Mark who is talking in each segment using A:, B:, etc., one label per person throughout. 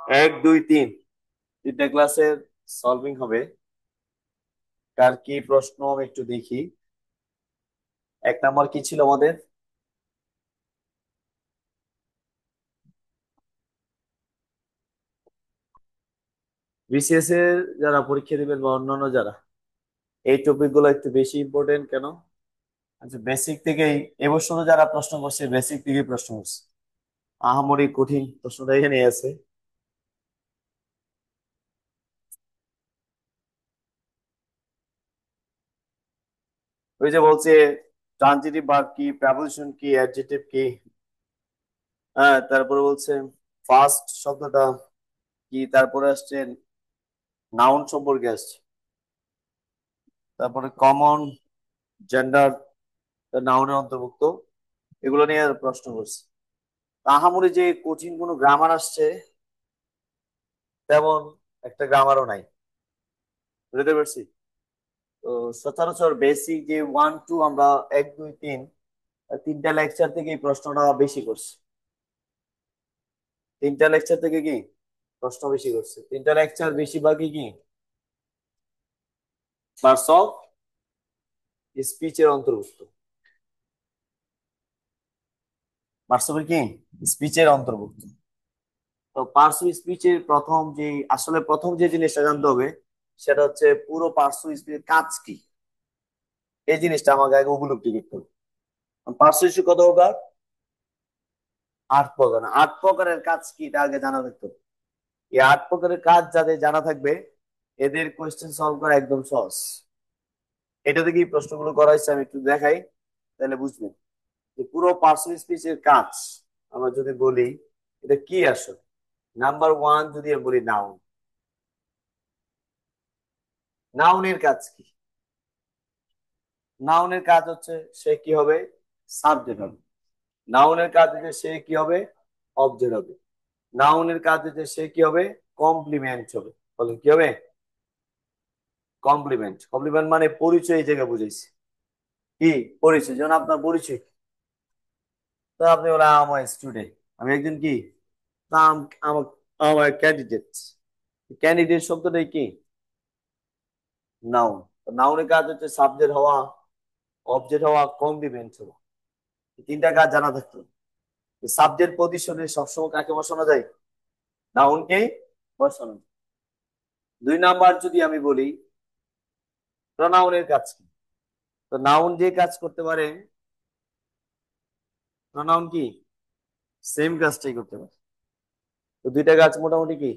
A: এক দুই তিন, তিনটা ক্লাসের সলভিং হবে। কার কি প্রশ্ন আমি একটু দেখি। এক নাম্বার কি ছিল আমাদের? বিসিএস এর যারা পরীক্ষা দিবেন বা অন্যান্য যারা, এই টপিক গুলো একটু বেশি ইম্পর্টেন্ট কেন? আচ্ছা, বেসিক থেকেই এবছর যারা প্রশ্ন করছে বেসিক থেকেই প্রশ্ন করছে। আহামরি কঠিন প্রশ্নটা এখানে আছে। ওই যে বলছে ট্রানজিটিভ ভার্ব কি, প্রেপোজিশন কি, অ্যাডজেক্টিভ কি, হ্যাঁ, তারপরে বলছে ফার্স্ট শব্দটা কি, তারপরে আসছে নাউন সম্পর্কে আসছে, তারপরে কমন, জেন্ডার, নাউনের অন্তর্ভুক্ত, এগুলো নিয়ে প্রশ্ন করছে। আহামরি যে কঠিন কোনো গ্রামার আসছে তেমন একটা গ্রামারও নাই, বুঝতে পারছি। তো সচরাচর বেসিক যে ওয়ান টু আমরা এক দুই তিন, তিনটা লেকচার থেকে এই প্রশ্নটা বেশি করছে। তিনটা লেকচার থেকে কি প্রশ্ন বেশি করছে, তিনটা লেকচার বেশিরভাগই কি পার্টস অফ স্পিচের অন্তর্ভুক্ত। পার্টস অফ কি স্পিচের অন্তর্ভুক্ত। তো পার্টস অফ স্পিচের প্রথম যে জিনিসটা জানতে হবে সেটা হচ্ছে পুরো পার্টস অফ স্পিচের কাজ কি, এই জিনিসটা আমাকে আগে উপলব্ধি করতে হবে। পার্টস অফ স্পিচ কত প্রকার? 8 প্রকার। 8 প্রকারের কাজ কি এটা আগে জানা থাকতে হবে। এই 8 প্রকারের কাজ যাদের জানা থাকবে এদের কোয়েশ্চেন সলভ করা একদম সহজ। এটা থেকে এই প্রশ্নগুলো করা হয়েছে, আমি একটু দেখাই তাহলে বুঝবেন যে পুরো পার্সোনাল স্পিচের কাজ আমরা যদি বলি এটা কি আসলে। নাম্বার ওয়ান যদি আমি বলি নাউন, নাউনের কাজ কি? নাউনের কাজ হচ্ছে সে কি হবে, সাবজেক্ট হবে। নাউনের কাজ হচ্ছে সে কি হবে, অবজেক্ট হবে। নাউনের কাজ হচ্ছে সে কি হবে, কমপ্লিমেন্ট হবে। বলেন কি হবে? কমপ্লিমেন্ট। কমপ্লিমেন্ট মানে পরিচয়, এই জায়গায় বুঝাইছি কি পরিচয়, যেমন আপনার পরিচয়। তো আপনি বলেন আমার স্টুডেন্ট, আমি একজন কি, নাম, আমার আমার ক্যান্ডিডেট। ক্যান্ডিডেট শব্দটাই কি নাউন। নাউনের কাজ হচ্ছে সাবজেক্ট হওয়া, অবজেক্ট হওয়া, কমপ্লিমেন্ট হওয়া। এই তিনটা কাজ জানা থাকতো। সাবজেক্ট পজিশনে সবসময় কাকে বসানো যায়? নাউনকেই বসানো যায়। 2 নাম্বার যদি আমি বলি প্রনাউনের কাজ কি, তো নাউন যে কাজ করতে পারে প্রনাউন কি সেম কাজটাই করতে পারে। তো দুইটা কাজ মোটামুটি কি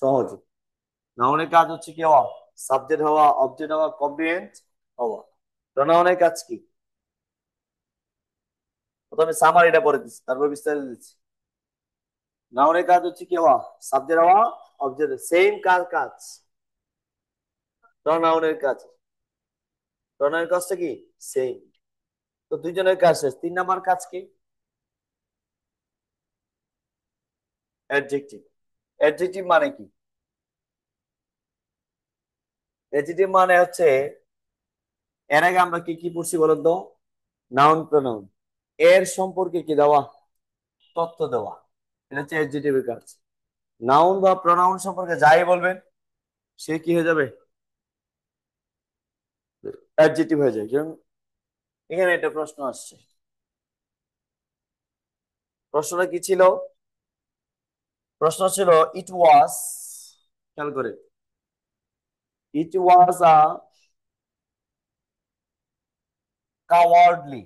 A: সহজ। নাউনের কাজ হচ্ছে কি হওয়া, সাবজেক্ট হওয়া, অবজেক্ট হওয়া, কমপ্লিমেন্ট হওয়া। প্রনাউনের কাজ কি? প্রথমে সামারিটা পড়ে দিচ্ছি, তারপর বিস্তারিত দিচ্ছি। নাউনের কাজ হচ্ছে কি হওয়া, সাবজেক্ট হওয়া, অবজেক্ট, সেম কাজ কাজ। প্রনাউনের কাজ, প্রনাউনের কাজটা কি সেম। তো দুইজনের কাজ শেষ। 3 নাম্বার কাজ কি? অ্যাডজেক্টিভ। অ্যাডজেক্টিভ মানে কি? অ্যাডজেক্টিভ মানে হচ্ছে এর আগে আমরা কি কি পড়ছি বলতো? নাউন প্রনাউন, এর সম্পর্কে কি দেওয়া, তথ্য দেওয়া। এটা হচ্ছে অ্যাডজেক্টিভের কাজ। নাউন বা প্রনাউন সম্পর্কে যাই বলবেন সে কি হয়ে যাবে, অ্যাডজেক্টিভ হয়ে যায়। যেমন এখানে একটা প্রশ্ন আসছে, প্রশ্নটা কি ছিল? প্রশ্ন ছিল ইট ওয়াজ, খেয়াল করে, ইট ওয়াজ আ কাওয়ার্ডলি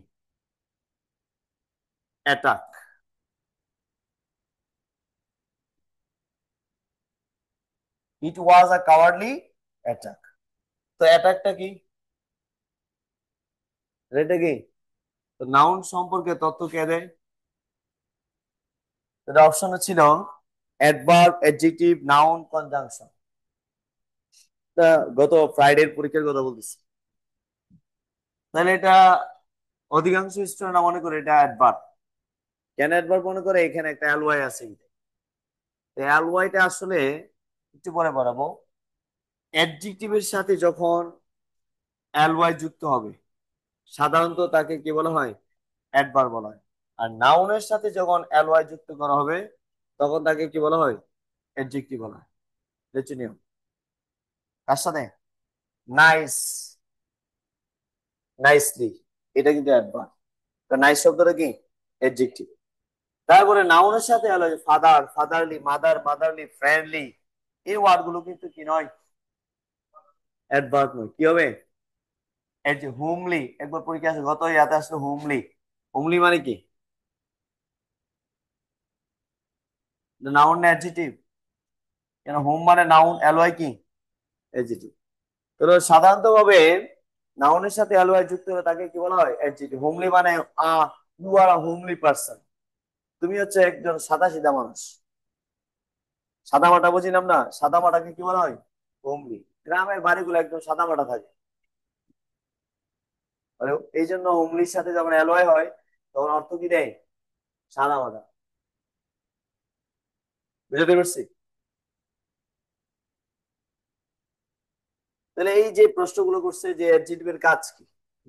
A: অ্যাটাক। ইট ওয়াজ আ কাওয়ার্ডলি অ্যাটাক। তো অ্যাটাকটা কি, এটা কি? তো নাউন সম্পর্কে তথ্য কে দেয়? এটা অপশন ছিল অ্যাডভার্ব, অ্যাডজেক্টিভ, নাউন, কনজাংশন। তা গত ফ্রাইডের পরীক্ষার কথা বলতেছি। তাহলে এটা অধিকাংশ স্টুডেন্ট মনে করে এটা অ্যাডভার্ব। কেন অ্যাডভার্ব মনে করে? এখানে একটা অ্যালওয়াই আছে। অ্যালওয়াইটা আসলে একটু পরে বাড়াবো। অ্যাডজেক্টিভের সাথে যখন অ্যালওয়াই যুক্ত হবে সাধারণত তাকে কি বলা হয়, অ্যাডভার্ব বলা হয়। আর নাউনের সাথে যখন অ্যালওয়াই যুক্ত করা হবে তখন তাকে কি বলা হয়, অ্যাডজেক্টিভ বলা হয়। লেচনীয় কার সাথে? নাইস, নাইসলি, এটা কিন্তু অ্যাডভার্ব। তো নাইস শব্দটা কি? অ্যাডজেক্টিভ। তারপরে নাউনের সাথে হলো father, fatherly, mother, motherly, friendly, এই ওয়ার্ড গুলো কিন্তু কি নয়? অ্যাডভার্ব নয়। কি হবে? এই যে হোমলি, একবার পরীক্ষা আছে গত ইয়াতে আসলো হোমলি। হোমলি মানে কি? নাউন না অ্যাডজেক্টিভ? কেন হোম মানে নাউন, এলওয়াই কি? অ্যাডজেক্টিভ। তো সাধারণত ভাবে নাউনের সাথে এলওয়াই যুক্ত হলে তাকে কি বলা হয়? অ্যাডজেক্টিভ। হোমলি মানে you are a homely person, তুমি হচ্ছে একজন সাদা সিধা মানুষ। সাদা মাটা বুঝিলাম না, সাদা মাটাকে কি বলা হয়? হোমলি। গ্রামের বাড়িগুলো একদম সাদা মাটা থাকে, মানে এই জন্য হোমলির সাথে যখন এলওয়াই হয় তখন অর্থ কি দেয়? সাদা মাটা। বুঝতে পারছি? তাহলে এই যে প্রশ্নগুলো করছে যে অ্যাডজেক্টিভের কাজ কি,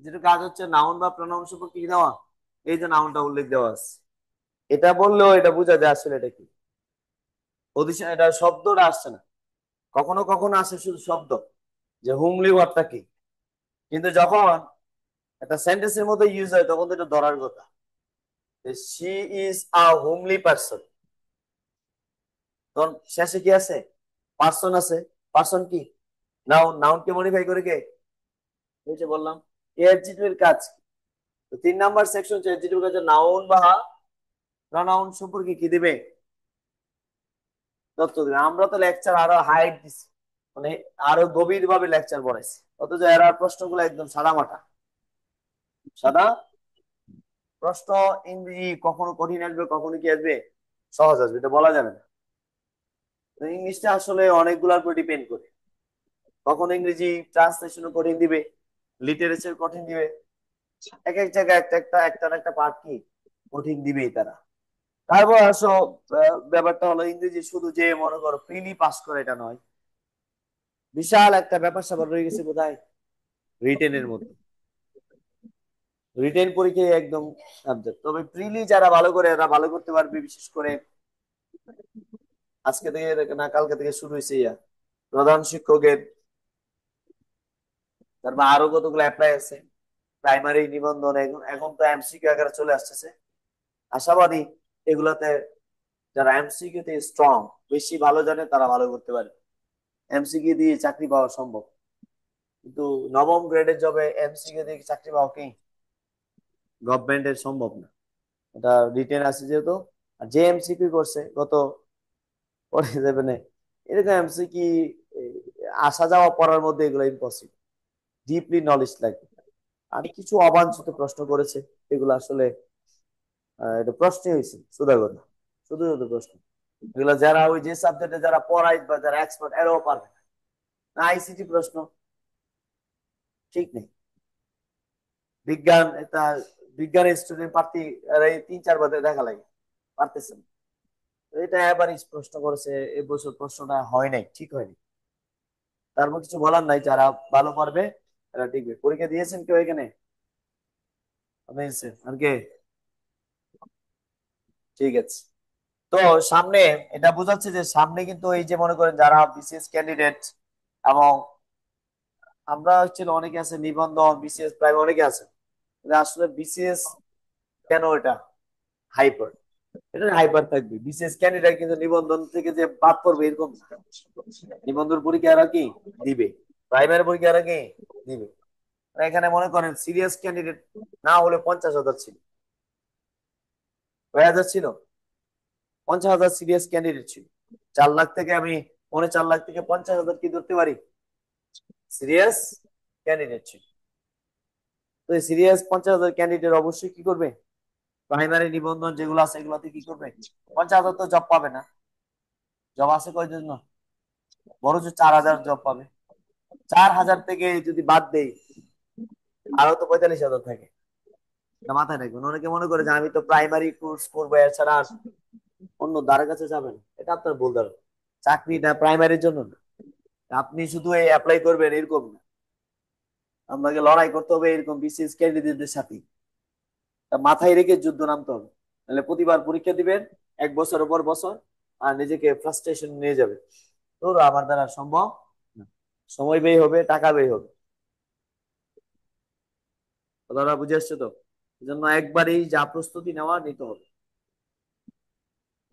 A: যেটা কাজ হচ্ছে নাউন বা প্রনাউন সম্পর্কে কি দেওয়া, এই যে নাউনটা উল্লেখ দেওয়া আছে, এটা বললেও এটা বোঝা যায় আসলে এটা কি। অধিশন, এটা শব্দটা আসছে না, কখনো কখনো আসে শুধু শব্দ, যে হোমলি ওয়ার্ডটা কি। কিন্তু যখন একটা সেন্টেন্সের মধ্যে ইউজ হয় তখন তো এটা ধরার কথা। She is a homely person, তখন শেষে কি আছে? পার্সন আছে। পার্সন কি? নাউন। নাউনকে মডিফাই করে কে? ওই যে বললাম অ্যাডজেক্টিভের কাজ কি? তো 3 নাম্বার সেকশন হচ্ছে অ্যাডজেক্টিভের কাছে নাউন বা প্রনাউন সম্পর্কে কি দিবে? তথ্য দিবে। আমরা তো লেকচার আরো হাইট দিছি, মানে আরো গভীর ভাবে লেকচার পড়াইছি, অথচ এরা প্রশ্নগুলো একদম সাদা মাটা। সাদা প্রশ্ন। ইংরেজি কখনো কঠিন আসবে, কখনো কি আসবে? সহজ আসবে, এটা বলা যাবে না। তো ইংলিশটা আসলে অনেকগুলোর উপর ডিপেন্ড করে, কখনো ইংরেজি ট্রান্সলেশনও কঠিন দিবে, লিটারেচার কঠিন দিবে, এক এক জায়গায় একটা একটা একটা না একটা পার্ট কি কঠিন দিবেই তারা। তারপর আসো ব্যাপারটা হলো ইংরেজি শুধু যে মনে করো প্রিলি পাস করে এটা নয়, বিশাল একটা ব্যাপার স্যাপার রয়ে গেছে কোথায়? রিটেনের মধ্যে। রিটেন পরীক্ষায় একদম সাবজেক্ট। তবে প্রিলি যারা ভালো করে এরা ভালো করতে পারবে, বিশেষ করে আজকে থেকে না কালকে থেকে শুরু হয়েছে ইয়া প্রধান শিক্ষকের, তারপর আরো কতগুলো অ্যাপ্লাই আছে, প্রাইমারি নিবন্ধন, এখন এখন তো এমসিকিউ আকারে চলে আসতেছে। আশাবাদী এগুলাতে যারা এমসিকিউ তে স্ট্রং, বেশি ভালো জানে, তারা ভালো করতে পারে। এমসিকিউ দিয়ে চাকরি পাওয়া সম্ভব, কিন্তু নবম গ্রেডের জবে এমসিকিউ দিয়ে চাকরি পাওয়া কি গভর্নমেন্টের সম্ভব না। এটা রিটেন আছে যেহেতু। আর যে এমসিকিউ করছে গত পরে যাবে না, এরকম এমসিকিউ আসা যাওয়া পড়ার মধ্যে এগুলো ইম্পসিবল, ডিপলি নলেজ লাগবে। আর কিছু অবাঞ্ছিত প্রশ্ন করেছে, এগুলো আসলে এটা প্রশ্নই হয়েছে শুধু কথা, শুধু শুধু প্রশ্ন। এগুলো যারা ওই যে সাবজেক্টে যারা পড়ায় বা যারা এক্সপার্ট এরাও পারবে না। আইসিটি প্রশ্ন ঠিক নেই। বিজ্ঞান এটা, বিজ্ঞানের স্টুডেন্ট প্রার্থী এই 3-4 বার দেখা লাগে, পারতেছে না। তো এটা এবার প্রশ্ন করেছে, এবছর প্রশ্নটা হয় নাই, ঠিক হয়নি। তারপর কিছু বলার নাই, যারা ভালো পারবে তারা টিকবে। পরীক্ষা দিয়েছেন কেউ এখানে? আপনি দিয়েছেন? আর কে? ঠিক আছে। তো সামনে এটা বোঝাচ্ছে যে সামনে কিন্তু এই যে মনে করেন যারা বিসিএস ক্যান্ডিডেট, এবং আমরা হচ্ছে অনেকে আছে নিবন্ধন বিসিএস প্রাইম অনেকে আছে, আসলে বিসিএস কেন এটা হাইপার, এটা হাইপার থাকবে বিসিএস ক্যান্ডিডেট, কিন্তু নিবন্ধন থেকে যে বাদ পড়বে এরকম না। নিবন্ধন পরীক্ষা এরা কি দিবে, প্রাইমারি পরীক্ষা এরা কি দিবে। এখানে মনে করেন সিরিয়াস ক্যান্ডিডেট না হলে 50,000 ছিল, 1000 ছিল, 50,000 সিরিয়াস ক্যান্ডিডেট ছিল। 4 লাখ থেকে আমি 4.5 লাখ থেকে 50,000 কি ধরতে পারি সিরিয়াস ক্যান্ডিডেট ছিল। তো এই সিরিয়াস 50,000 ক্যান্ডিডেট অবশ্যই কি করবে, প্রাইমারি নিবন্ধন যেগুলো আছে এগুলোতে কি করবে। 50,000 তো জব পাবে না, জব আছে কয়জন না, বড় যে 4,000 জব পাবে। 4,000 থেকে যদি বাদ দেই আরো তো 45,000 থাকে। এটা মাথায় রাখবেন। অনেকে মনে করে যে আমি তো প্রাইমারি কোর্স করবো এছাড়া আর অন্য দ্বারের কাছে যাবেন, এটা আপনার ভুল ধারণা। চাকরিটা প্রাইমারির জন্য না, আপনি শুধু এই অ্যাপ্লাই করবেন এরকম না, আপনাকে লড়াই করতে হবে এরকম বিসিএস ক্যান্ডিডেটদের সাথে। তা মাথায় রেখে যুদ্ধ নামতে হবে, তাহলে প্রতিবার পরীক্ষা দিবেন 1 বছরের পর বছর, আর নিজেকে ফ্রাস্ট্রেশন নিয়ে যাবে। তো আমার দ্বারা সম্ভব না। সময় ব্যয় হবে, টাকা ব্যয় হবে। কথাটা বুঝে আসছে তো? এই জন্য একবারই যা প্রস্তুতি নেওয়া নিতে হবে।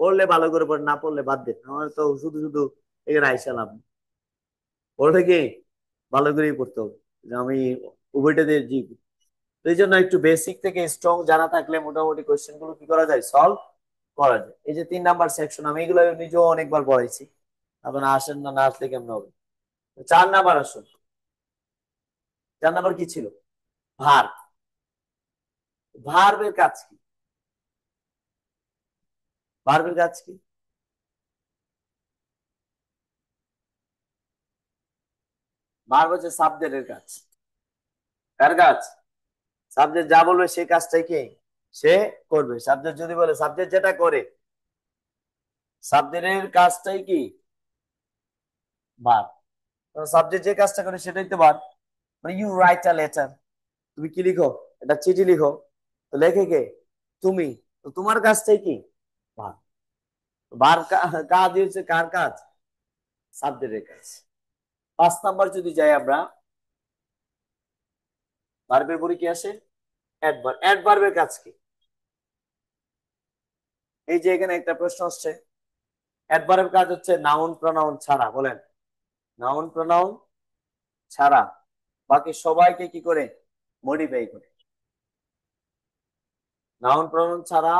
A: পড়লে ভালো করে পড়ে, না পড়লে বাদ দেন, আমার তো শুধু শুধু এখানে আইসা লাভ নেই। পড়ে কি ভালো করেই পড়তে হবে, যে আমি উভয়টা দিয়ে জি। তো এই জন্য একটু বেসিক থেকে স্ট্রং জানা থাকলে মোটামুটি কোয়েশ্চেন গুলো কি করা যায়, সলভ করা যায়। এই যে 3 নাম্বার সেকশন, আমি এগুলো নিজেও অনেকবার পড়াইছি। আপনারা আসেন না, না আসলে কেমন হবে। 4 নাম্বার আসুন। 4 নাম্বার কি ছিল? ভার। ভার্বের কাজ কি? ভার্বের কাজ কি? ভার্ব হচ্ছে সাবজেক্টের কাজ। কার কাজ? সাবজেক্ট যা বলবে সেই কাজটাই কি সে করবে। সাবজেক্ট যদি বলে, সাবজেক্ট যেটা করে, সাবজেক্টের কাজটাই কি ভার্ব। সাবজেক্ট যে কাজটা করে সেটাই তো ভার্ব। মানে ইউ রাইট আ লেটার, তুমি কি লিখো? একটা চিঠি লিখো। তো লেখে কে? তুমি। তো তোমার কাজটাই কি ভার্ব। ভার্ব কাজ হচ্ছে কার কাজ? সাবজেক্টের কাজ। 5 নাম্বার যদি যাই আমরা, ভার্বের পরে কি আসে? অ্যাডভার্ব। অ্যাডভার্বের কাজ কি? এই যে এখানে একটা প্রশ্ন আসছে, অ্যাডভার্বের কাজ হচ্ছে নাউন প্রোনাউন ছাড়া, বলেন। নাউন প্রোনাউন ছাড়া বাকি সবাইকে কি করে? মডিফাই করে। নাউন প্রোনাউন ছাড়া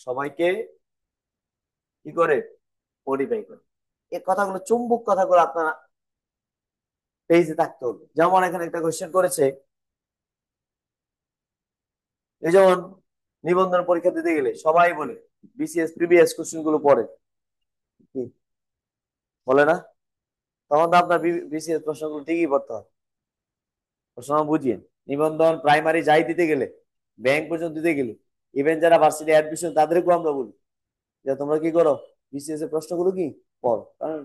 A: সবাইকে কি করে? মডিফাই করে। এই কথাগুলো, চুম্বক কথাগুলো আপনারা পেজে থাকতে হবে। যেমন এখানে একটা কোশ্চেন করেছে, এই যেমন নিবন্ধন পরীক্ষা দিতে গেলে সবাই বলে বিসিএস প্রিভিয়াস কোশ্চেন গুলো পড়ে, কি বলে না? তখন তো আপনার বিসিএস প্রশ্নগুলো ঠিকই পড়তে হবে। প্রশ্ন বুঝিয়ে নিবন্ধন প্রাইমারি যাই দিতে গেলে, ব্যাংক পর্যন্ত দিতে গেলে, ইভেন যারা ভার্সিটি অ্যাডমিশন তাদেরকেও আমরা বলি যে তোমরা কি করো, বিসিএস এর প্রশ্নগুলো কি পড়ো, কারণ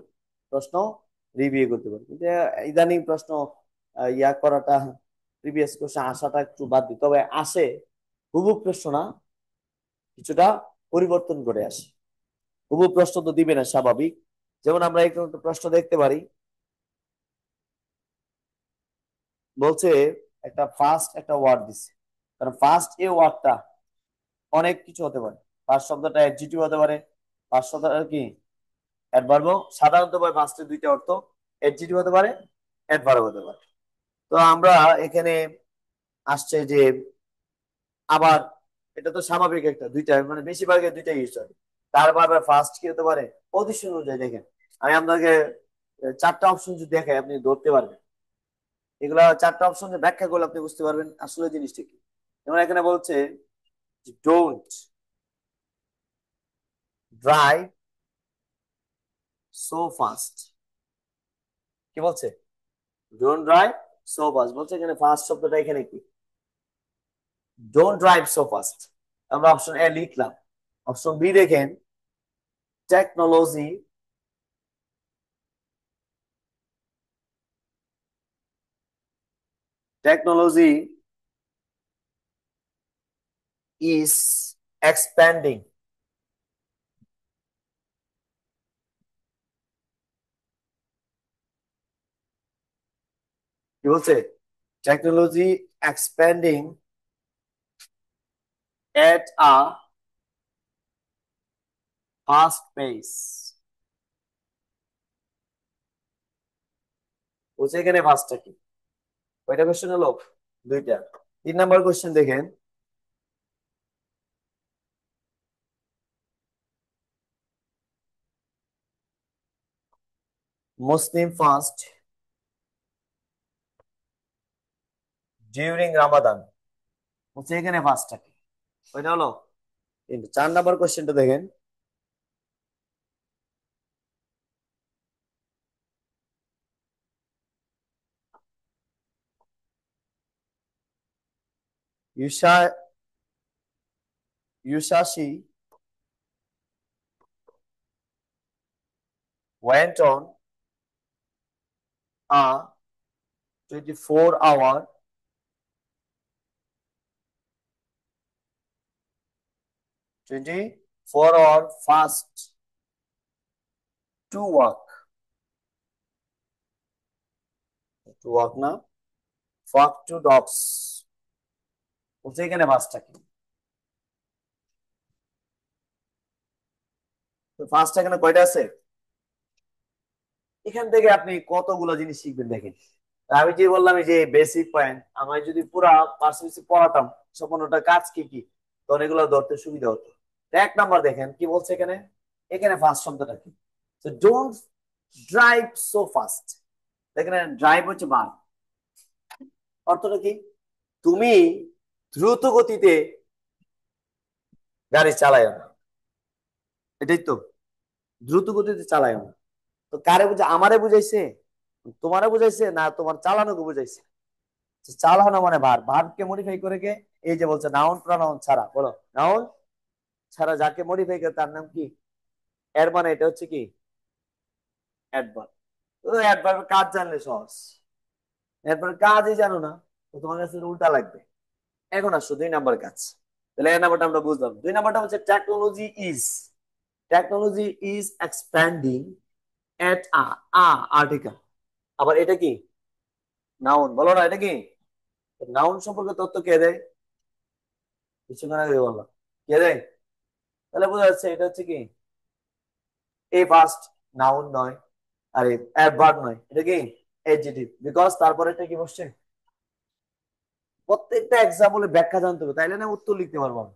A: প্রশ্ন রিভিউ করতে পারো। কিন্তু ইদানিং প্রশ্ন ইয়া করাটা, প্রিভিয়াস কোশ্চেন আসাটা একটু বাদ দিই, তবে আসে, হুবহু প্রশ্ন না, কিছুটা পরিবর্তন করে আসে। হুবহু প্রশ্ন তো দিবে না, স্বাভাবিক। যেমন আমরা একটু একটা প্রশ্ন দেখতে পারি, বলছে একটা ফার্স্ট একটা ওয়ার্ড দিচ্ছে, কারণ ফার্স্ট এ ওয়ার্ডটা অনেক কিছু হতে পারে। ফার্স্ট শব্দটা অ্যাডজেক্টিভ হতে পারে, ফার্স্ট শব্দটা কি অ্যাডভার্বও। সাধারণত ভাবে ফার্স্টের দুইটা অর্থ, অ্যাডজেক্টিভ হতে পারে, অ্যাডভার্ব হতে পারে। তো আমরা এখানে আসছে যে আবার, এটা তো স্বাভাবিক একটা, দুইটা মানে বেশিরভাগের দুইটা ইউজ হয়। তারপর আবার ফার্স্ট কি হতে পারে? পজিশন অনুযায়ী দেখেন, আমি আপনাকে 4টা অপশন যদি দেখাই আপনি ধরতে পারবেন। এগুলা 4টা অপশন ব্যাখ্যা করলে আপনি বুঝতে পারবেন আসলে জিনিসটা কি। যেমন এখানে বলছে ডোন্ট ড্রাইভ সো ফাস্ট। কি বলছে? ডোন্ট ড্রাইভ সো ফাস্ট বলছে। এখানে ফাস্ট শব্দটা এখানে কি? Don't drive so fast. আমরা অপশন এ লিখলাম। অপশন বি দেখেন, টেকনোলজি টেকনোলজি ইজ এক্সপ্যান্ডিং। কি বলছে? টেকনোলজি এক্সপ্যান্ডিং এট আ ফাস্ট পেস। বলছে এখানে ফাস্টটা কি? কয়টা কোশ্চেন হলো? দুইটা। 3 নাম্বার কোশ্চেন দেখেন, মুসলিম ফাস্ট ডিউরিং রামাদান। বলছে এখানে ফাস্টটা কি? কয়টা হলো? কিন্তু 4 নাম্বার কোশ্চেনটা দেখেন, ইউসা ইউসাশি went on a 24-hour 24 hour fast to walk. To walk না, walk to dogs বলছে এখানে ফার্স্টটা কি? তো ফার্স্ট এখানে কয়টা আছে? এখান থেকে আপনি কতগুলো জিনিস শিখবেন দেখেন। আমি যে বললাম এই যে বেসিক পয়েন্ট, আমি যদি পুরা পার্সোনালি পড়াতাম সম্পূর্ণটা কাজ কি কি, তখন এগুলো ধরতে সুবিধা হতো। এক নাম্বার দেখেন কি বলছে এখানে, এখানে ফার্স্ট শব্দটা কি? Don't drive so fast. দেখেন ড্রাইভ হচ্ছে বার, অর্থটা কি? তুমি দ্রুত গতিতে গাড়ি চালায় না, এটাই তো, দ্রুত গতিতে চালায় না। তো কারে বুঝা, আমারে বুঝাইছে, তোমারে বুঝাইছে, না তোমার চালানোকে বুঝাইছে? চালানো মানে ভার, ভার্বকে মডিফাই করে কে? এই যে বলছে নাউন প্রনাউন ছাড়া, বলো নাউন ছাড়া যাকে মডিফাই করে তার নাম কি? এর মানে এটা হচ্ছে কি? অ্যাডভার্ব। তো অ্যাডভার্বের কাজ জানলে সহজ, অ্যাডভার্বের কাজই জানো না তো তোমার কাছে উল্টা লাগবে। এখন আসো 2 নাম্বার কাজ। তাহলে এক নাম্বারটা আমরা বুঝলাম। 2 নাম্বারটা হচ্ছে technology is expanding at article. আবার এটা কি? নাউন, বলো না এটা কি? নাউন সম্পর্কে তথ্য কে দেয়? কিছুক্ষণ আগে বললাম, কে দেয়? তাহলে বোঝা যাচ্ছে এটা হচ্ছে কি? এ ফার্স্ট, নাউন নয়, আরে অ্যাডভার্ব নয়, এটা কি? অ্যাডজেক্টিভ। বিকজ তারপরে এটা কি বসছে? প্রত্যেকটা এক্সাম্পলে ব্যাখ্যা জানতে হবে, তাইলে না উত্তর লিখতে পারবো আমি।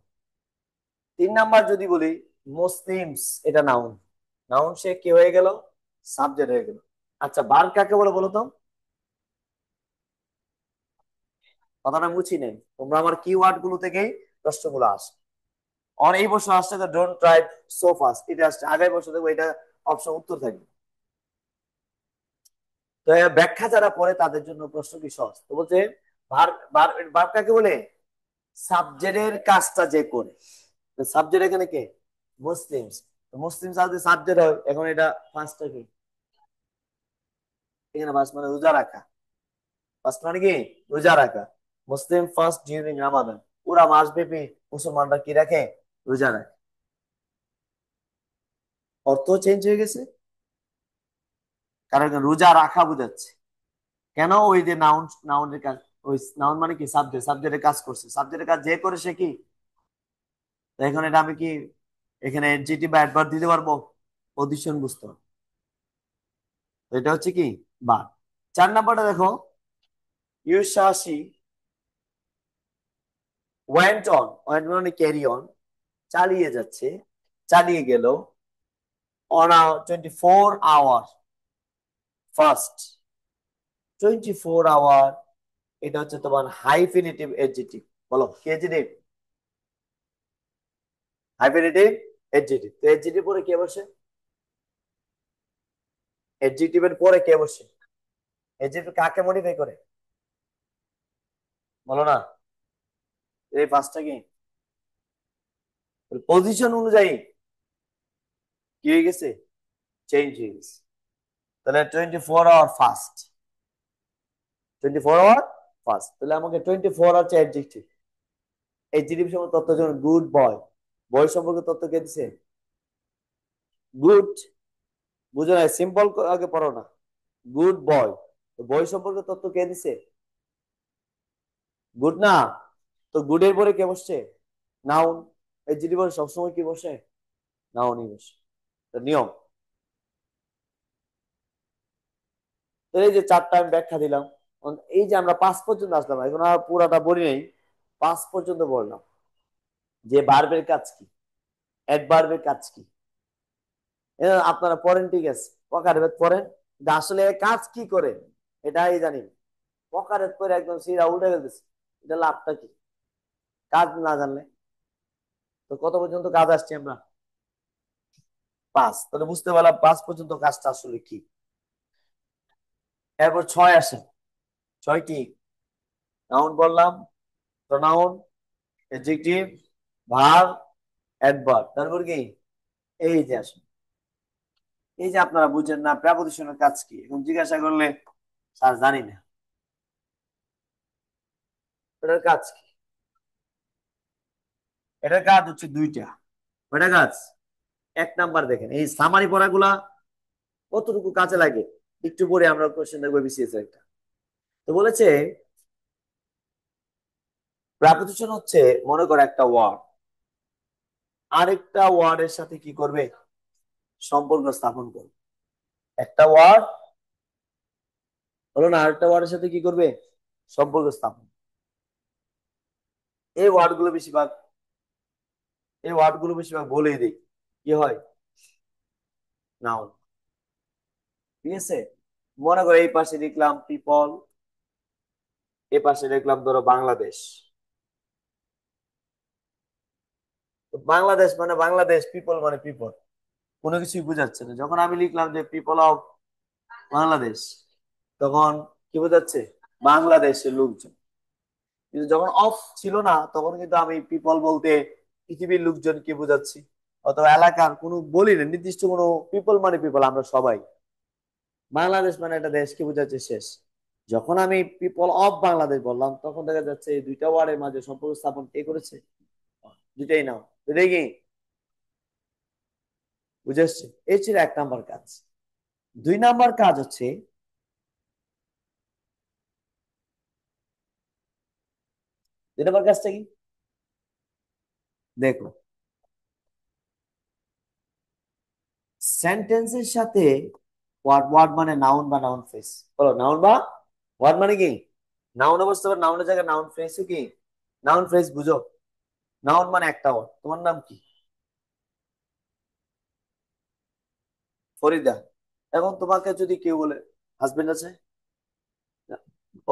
A: 3 নাম্বার যদি বলি মুসলিমস, এটা নাউন, নাউন সে কি হয়ে গেল? সাবজেক্ট হয়ে গেল। আচ্ছা বার কাকে বলে বলো তো? কথাটা মুছি নেই, তোমরা আমার কিওয়ার্ড গুলো থেকেই প্রশ্নগুলো আসে। অন এই বছর আসছে ডোন্ট ড্রাইভ সো ফাস্ট, এটা আসছে আগামী বছর দেখবো এটা অপশন উত্তর থাকবে। তো ব্যাখ্যা যারা পড়ে তাদের জন্য প্রশ্ন কি সহজ। তো বলছে ভার, ভার কাকে বলে? সাবজেক্টের কাজটা যে করে। সাবজেক্ট এখানে কে? মুসলিমস। মুসলিম যদি সাবজেক্ট হয়, এখন এটা ফার্স্টটা কি? এখানে ফার্স্ট মানে রোজা রাখা। ফার্স্ট মানে কি? রোজা রাখা। মুসলিম ফার্স্ট ডিউরিং রামাদান, পুরা মাস ব্যাপী মুসলমানরা কি রাখে? রোজা রাখে। অর্থ চেঞ্জ হয়ে গেছে, কারণ রোজা রাখা বোঝাচ্ছে। কেন? ওই যে নাউন, নাউনের কাজ, ওই নাউন মানে কি? সাবজেক্ট, সাবজেক্টের কাজ করছে, সাবজেক্টের কাজ যে করে সে কি? তো এখন এটা আমি কি এখানে এডজেক্টিভ বা অ্যাডভার্ব দিতে পারবো? পজিশন বুঝতে হবে। তো এটা হচ্ছে কি? বা। 4 নাম্বারটা দেখো, ইউশাসি ওয়েন্ট মানে ক্যারি অন, চালিয়ে যাচ্ছে, চালিয়ে গেল, on a 24 hour first. 24 hour, এটা হচ্ছে তোমার হাইফিনেটিভ এডজেক্টিভ। বলো কি এডজেক্টিভ? Hyphenated adjective. তো এডজেক্টিভ পরে কে বসে? এডজেক্টিভের পরে কে বসে? এডজেক্টিভ কাকে মডিফাই করে? বলো না, এই পাঁচটা কি? পজিশন অনুযায়ী কি হয়ে গেছে? চেঞ্জ হয়ে গেছে। তাহলে 24 আওয়ার ফার্স্ট, 24 আওয়ার ফার্স্ট, তাহলে আমাকে 24 হচ্ছে অ্যাডজেক্টিভ। অ্যাডজেক্টিভ সম্পর্কে তথ্য যেমন গুড বয়, বয় সম্পর্কে তথ্য কে দিছে? গুড, বুঝো না, সিম্পল আগে পড়ো না। গুড বয়, বয় সম্পর্কে তথ্য কে দিছে? গুড না? তো গুডের পরে কে বসছে? নাউন। অ্যাডজেক্টিভ পরে সবসময় কি বসে? নাউনই বসে। তো নিয়ম। তো এই যে 4টা আমি ব্যাখ্যা দিলাম। এই যে আমরা 5 পর্যন্ত আসলাম, এখন আর পুরাটা বলি নেই, 5 পর্যন্ত বললাম যে ভার্বের কাজ কি, অ্যাডভার্বের কাজ কি। আপনারা পড়েন ঠিক আছে, প্রকারভেদ পড়েন, কিন্তু আসলে কাজ কি করে এটাই জানি না। প্রকারভেদ করে একদম সিরা উল্টে ফেলতেছে, এটা লাভটা কি কাজ না জানলে? তো কত পর্যন্ত কাজ আসছে আমরা? 5, তাহলে বুঝতে পারলাম 5 পর্যন্ত কাজটা আসলে কি। এরপর 6 আসে। 6 কি? নাউন বললাম, প্রোনাউন, অ্যাডজেক্টিভ, ভার্ব, অ্যাডভার্ব, তারপর কি? এই যে আসে, এই যে আপনারা বুঝেন না প্রেপোজিশনের কাজ কি, এখন জিজ্ঞাসা করলে স্যার জানি না, এটার কাজ কি? এটার কাজ হচ্ছে দুইটা। কয়টা কাজ? 1 নাম্বার দেখেন, এই সামারি পড়াগুলা কতটুকু কাজে লাগে একটু পরে আমরা কোশ্চেন দেখবো বিসিএস একটা। তো বলেছে প্রাপোজিশন হচ্ছে, মনে করো একটা ওয়ার্ড আরেকটা ওয়ার্ডের সাথে কি করবে, সম্পর্ক স্থাপন করবে। একটা ওয়ার্ড হলো না, আরেকটা ওয়ার্ডের সাথে কি করবে, সম্পর্ক স্থাপন। এই ওয়ার্ড গুলো বেশিরভাগ এই ওয়ার্ড গুলো বেশিরভাগ বলেই দিই, কি হয়, নাউন। ঠিক আছে, মনে করো এই পাশে লিখলাম পিপল, এ পাশে লিখলাম ধরো বাংলাদেশ। তো বাংলাদেশ মানে বাংলাদেশ, পিপল মানে পিপল, কোনো কিছুই বোঝাচ্ছে না। যখন আমি লিখলাম যে পিপল অফ বাংলাদেশ, তখন কি বোঝাচ্ছে, বাংলাদেশের লোকজন। কিন্তু যখন অফ ছিল না, তখন কিন্তু আমি পিপল বলতে পৃথিবীর লোকজনকে বোঝাচ্ছি, অথবা এলাকার কোনো বলি না, নির্দিষ্ট কোনো পিপল মানে পিপল, আমরা সবাই। বাংলাদেশ মানে একটা দেশকে বোঝাচ্ছে শেষ। যখন আমি পিপল অফ বাংলাদেশ বললাম, তখন দেখা যাচ্ছে এই দুইটা ওয়ার্ডের মাঝে সম্পর্ক স্থাপন কে করেছে, দুইটাই নাও। দুইটাই কি, বুঝে আসছে? এই ছিল 1 নাম্বার কাজ। 2 নাম্বার কাজ হচ্ছে, 2 নাম্বার কাজটা কি, দেখো সেন্টেন্সের সাথে ওয়ার্ড, ওয়ার্ড মানে নাউন বা নাউন ফ্রেজ, বলো নাউন বা ওয়ার্ড মানে কি, নাউন অবস্থা বা নাউনের জায়গায় নাউন ফ্রেজ কি, নাউন ফ্রেজ বুঝো। নাউন মানে একটা ওয়ার্ড, তোমার নাম কি, ফরিদা। এখন তোমাকে যদি কেউ বলে হাজবেন্ড আছে, না,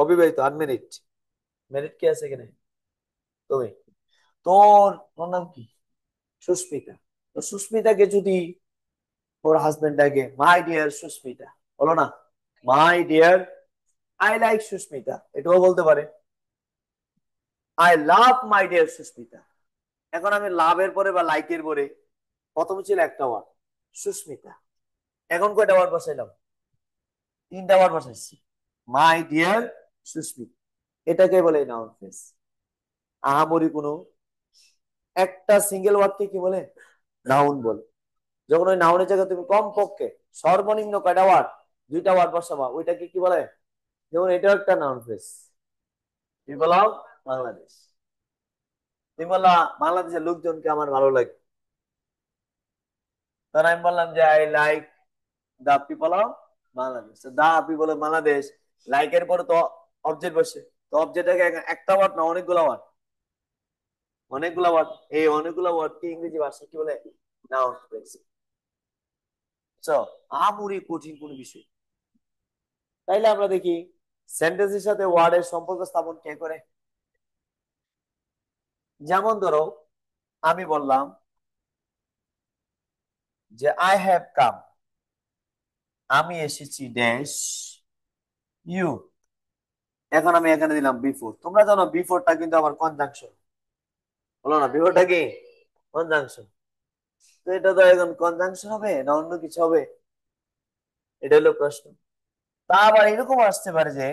A: অবিবাহিত, আনমেরিড, ম্যারিড কে আছে এখানে, তুমি, তোর নাম কি, সুস্মিতা। তো সুস্মিতাকে যদি ওর হাজবেন্ডটাকে মাই ডিয়ার সুস্মিতা, বলো না, my dear I like Susmita, এটাও বলতে পারে, I love my dear Susmita. এখন আমি লাভের পরে বা লাইকের পরে প্রথম ছিল একটা ওয়ার্ড সুস্মিতা, এখন কয়টা ওয়ার্ড বসাইলাম, 3টা ওয়ার্ড বসাইছি, মাই ডিয়ার সুস্মিতা। এটাকে বলে নাউন ফ্রেজ। আহামরি কোনো একটা সিঙ্গেল ওয়ার্ডকে কি বলে, নাউন বলে। যখন ওই নাউনের জায়গায় তুমি কমপক্ষে সর্বনিম্ন কয়টা ওয়ার্ড, 2টা ওয়ার্ড বসাবা, ওইটাকে কি বলে, যেমন এটাও একটা নাউন ফ্রেজ, তুমি বললাম বাংলাদেশ, তুমি বললা বাংলাদেশের লোকজনকে আমার ভালো লাগে, তখন আমি বললাম যে I like the people of Bangladesh. The people of Bangladesh, লাইকের পরে তো অবজেক্ট বসে, তো অবজেক্টটাকে একটা ওয়ার্ড না অনেকগুলো ওয়ার্ড, অনেকগুলো ওয়ার্ড, এই অনেকগুলো ওয়ার্ড কি ইংরেজি ভাষা কি বলে, নাউন ফ্রেজ। তো আমুরি কঠিন কোন বিষয়, তাইলে আমরা দেখি সেন্টেন্সের সাথে ওয়ার্ডের সম্পর্ক স্থাপন কে করে। যেমন ধরো আমি বললাম যে আই হ্যাভ কাম, আমি এসেছি ড্যাশ ইউ। এখন আমি এখানে দিলাম বিফোর, তোমরা জানো বিফোরটা কিন্তু আমার কনজাংশন, বলো না বিফোরটা কি, কনজাংশন। তো এটা তো এখন কনজাংশন হবে না অন্য কিছু হবে, এটা হলো প্রশ্ন। তা আবার এরকম আসতে পারে যে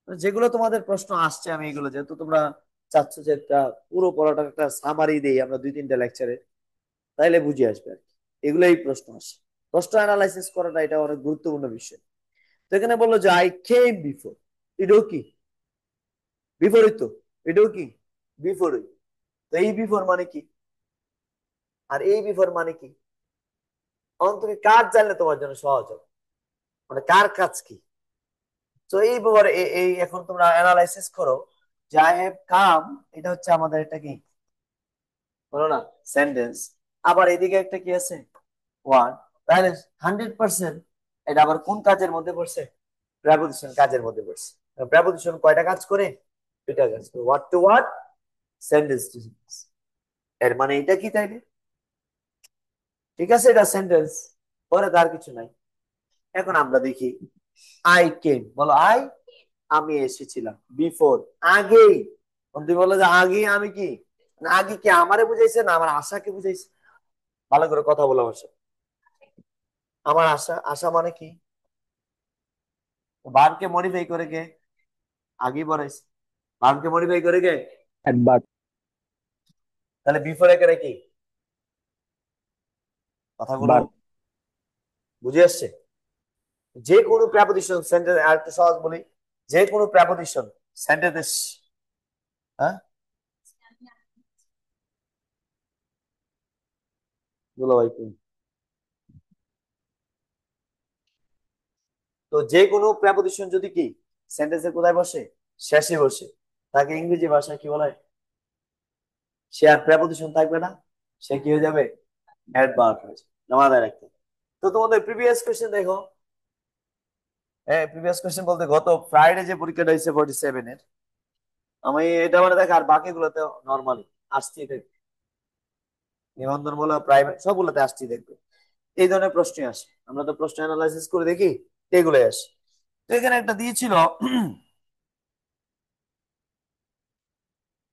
A: যেগুলো তোমাদের প্রশ্ন আসছে, আমি এগুলো যেহেতু তোমরা চাচ্ছ যে একটা পুরো পড়াটার একটা সামারি দেই আমরা 2-3টা লেকচারে, তাইলে বুঝে আসবে আর কি। এগুলোই প্রশ্ন আসে, প্রশ্ন অ্যানালাইসিস করাটা এটা অনেক গুরুত্বপূর্ণ বিষয়। তো এখানে বললো যে আই কেম বিফোর, এটাও কি বিপরীত, তো এটাও কি বিপরীত। তো এই বিফোর মানে কি, আর এই বিফোর মানে কি, এখন তুমি কাজ জানলে তোমার জন্য সহজ হবে, মানে কার কাজ কি। তো এই ব্যাপারে এই এখন তোমরা অ্যানালাইসিস করো যে আই হ্যাভ কাম, এটা হচ্ছে আমাদের এটা কি, বলো না, সেন্টেন্স। আবার এদিকে একটা কি আছে, ওয়ার্ড। তাহলে 100% এটা আবার কোন কাজের মধ্যে পড়ছে, প্রেপোজিশন কাজের মধ্যে পড়ছে। প্রেপোজিশন কয়টা কাজ করে, 2টা কাজ করে, word to word, sentence to sentence. এর মানে এটা কি তাইলে, ঠিক আছে, এটা সেন্টেন্স, পরে তার কিছু নাই। এখন আমরা দেখি আই কেম, বলো আই, আমি এসেছিলাম, বিফোর আগেই, তুমি বলো যে আগে আমি কি, না আগে কি আমারে বুঝাইছে না আমার আশাকে বুঝাইছে, ভালো করে কথা বলো আমার সাথে। আমার আশা, আশা মানে কি, বারকে মডিফাই করে কে, আগে বাড়াইছে, ভার্বকে মডিফাই করে কে?
B: অ্যাডভার্ব।
A: তাহলে বিফোর এখানে কি? কথাগুলো
B: ভার্ব।
A: বুঝে আসছে? যে কোনো প্রেপোজিশন সেন্টেন্স, আর একটু সহজ বলি, যে কোনো প্রেপোজিশন সেন্টেন্স, হ্যাঁ বলো ভাই তুমি। তো যে কোনো প্রেপোজিশন যদি কি সেন্টেন্সের কোথায় বসে? শেষে বসে, তাকে ইংরেজি ভাষায় কি বলে? সে আর প্রেপোজিশন থাকবে না, সে কি হয়ে যাবে? অ্যাডভার্ব হয়ে যাবে। মাথায় রাখতে হবে। তো তোমাদের প্রিভিয়াস কোশ্চেন দেখো। হ্যাঁ, প্রিভিয়াস কোশ্চেন বলতে গত ফ্রাইডে যে পরীক্ষাটা হয়েছে 47-এর, আমি এটা মানে দেখ, আর বাকিগুলোতে নর্মালি আসছি দেখবে, নিবন্ধন বলো প্রাইভেট সবগুলোতে আসছি দেখবে এই ধরনের প্রশ্নই আসে। আমরা তো প্রশ্ন অ্যানালাইসিস করে দেখি, এগুলোই আসে। তো এখানে একটা দিয়েছিল,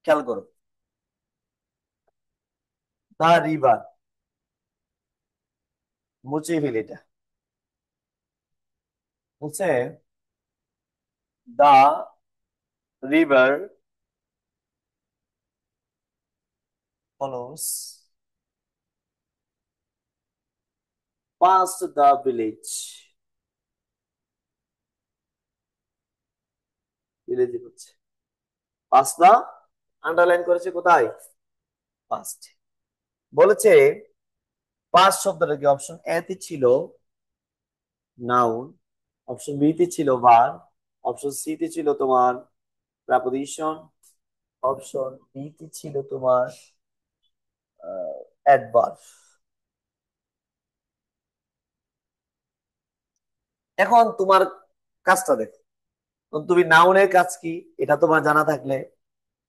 A: খেয়াল করো, দা রিভার, মুছে ফেলি এটা, বলছে the river follows past the village, ভিলেজে হচ্ছে পাস্ট দা, আন্ডারলাইন করেছে কোথায়? পাস্ট। বলেছে পাস্ট শব্দটা কি? অপশন এ তে ছিল নাউন, অপশন বি তে ছিল ভার্ব, অপশন সি তে ছিল তোমার প্রেপোজিশন, অপশন ডি তে ছিল তোমার অ্যাডভার্ব। এখন তোমার কাজটা দেখো, তুমি নাউনের কাজ কি এটা তোমার জানা থাকলে,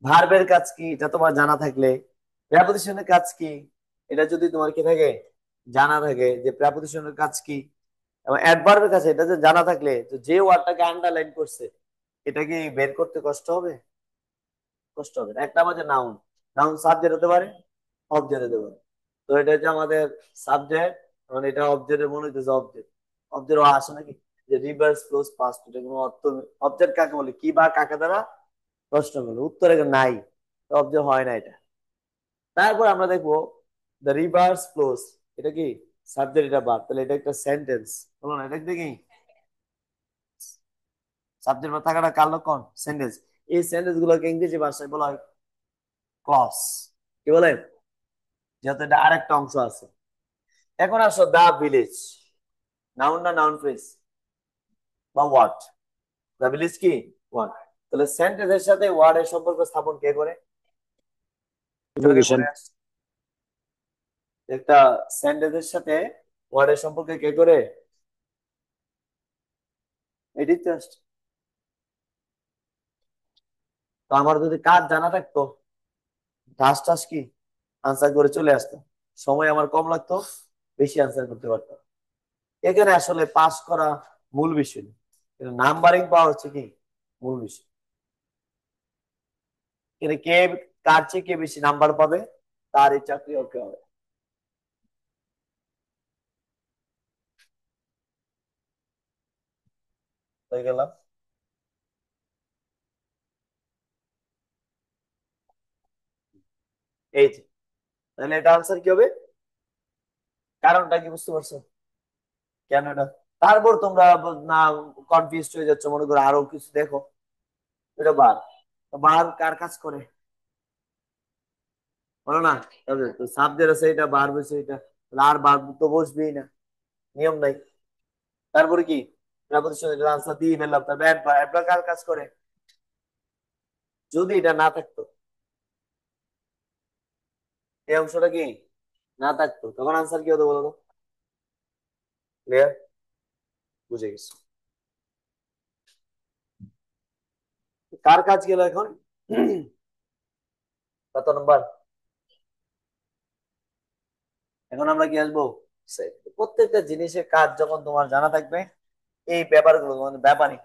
A: ভার্বের কাজ কি এটা তোমার জানা থাকলে, প্রেপোজিশনের কাজ কি এটা যদি তোমার কি থাকে, জানা থাকে যে প্রেপোজিশনের কাজ কি, এবং অ্যাডভার্বের কাছে এটা যে জানা থাকলে, তো যে ওয়ার্ডটাকে আন্ডারলাইন করছে এটা কি বের করতে কষ্ট হবে? কষ্ট হবে না। একটা আমাদের নাউন, নাউন সাবজেক্ট হতে পারে, অবজেক্ট হতে পারে। তো এটা হচ্ছে আমাদের সাবজেক্ট, মানে এটা অবজেক্টের মনে হইতেছে অবজেক্ট, অবজেক্ট আসে নাকি? যে রিভার্স ফ্লোস পাস্ট, এটা কোনো অর্থ, অবজেক্ট কাকে বলে, কি বা কাকে দ্বারা? প্রশ্ন করলো, উত্তর এখানে নাই, অবজেক্ট হয় না এটা। তারপর আমরা দেখবো দ্য রিভার্স ফ্লোস, এটা কি সাবজেক্ট, এটা ভার্ব, তাহলে এটা একটা সেন্টেন্স বলো না, এটা কি সাবজেক্ট বা থাকাটা কার লক্ষণ? সেন্টেন্স। এই সেন্টেন্স গুলোকে ইংরেজি ভাষায় বলা হয় ক্লজ, কি বলে? যেহেতু এটা আরেকটা অংশ আছে। এখন আসো দা ভিলেজ, নাউন না নাউন ফ্রেজ বা ওয়ার্ড? দা ভিলেজ কি ওয়ার্ড, তাহলে সেন্টেন্সের সাথে ওয়ার্ডের সম্পর্ক স্থাপন কে করে? একটু আগে
B: প্রিপোজিশন।
A: পড়ে আসছে, একটা সেন্টেন্সের সাথে ওয়ার্ডের সম্পর্ক কে করে? এটাই তো আসছে। তো আমার যদি কাজ জানা থাকতো, টাস টাস কি আনসার করে চলে আসতো, সময় আমার কম লাগতো, বেশি আনসার করতে পারতাম। এখানে আসলে পাস করা মূল বিষয় না, নাম্বারিং পাওয়া হচ্ছে কি মূল বিষয়। এখানে কে কার চেয়ে কে বেশি নাম্বার পাবে, তার এই চাকরি ওকে হবে। হয়ে গেলাম। এই যে, তাহলে এটা আনসার কি হবে? কারণটা কি বুঝতে পারছো কেন এটা? তারপর তোমরা না কনফিউজ হয়ে যাচ্ছ, মনে করো আরো কিছু দেখো। এটা বার, বার কার কাজ করে বলো না? তো সাবজেক্ট আছে, এটা বার বসে, এটা তাহলে আর বার তো বসবেই না, নিয়ম নাই। তারপরে কি প্রেপোজিশন, এটা আনসার দিয়ে ফেললাম। তারপর অ্যাডভার্ব, অ্যাডভার্ব কার কাজ করে? যদি এটা না থাকতো, এই অংশটা কি না থাকতো, তখন আনসার কি হতো বলো তো? ক্লিয়ার? বুঝে গেছি। কার কাজ গেল এখন? কত নম্বর? এখন আমরা কি আসবো? প্রত্যেকটা জিনিসের কাজ যখন তোমার জানা থাকবে, এই ব্যাপারগুলো মানে ব্যাপারই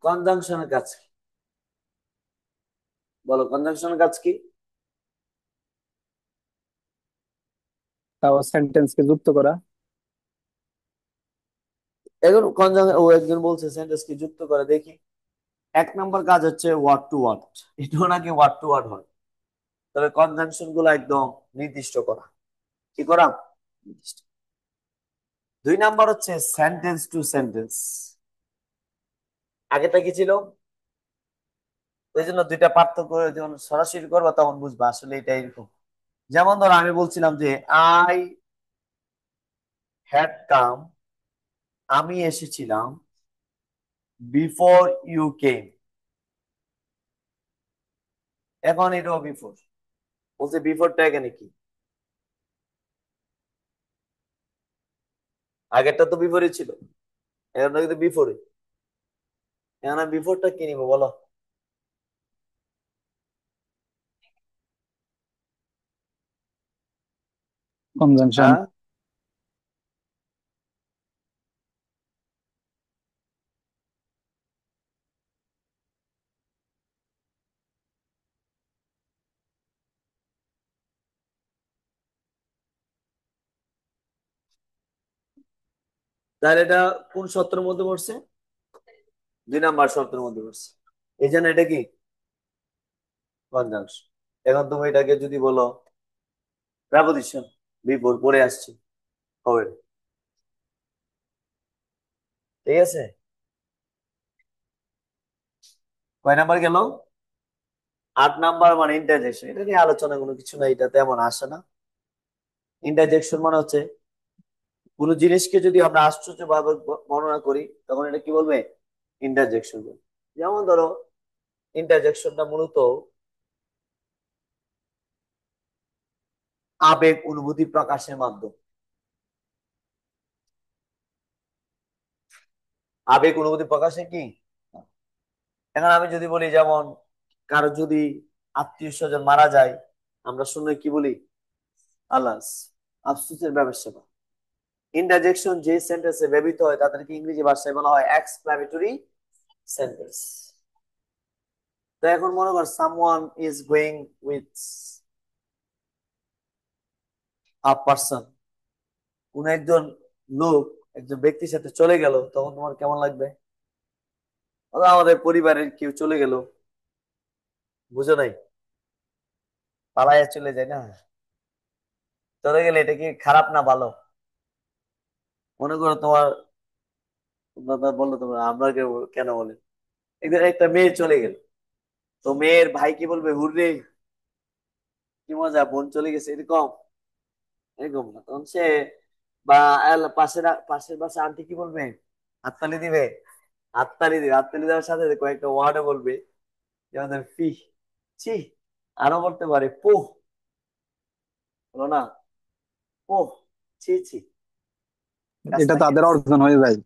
A: কনজাংশনের কাজ কি? বলো কনজাংশনের কাজ কি?
B: তাও সেন্টেন্সকে যুক্ত করা।
A: এখন কনজাংশন, ও একজন বলছে সেন্টেন্স কি যুক্ত করে দেখি। এক নম্বর কাজ হচ্ছে ওয়ার্ড টু ওয়ার্ড, এটাও নাকি ওয়ার্ড টু ওয়ার্ড হয়। তবে কনজাংশন গুলো একদম নির্দিষ্ট করা, কি করা, নির্দিষ্ট। দুই নাম্বার হচ্ছে সেন্টেন্স টু সেন্টেন্স। আগেটা কি ছিল, ওই জন্য দুইটা পার্থক্য যখন সরাসরি করবা তখন বুঝবা আসলে এটা এরকম। যেমন ধরো আমি বলছিলাম যে আই হ্যাড কাম, আমি এসেছিলাম, বিফোর ইউ কেম। এখন এটাও বিফোর, বলছে বিফোরটা এখানে কি, আগেরটা তো বিফোরই ছিল, এখন কিন্তু বিফোরে। এখন আমি বিফোরটা কি নিবো বলো।
B: কনজাংশন।
A: হ্যাঁ, তাহলে এটা কোন শর্তের মধ্যে পড়ছে, দুই নাম্বার শর্তের মধ্যে পড়ছে, এই জন্য এটা কি কনজাংশন। এখন তুমি এটাকে যদি বলো প্রেপোজিশন, বিফোর পরে আসছে হবে, ঠিক আছে। কয় নাম্বার গেল, 8 নাম্বার মানে ইন্টারজেকশন। এটা নিয়ে আলোচনা কোনো কিছু না, এটা তেমন আসে না। ইন্টারজেকশন মানে হচ্ছে কোনো জিনিসকে যদি আমরা আশ্চর্য ভাবে বর্ণনা করি তখন এটা কি বলবে, ইন্টারজেকশন বলবে। যেমন ধরো ইন্টারজেকশনটা মূলত আবেগ অনুভূতি প্রকাশের মাধ্যম, আবেগ অনুভূতি প্রকাশে কি। এখন আমি যদি বলি যেমন কারো যদি আত্মীয় স্বজন মারা যায়, আমরা শুনে কি বলি, আলাস, আফসোসের ব্যবস্থা। ইন্টারজেকশন যে সেন্টেন্সে ব্যবহৃত হয় তাদেরকে ইংরেজি ভাষায় বলা হয় এক্সক্লামেটরি সেন্টেন্স। তো এখন মনে কর someone is going with a person, কোন একজন লোক একজন ব্যক্তির সাথে চলে গেল, তখন তোমার কেমন লাগবে, ধরো আমাদের পরিবারের কেউ চলে গেল, বুঝো নাই, পালাইয়া চলে যায় না, চলে গেলে এটা কি খারাপ না ভালো। মনে করো তোমার দাদা বললো, তোমার আমরা কেন বলে, একদিন একটা মেয়ে চলে গেল, তো মেয়ের ভাই কি বলবে, হুররে কি মজা, বোন চলে গেছে, এরকম, এরকম না। তখন সে বা পাশের পাশের পাশে আন্টি কি বলবে, হাততালি দিবে, হাততালি দিবে, হাততালি দেওয়ার সাথে সাথে কয়েকটা ওয়ার্ডও বলবে, যেমন ফি, ছি, আরো বলতে পারে পোহ, হলো না, পোহ, ছি ছি,
B: এটা
A: কাজটা
B: তাদের
A: খেয়েছে।
B: অর্জন হয়ে যায়।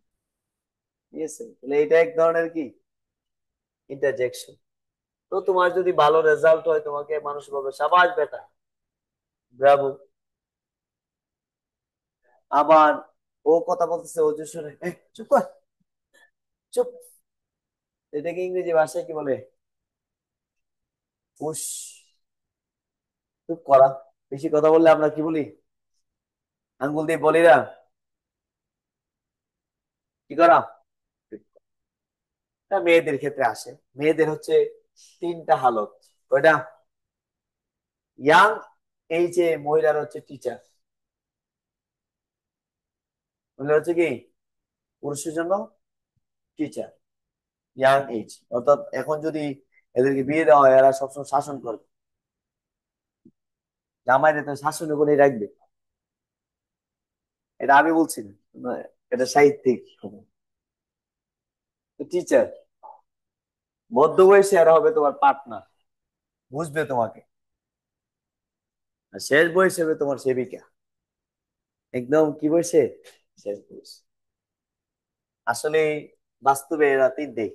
A: ঠিক আছে, তাহলে এটা এক ধরনের কি ইন্টারজেকশন। তো তোমার যদি ভালো রেজাল্ট হয় তোমাকে মানুষ বলবে সাবাস বেটা, ব্রাভো। আবার ও কথা বলতেছে ও যে শুনে চুপ কর, চুপ, এটাকে ইংরেজি ভাষায় কি বলে, উস, চুপ করা। বেশি কথা বললে আমরা কি বলি, আঙ্গুল দিয়ে বলি না, কি করা। তা মেয়েদের ক্ষেত্রে আসে, মেয়েদের হচ্ছে তিনটা হালত, ওইটা ইয়াং, এই যে মহিলার হচ্ছে টিচার, মহিলা হচ্ছে কি পুরুষের জন্য টিচার, ইয়াং এজ, অর্থাৎ এখন যদি এদেরকে বিয়ে দেওয়া হয় এরা সবসময় শাসন করবে, জামাইরে তো শাসন করে রাখবে। এটা আমি বলছি না, এটা সাহিত্যিক টিচার। মধ্য বয়সে এরা হবে তোমার পার্টনার, বুঝবে তোমাকে। আর শেষ বয়স হবে তোমার সেবিকা, একদম কি বয়সে, শেষ বয়স। আসলে বাস্তবে এরা তিনটেই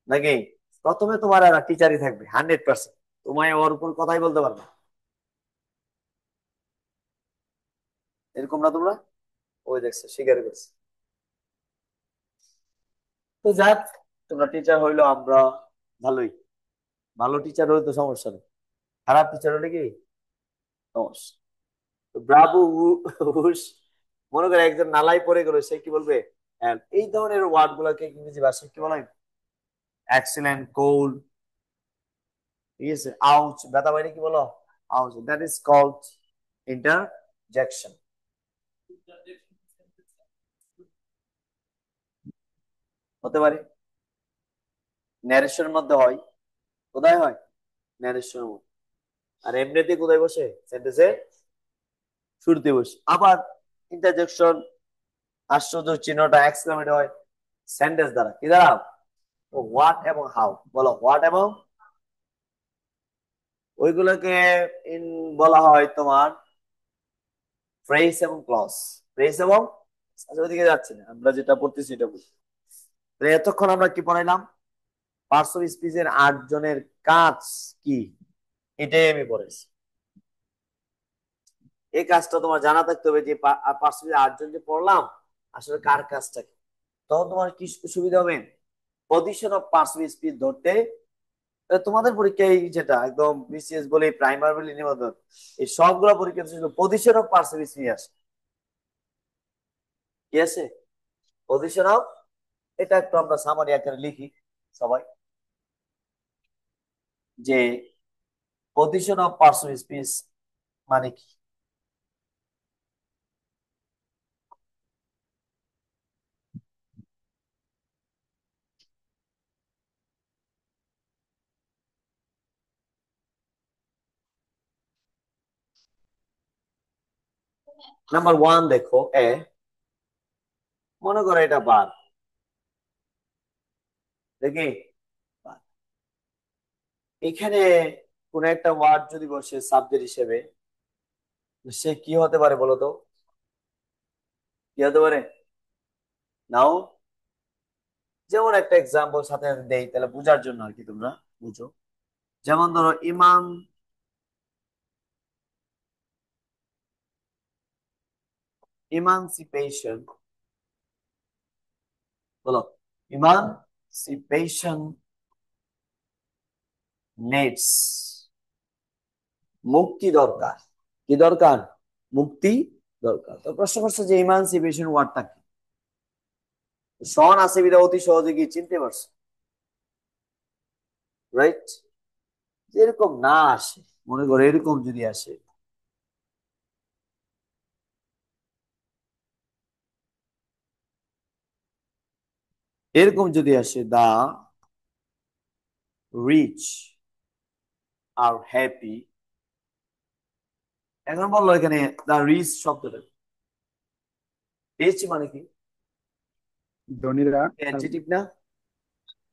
A: নাকি। প্রথমে তোমার এরা টিচারই থাকবে 100%, তোমায় ওর উপর কথাই বলতে পারবে না। এরকম না তোমরা, ওই দেখছো স্বীকার করছে। তো যাক, তোমরা টিচার হইলো, আমরা ভালোই, ভালো টিচার হইলে তো সমস্যা নেই, খারাপ টিচার হলে কি সমস্যা। ব্রাভো, হুশ। মনে করে একজন নালাই পড়ে গেল, সে কি বলবে? এই ধরনের ওয়ার্ড গুলাকে ইংরেজি ভাষায় কি বলে? এক্সিলেন্ট, কোল, ঠিক আছে, আউচ, ব্যথা বাইরে কি বলো? Ouch, that is called interjection. হতে পারে, ন্যারেশনের মধ্যে হয়। কোথায় হয়? ন্যারেশনের মধ্যে। আর এমনিতে কোথায় বসে? সেন্টেন্সে শুরুতে বসে। আবার ইন্টারজেকশন, আশ্চর্য চিহ্নটা এক্সক্লেমেট হয় সেন্টেন্স দ্বারা, কি দ্বারা? হোয়াট এবং হাউ। বলো, হোয়াট এবং, ওইগুলোকে ইন বলা হয় তোমার ফ্রেজ এবং ক্লজ। ফ্রেজ এবং, আচ্ছা ওইদিকে যাচ্ছে না, আমরা যেটা পড়তেছি এটা বুঝি। তো এতক্ষণ আমরা কি পড়াইলাম? পার্টস অফ স্পিচের 8 জনের কাজ কি, এটাই আমি পড়েছি। এই কাজটা তোমার জানা থাকতে হবে যে পার্টস অফ 8 জন যে পড়লাম, আসলে কার কাজটা কি। তখন তোমার কি সুবিধা হবে? Position of parts of speech ধরতে। তোমাদের পরীক্ষায় যেটা একদম বিসিএস বলে, প্রাইমার বলে, নিবন্ধন, এই সবগুলো পরীক্ষা position of parts of speech আসে। কি আছে? পজিশন অফ, এটা একটু আমরা সামারি আকারে লিখি সবাই, যে position of parts of speech মানে কি। নাম্বার 1 দেখো, মনে করো এটা বার, দেখি বার। এখানে কোন একটা ওয়ার্ড যদি বসে সাবজেক্ট হিসেবে, সে কি হতে পারে বলো তো? কি হতে পারে? নাও, যেমন একটা এক্সাম্পল সাথে আমি দেই, তাহলে বুঝার জন্য আর কি, তোমরা বুঝো। যেমন ধরো ইমানসিপেশন, বলো, ইমানসিপেশন নেডস, মুক্তি দরকার। কি দরকার? মুক্তি দরকার। তো প্রশ্ন করছে যে ইমানসিপেশন ওয়ার্ডটা কি। সন আছে বিধা অতি সহজে কি চিনতে পারছো? রাইট? এরকম না আসে, মনে করো এরকম যদি আসে, এরকম যদি আসে, দা রিচ আর হ্যাপি। এখন বললো এখানে দা রিচ শব্দটা, রিচ মানে কি?
B: ধনীরা আর
A: অ্যাডজেক্টিভ না?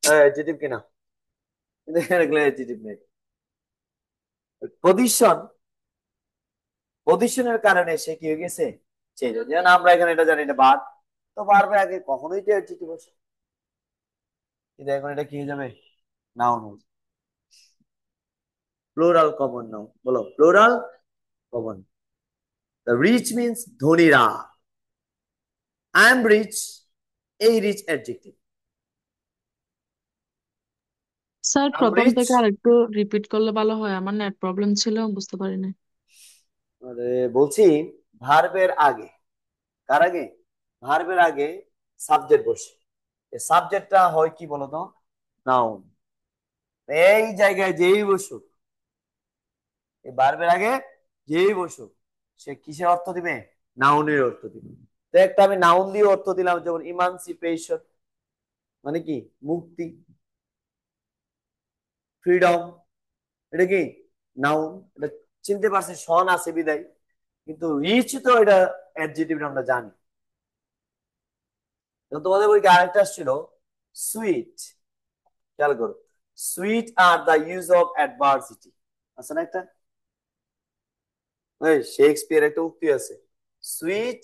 A: অ্যাডজেক্টিভ কিনা? কিন্তু এখানে অ্যাডজেক্টিভ নেই। পজিশন, পজিশনের কারণে সে কি হয়ে গেছে? চেঞ্জ। যেমন আমরা এখানে এটা জানি, এটা বার, তো বারবার আগে কখনোই তো অ্যাডজেক্টিভ বসে, কিন্তু এখন এটা কি হয়ে যাবে? নাউন হয়ে যাবে। প্লুরাল কমন নাউন, বলো plural common. The rich means ধনীরা। আই এম রিচ, এই rich adjective.
C: Sir
A: I am
C: প্রথম
A: রিচ,
C: থেকে আরেকটু রিপিট করলে ভালো হয়, আমার নেট প্রবলেম ছিল, বুঝতে পারিনি।
A: মানে বলছি ভার্বের আগে, কার আগে? ভার্বের আগে সাবজেক্ট বসে। এই সাবজেক্টটা হয় কি বলতো? নাউন। এই জায়গায় যেই বসুক, এই ভার্বের আগে যেই বসুক, সে কিসের অর্থ দিবে? নাউনের অর্থ দিবে। তো একটা আমি নাউন দিয়ে অর্থ দিলাম, যেমন ইমানসিপেশন মানে কি? মুক্তি। ফ্রিডম, এটা কি? নাউন। এটা চিনতে পারছি, সন আছে বিদায়। কিন্তু রিচ তো এটা অ্যাডজেক্টিভ, আমরা জানি। তোমাদের বই আরেকটা ছিল সুইট, খেয়াল করো। Sweet are the use of adversity, আছে না একটা? শেক্সপিয়ার একটা উক্তি আছে, সুইট।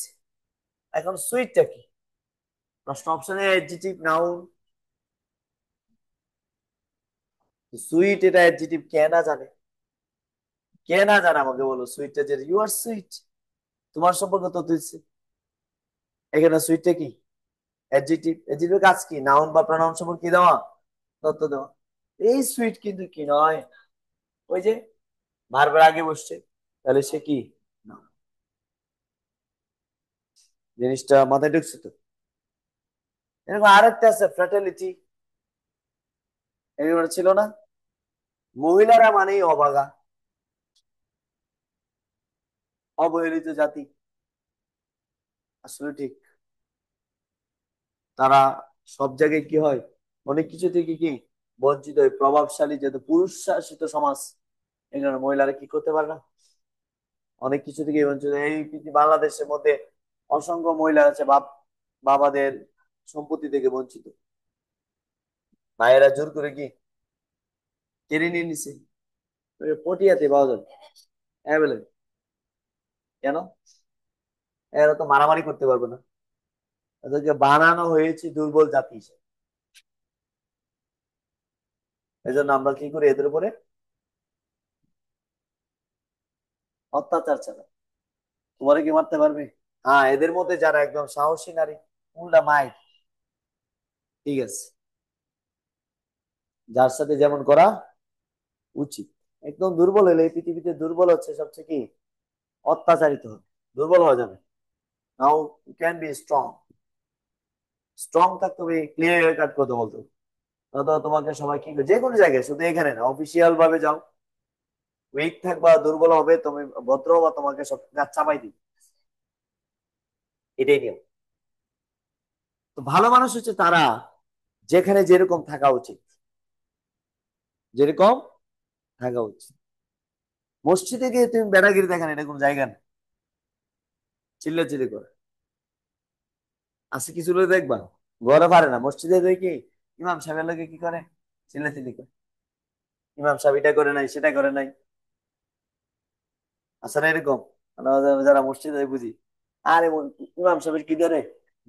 A: এখন সুইটটা কি? প্রশ্ন অপশনে অ্যাডজেক্টিভ, নাউন। সুইট এটা অ্যাডজেক্টিভ, কে না জানে? কে না জানে আমাকে বলো, সুইটটা যে ইউ আর সুইট, তোমার সম্পর্কে তথ্য দিচ্ছে। এখানে সুইটটা কি? অ্যাডজেক্টিভ। অ্যাডজেক্টিভের কাজ কি? নাউন বা প্রনাউন সম্পর্কে কি দেওয়া? তথ্য দেওয়া। এই সুইট কিন্তু কি নয়, ওই যে ভার্বের আগে বসছে, তাহলে সে কি? Noun। জিনিসটা মাথায় ঢুকছে তো? এরকম আরেকটা আছে ফ্র্যাটার্নিটি, এগুলো ছিল না? মহিলারা মানেই অবাগা, অবহেলিত জাতি। আসলে ঠিক, তারা সব জায়গায় কি হয়, অনেক কিছু থেকে কি বঞ্চিত হয়। প্রভাবশালী যেহেতু পুরুষ শাসিত সমাজ, এই জন্য মহিলারা কি করতে পারে না, অনেক কিছু থেকে বঞ্চিত। এই বাংলাদেশের মধ্যে অসংখ্য মহিলা আছে বাবাদের সম্পত্তি থেকে বঞ্চিত, মায়েরা জোর করে কি কেড়ে নিয়ে নিছে। পটিয়াতে পাওয়া যাবে অ্যাভেলেবল। কেন? এরা তো মারামারি করতে পারবে না, এদেরকে বানানো হয়েছে দুর্বল জাতি হিসেবে। এই জন্য আমরা কি করি, এদের উপরে অত্যাচার চালাই। তোমারে কি মারতে পারবে? হ্যাঁ, এদের মধ্যে যারা একদম সাহসী নারী, উল্টা মাই, ঠিক আছে, যার সাথে যেমন করা উচিত। একদম দুর্বল হলে, এই পৃথিবীতে দুর্বল হচ্ছে সবচেয়ে কি, অত্যাচারিত হবে। দুর্বল হওয়া যাবে, now you can be strong. Strong থাকতে হবে, ক্লিয়ার কাট করতে বলতো। নয়তো তোমাকে সবাই কি যে কোনো জায়গায়, শুধু এখানে না, অফিসিয়াল ভাবে যাও, উইক থাকবা, দুর্বল হবে, তুমি ভদ্র হবা, তোমাকে সব কাজ চাপাই দিবে। এটাই নিয়ম। তো ভালো মানুষ হচ্ছে তারা যেখানে যেরকম থাকা উচিত, যেরকম থাকা উচিত। মসজিদে গিয়ে তুমি বেড়াগিরি দেখান, এটা কোন জায়গা না, চিল্লাচিল্লি করে। আজকে কিছু লোক দেখবা ঘরে পারে না, মসজিদে দেখি ইমাম সাহেবের লোকে কি করে, চিল্লাচিল্লি করে, ইমাম সাহেব এটা করে নাই, সেটা করে নাই। আসলে এরকম আমরা যারা মসজিদে বুঝি, আরে ইমাম সাহেবের কি ধরে,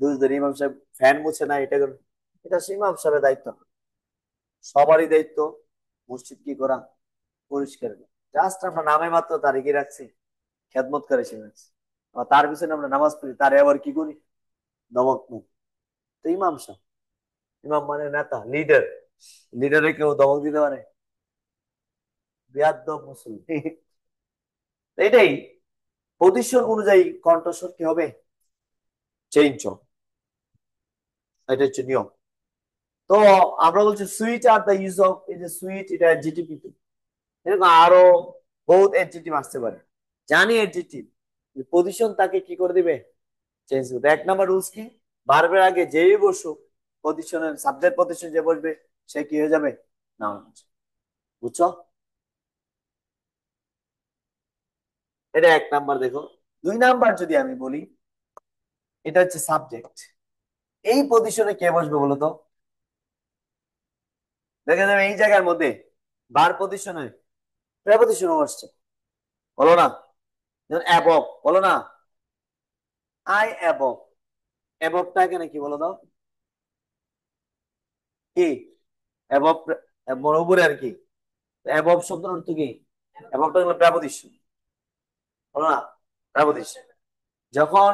A: দুধ ধরে, ইমাম সাহেব ফ্যান মুছে না, এটা করে। এটা হচ্ছে ইমাম সাহেবের দায়িত্ব না। সবারই দায়িত্ব মসজিদ কি করা, পরিষ্কার করা। জাস্ট আমরা নামে মাত্র তার কি রাখছি, খেদমত করে সে রাখছি। আবার তার পিছনে আমরা নামাজ পড়ি, তারে আবার কি করি, নমক মুখ। তো ইমাম সাহেব, ইমাম মানে নেতা, লিডার। লিডারে কেউ দমক দিতে পারে? বেয়াদ্দপ মুসলিম। এটাই প্রতিশোধ অনুযায়ী কণ্ঠস্বর কি হবে, চেঞ্জ হবে। এটা হচ্ছে নিয়ম। তো আমরা বলছি sweet are the use of, এই যে সুইট, এটা অ্যাডজেক্টিভ, কিন্তু এরকম আরো বহুত অ্যাডজেক্টিভ আসতে পারে। জানি অ্যাডজেক্টিভ, পজিশন তাকে কি করে দিবে, চেঞ্জ করবে। এক নাম্বার রুলস কি, ভার্বের আগে যেই বসুক, পজিশনের সাবজেক্ট পজিশন যে বসবে, সে কি হয়ে যাবে, নাউন। বুঝছো? এটা এক নাম্বার। দেখো, দুই নাম্বার যদি আমি বলি, এটা হচ্ছে সাবজেক্ট। এই পজিশনে কে বসবে বলো তো? দেখা যাবে এই জায়গার মধ্যে বার পজিশনে প্রেপজিশন বসছে, বলো না? যেমন অ্যাবভ, বলো না? আই অ্যাবভ, অ্যাবভটা এখানে কি বলো দাও, কি অ্যাবভ, উপরে আর কি। অ্যাবভ শব্দের অর্থ কি, অ্যাবভটা হলো প্রেপজিশন, বলো না? প্রেপজিশন। যখন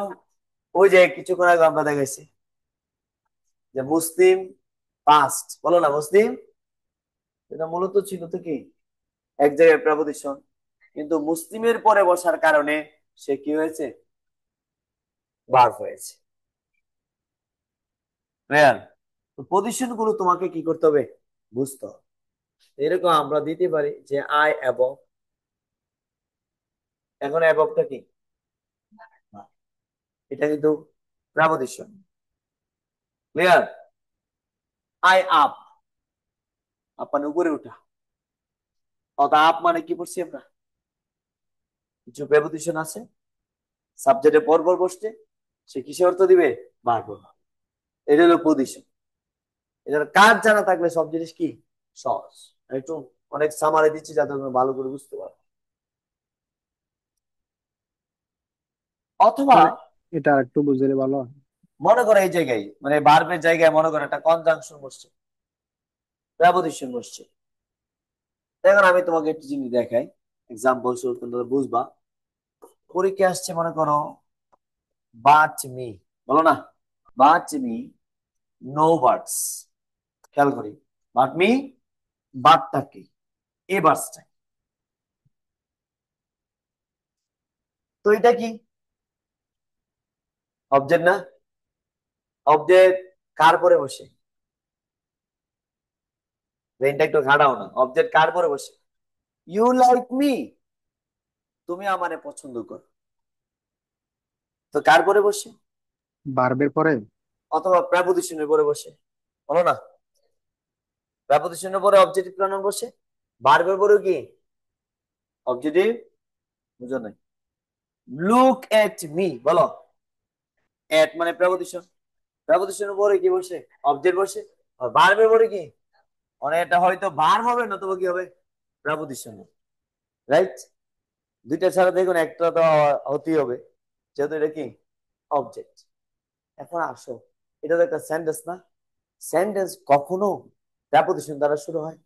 A: ওই যে কিছুক্ষণ আগে আমরা দেখাইছি যে মুসলিম পাস্ট, বলো না? মুসলিম, এটা মূলত ছিল তো কি, এক জায়গায় প্রেপজিশন, কিন্তু মুসলিমের পরে বসার কারণে সে কি হয়েছে, ভার্ব হয়েছে। ক্লিয়ার? তো পজিশন গুলো তোমাকে কি করতে হবে, বুঝতে হবে। এরকম আমরা দিতে পারি যে আই অ্যাবভ, এখন অ্যাবভটা কি, এটা কিন্তু preposition. Clear? I up, up মানে উপরে উঠা, অথবা আপ মানে কি পড়ছি আমরা, কিছু প্রেপজিশন আছে, সাবজেক্টের পর পর বসছে, সে কিসে অর্থ দিবে, ভার্ব। এটা হলো পজিশন। এটার কাজ জানা থাকলে সব জিনিস কি সহজ। একটু অনেক সামারে দিচ্ছি যাতে তুমি ভালো করে বুঝতে পারো। অথবা
B: মানে এটা একটু বুঝলে ভালো হয়।
A: মনে করো এই জায়গায়, মানে ভার্বের জায়গায় মনে করো একটা কনজাংশন বসছে, প্রেপজিশন বসছে। এখন আমি তোমাকে একটা জিনিস দেখাই, এক্সাম্পল শুরু তোমরা বুঝবা। পরীক্ষা আসছে, মনে করো বাট মি, বলো না? But me no birds. খেয়াল করি, বাট মি, বাটটা কি, এ বার্ডসটা। তো এটা কি, অবজেক্ট না? অবজেক্ট কার পরে বসে? ব্রেনটা একটু ঘাটাও না, অবজেক্ট কার পরে বসে? ইউ লাইক মি, তুমি আমারে পছন্দ করো, তো কার পরে বসে?
B: ভার্বের পরে।
A: অথবা প্রেপোজিশনের পরে বসে, বলো না? প্রেপোজিশনের পরে অবজেক্টিভ প্রনাউন বসে, ভার্বের পরে কি অবজেক্টিভ, বুঝো নাই? লুক এট মি, বলো। এট মানে প্রেপোজিশন, প্রেপোজিশনের পরে কি বসে? অবজেক্ট বসে। আর ভার্বের পরে কি? মানে এটা হয়তো ভার্ব হবে না, তবে কি হবে? Preposition, right? দুইটা ছাড়া দেখুন একটা তো হতেই হবে, যেহেতু এটা কি অবজেক্ট। এখন আসো, এটা তো একটা সেন্টেন্স না? সেন্টেন্স কখনো প্রেপোজিশন দ্বারা শুরু হয়?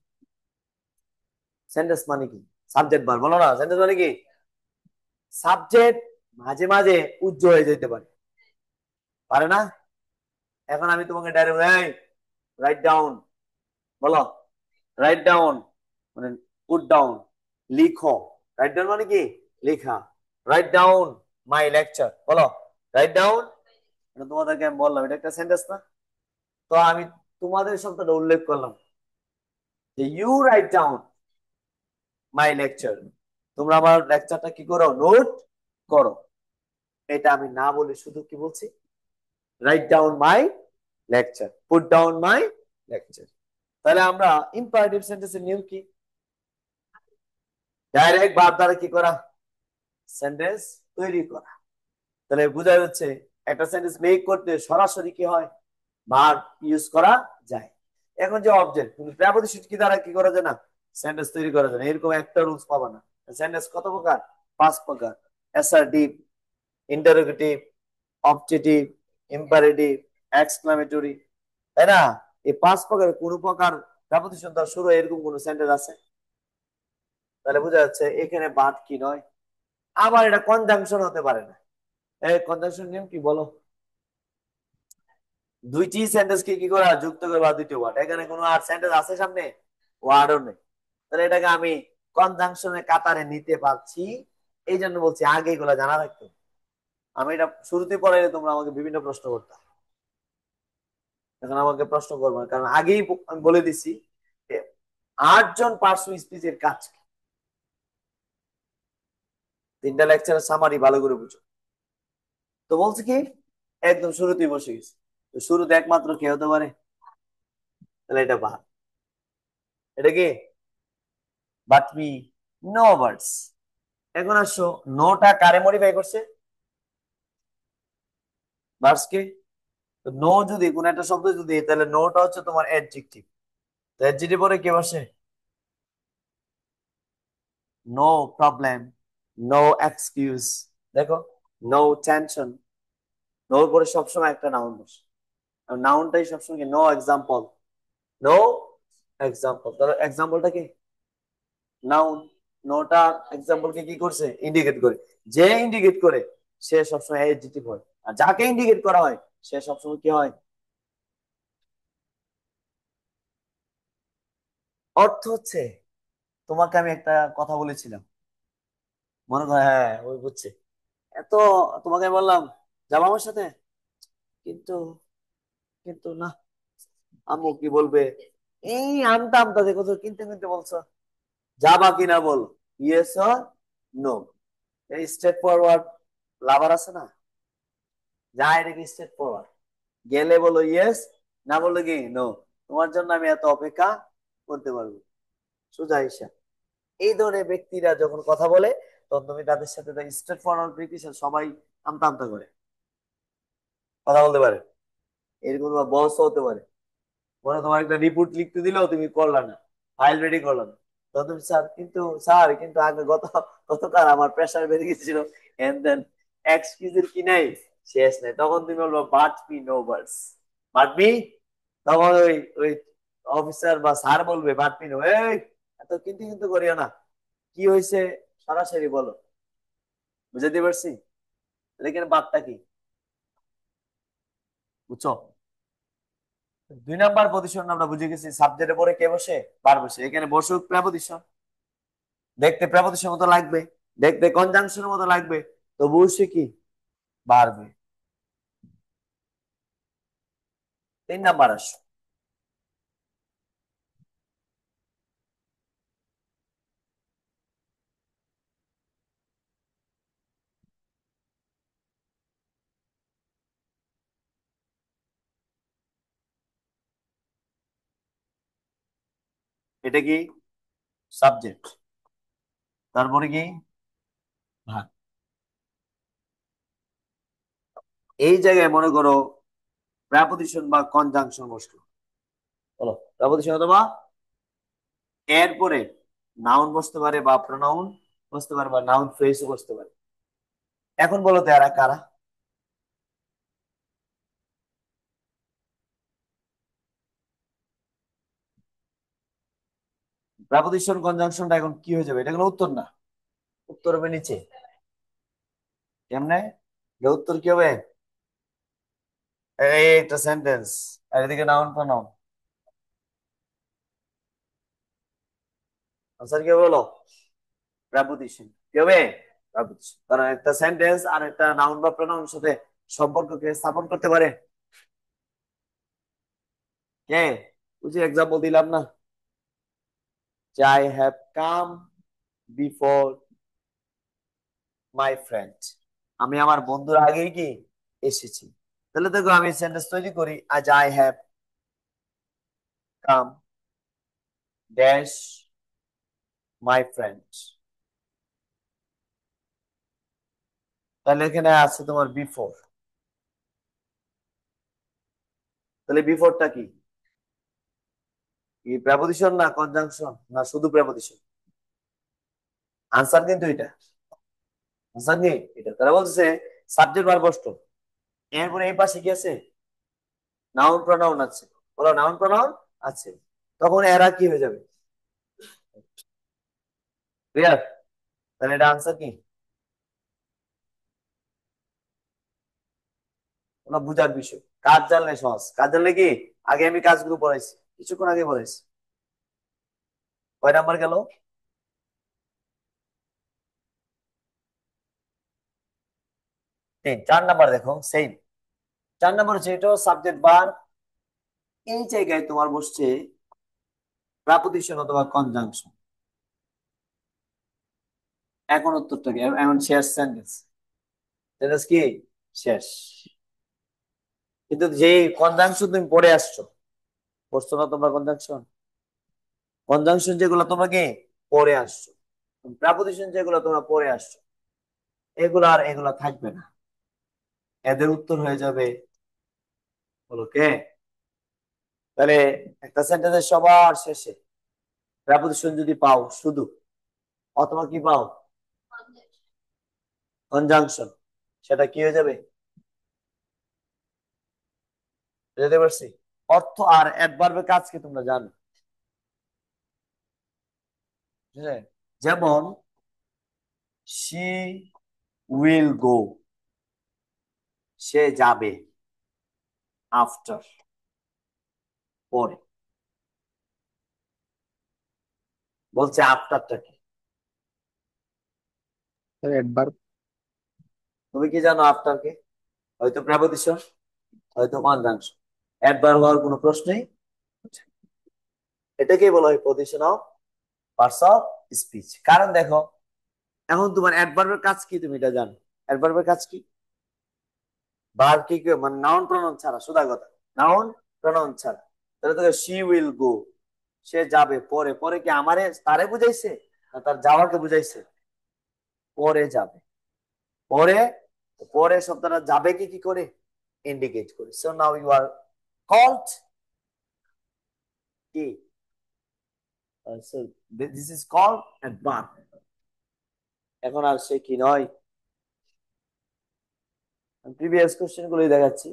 A: সেন্টেন্স মানে কি? সাবজেক্ট ভার্ব, বলো না? সেন্টেন্স মানে কি? সাবজেক্ট মাঝে মাঝে উজ্জ্বল হয়ে যেতে পারে, পারে না? এখন আমি তোমাকে ডাইরেক্ট রাইট ডাউন, বলো। রাইট ডাউন মানে পুট ডাউন, লিখো। রাইট ডাউন মানে কি? লেখা। রাইট ডাউন মাই লেকচার, বলো। রাইট ডাউন, তোমাদেরকে আমি বললাম এটা একটা সেন্টেন্স না? তো আমি তোমাদের শব্দটা উল্লেখ করলাম যে you write down my lecture, তোমরা আমার লেকচারটা কি করো? নোট করো। এটা আমি না বলে শুধু কি বলছি? Right down my lecture, put down my lecture. তাহলে আমরা ইম্পারেটিভ সেন্টেন্সের নিয়ম কি? ডাইরেক্ট ভার্ব দ্বারা কি করা? সেন্টেন্স তৈরি করা। তাহলে বোঝা যাচ্ছে একটা সেন্টেন্স মেক করতে সরাসরি কি হয়? ভার্ব ইউজ করা যায়। এখন যে অবজেক্ট, কিন্তু প্রেপোজিশন কি দ্বারা কি করা যায় না? সেন্টেন্স তৈরি করা যায় না, এরকম একটা রুলস পাবা না। সেন্টেন্স কত প্রকার? 5 প্রকার। Assertive, interrogative, objective, imperative, exclamatory, তাই না? এই 5 প্রকার কোন প্রকার প্রেপোজিশন দ্বারা শুরু হয় এরকম কোন সেন্টেন্স আছে? তাহলে বোঝা যাচ্ছে এখানে বাদ কি নয়। আবার এটা কনজাংশন হতে পারে না। এই কনজাংশন নিয়ম কি বলো? দুইটি সেন্টেন্স কে কি করা? যুক্ত করবা দুইটি ওয়ার্ড। এখানে কোনো আর সেন্টেন্স আছে সামনে? ওয়ার্ডও নেই। তাহলে এটাকে আমি কনজাংশনের কাতারে নিতে পারছি, এই জন্য বলছি আগে এগুলো জানা রাখতো। আমি এটা শুরুতে পড়াইলে তোমরা আমাকে বিভিন্ন প্রশ্ন করতে, এখন আমাকে প্রশ্ন করবো না, কারণ আগেই আমি বলে দিছি 8 জন পার্সন স্পিচের কাজ কি। 3টা লেকচারের সামারি ভালো করে বুঝো। তো বলছে কি একদম শুরুতেই বসে গেছে, তো শুরুতে একমাত্র কে হতে পারে? তাহলে এটা বাদ। এটা কি? But me no birds. এখন আসো, নোটা কারে মডিফাই করছে? বার্ডস কে। তো নো যদি কোন একটা শব্দ যদি, তাহলে নোটা হচ্ছে তোমার অ্যাডজেক্টিভ। তো অ্যাডজেক্টিভ পরে কে বসে? নো প্রবলেম, নো এক্সকিউজ, দেখো, নো টেনশন। নোর পরে সবসময় একটা নাউন বসে, আর নাউনটাই সবসময় কি? No example, no example. তাহলে এক্সাম্পলটা কি? নাউন। নোটা এক্সাম্পল কে কি করছে? ইন্ডিকেট করে। যে ইন্ডিকেট করে সে সবসময় অ্যাডজেক্টিভ হয়, আর যাকে ইন্ডিকেট করা হয় সে সবসময় কি হয়? অর্থ হচ্ছে, তোমাকে আমি একটা কথা বলেছিলাম, মনে করো, হ্যাঁ ওই বুঝছে, এত তোমাকে আমি বললাম যাবো আমার সাথে, কিন্তু কিন্তু না, আম্মু কি বলবে, এই আমতা আমতা দেখো তো, কিনতে কিনতে বলছো, যাবা কিনা বল, ইয়েস অর নো। এই স্ট্রেট ফরওয়ার্ড লাভার আছে না, যায় রেখে স্ট্রেট ফরওয়ার্ড, গেলে বলো ইয়েস, না বললে কি নো, তোমার জন্য আমি এত অপেক্ষা করতে পারবো, সোজা হিসাব। এই ধরনের ব্যক্তিরা যখন কথা বলে, তখন তুমি তাদের সাথে স্ট্রেট ফরওয়ার্ড ব্রিটিশ সবাই আমতা আমতা করে কথা বলতে পারে, এরকম বস হতে পারে। মনে হয় তোমার একটা রিপোর্ট লিখতে দিলেও তুমি করলা না, ফাইল রেডি করলা না, তখন তুমি স্যার কিন্তু, স্যার কিন্তু আগে গতকাল আমার প্রেশার বেড়ে গেছিল, এন্ড দেন এক্সকিউজের কি নাই, শেষ নাই, তখন তুমি বলবো but me no birds. But me, তখন ওই ওই অফিসার বা স্যার বলবে বাট মি নো, এই এত কিন্তু কিন্তু করিও না, কি হয়েছে সরাসরি বলো। বুঝাতে পারছি? লেকিন বার্তা কি? বুঝছো? 2 নাম্বার পজিশন আমরা বুঝে গেছি, সাবজেক্টের পরে কে বসে? বার বসে। এখানে বসুক প্রেপোজিশন, দেখতে প্রেপোজিশন মতো লাগবে, দেখতে কনজাংশনের মতো লাগবে, তো বসে কি? বাড়বে। 3 নাম্বার আসো। এটা কি সাবজেক্ট, তারপরে কি ভার্ব। এই জায়গায় মনে করো প্রেপোজিশন বা কনজাংশন বসলো, বলো প্রেপোজিশন অথবা এরপরে নাউন বসতে পারে বা প্রোনাউন বসতে পারে বা নাউন ফ্রেজও বসতে পারে। এখন বলো তো এরা কারা? প্রেপোজিশন কনজাংশনটা এখন কি হয়ে যাবে? এটা কোনো উত্তর না, উত্তর হবে নিচে। কেমনে? এটা উত্তর কি হবে? এই একটা সেন্টেন্স আর এদিকে নাউন প্রোনাউন। আনসার কি হবে বলো? প্রেপোজিশন কি হবে? প্রেপোজিশন, কারণ একটা সেন্টেন্স আর একটা নাউন বা প্রোনাউনের সাথে সম্পর্ককে স্থাপন করতে পারে কে? ওই যে এক্সাম্পল দিলাম না, যে I have come before my friend, আমি আমার বন্ধুর আগেই কি এসেছি। তাহলে দেখো আমি সেন্টেন্স তৈরি করি, আজ I have come dash my friend. তাহলে এখানে আছে তোমার বিফোর, তাহলে বিফোরটা কি? কি প্রেপোজিশন না কনজাংশন না শুধু প্রেপোজিশন? আনসার কিন্তু এটা, আনসার কি এটা। তারা বলছে সাবজেক্ট ভার্ব বসতো, এরপরে এই পাশে কি আছে? নাউন প্রোনাউন আছে, বলো নাউন প্রোনাউন আছে, তখন এরা কি হয়ে যাবে? ক্লিয়ার? তাহলে এটা আনসার কি? ওটা বুঝার বিষয়, কাজ জানলে সহজ। কাজ জানলে কি, আগে আমি কাজগুলো পড়াইছি, কিছুক্ষণ আগে পড়াইছি। কয় নাম্বার গেল? 3। 4 নাম্বার দেখো সেম। 4 নাম্বার হচ্ছে এটাও সাবজেক্ট বার, এই জায়গায় তোমার বসছে প্রাপোজিশন অথবা কনজাংশন। এখন উত্তরটা কি? এখন শেষ সেন্টেন্স, সেন্টেন্স কি শেষ। কিন্তু যে কনজাংশন তুমি পড়ে আসছো, পড়ছো না তোমরা কনজাংশন? কনজাংশন যেগুলো তোমরা কি পড়ে আসছো, প্রাপোজিশন যেগুলো তোমরা পড়ে আসছো, এগুলো আর এগুলো থাকবে না, এদের উত্তর হয়ে যাবে হলো কে? তাহলে একটা সেন্টেন্সের সবার শেষে প্রেপোজিশন যদি পাও শুধু, অথবা কি পাও কনজাংশন, সেটা কি হয়ে যাবে? বুঝতে পারছি? অর্থ আর অ্যাডভার্বের কাজ কি তোমরা জানো? হ্যাঁ, যেমন শি উইল গো, সে যাবে, আফটার পরে। বলছে আফটারটা কি?
B: অ্যাডভার্ব।
A: তুমি কি জানো আফটার কে? হয়তো প্রেপোজিশন, হয়তো কনজাংশন, অ্যাডভার্ব হওয়ার কোনো প্রশ্নই। এটাকেই বলা হয় position of parts of speech. কারণ দেখো, এখন তোমার অ্যাডভার্বের কাজ কি তুমি এটা জানো? অ্যাডভার্বের কাজ কি? ভার্ব কি কি মানে নাউন প্রনাউন ছাড়া, সোজা কথা, নাউন প্রনাউন ছাড়া। তাহলে তোকে শি উইল গো, সে যাবে পরে। পরে কি আমারে তারে বুঝাইছে না তার যাওয়াকে বুঝাইছে? পরে যাবে, পরে। পরে শব্দটা যাবে কি কি করে ইন্ডিকেট করে। So now you are called কি, so this is called adverb. এখন আর সে কি নয়, প্রিভিয়াস কোশ্চেন গুলোই দেখাচ্ছি।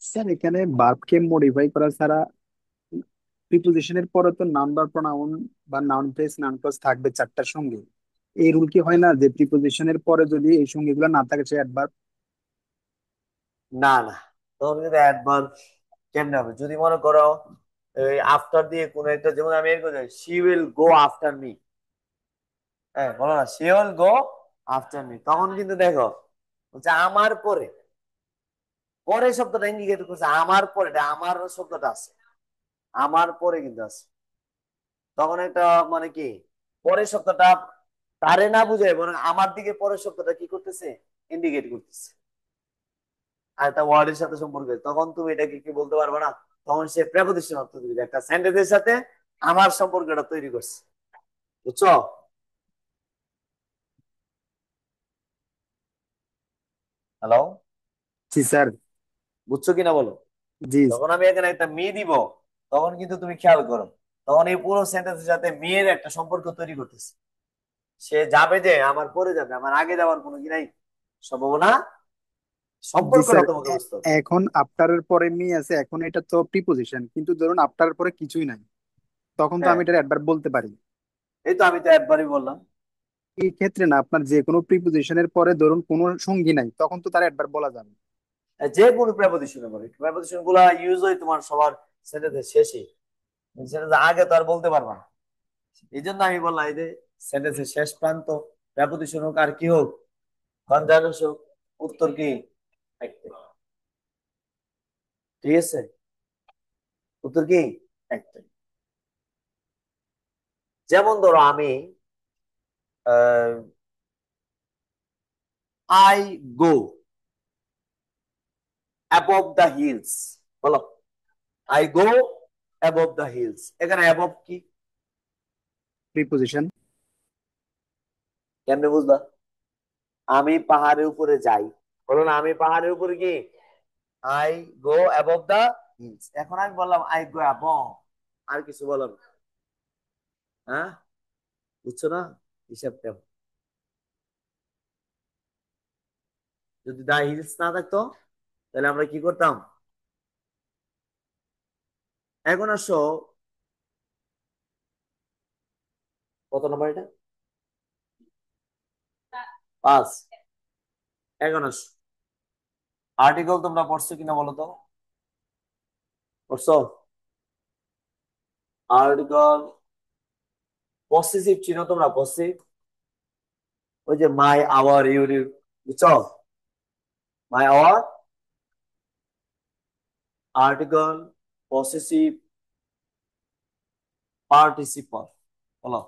B: স্যার এখানে ভার্বকে মডিফাই করা ছাড়া প্রিপোজিশনের পরে তো নাউন বা প্রোনাউন বা নাউন ফ্রেজ নাউন ক্লজ থাকবে চারটার সঙ্গে। এই রুল কি হয় না যে প্রিপোজিশনের পরে যদি এই সঙ্গীগুলো না থাকে সে অ্যাডভার্ব?
A: না না, তখন কিন্তু অ্যাডভার্ব কেমনে হবে? যদি মনে করো আফটার দিয়ে কোন একটা, যেমন আমি এর কথা she will go after me, হ্যাঁ বলো না, she will go after me, তখন কিন্তু দেখো বলছে আমার পরে, পরে শব্দটা ইন্ডিকেট করছে আমার পরে, এটা আমার শব্দটা আছে, আমার পরে কিন্তু আছে। তখন এটা মানে কি, পরের শব্দটা তারে না বুঝায় বরং আমার দিকে পরের শব্দটা কি করতেছে, ইন্ডিকেট করতেছে, আর একটা ওয়ার্ডের সাথে সম্পর্ক আছে। তখন তুমি এটাকে কি বলতে পারবে না, তখন সে প্রেপোজিশন অর্থ দিবে, একটা সেন্টেন্সের সাথে আমার সম্পর্কটা তৈরি করছে, বুঝছো? হ্যালো,
B: জি স্যার।
A: বুঝছো কিনা বলো?
B: জি।
A: যখন আমি এখানে একটা মেয়ে দিব, তখন কিন্তু তুমি খেয়াল করো, তখন এই পুরো সেন্টেন্সের সাথে মেয়ের একটা সম্পর্ক তৈরি করতেছে। সে যাবে, যে আমার পরে যাবে, আমার আগে যাওয়ার কোনো কি নাই, সম্ভাবনা,
B: জি
A: সম্পর্কটা
B: স্যার।
A: তোমাকে বুঝতে হবে।
B: এখন আফটারের পরে মি আছে, এখন এটা তো প্রিপোজিশন, কিন্তু ধরুন আফটারের পরে কিছুই নাই, তখন তো
A: হ্যাঁ,
B: আমি এটা অ্যাডভার্ব বলতে পারি।
A: এই তো আমি তো একবারই বললাম।
B: এই ক্ষেত্রে না, আপনার যে কোনো প্রিপোজিশনের পরে ধরুন কোনো সঙ্গী নাই, তখন তো তার অ্যাডভার্ব বলা যাবে।
A: যে কোনো প্রেপোজিশনে বলে, প্রেপোজিশন গুলা ইউজ হয় তোমার সবার সেন্টেন্সের শেষে, সেন্টেন্স আগে তো আর বলতে পারবা না। এই জন্য আমি বললাম, এই যে সেন্টেন্সের শেষ প্রান্ত প্রেপোজিশন হোক আর কি হোক, কনজাংশন হোক, উত্তর কি একটাই। ঠিক আছে, উত্তর কি একটাই। যেমন ধরো আমি I go above the hills, বলো, I go above the hills, এখানে অ্যাবভ কি,
B: প্রিপোজিশন।
A: কেমনে বুঝলা? আমি পাহাড়ের উপরে যাই, বলো না, আমি পাহাড়ের উপরে কি, I go above the hills. এখন আমি বললাম আই গো অ্যাবভ, আর কিছু বলো না, হ্যাঁ, বুঝছো না হিসাবটা? যদি দা হিলস না থাকতো, তাহলে আমরা কি করতাম? এখন আসো, কত নম্বর এটা, 5। এখন আসো, আর্টিকেল তোমরা পড়ছো কিনা বলো তো, পড়ছো? আর্টিকেল পসেসিভ চিনো তোমরা, পসেসিভ, ওই যে মাই আওয়ার ইউর, বুঝছো? My our, article, possessive, participle, বলো।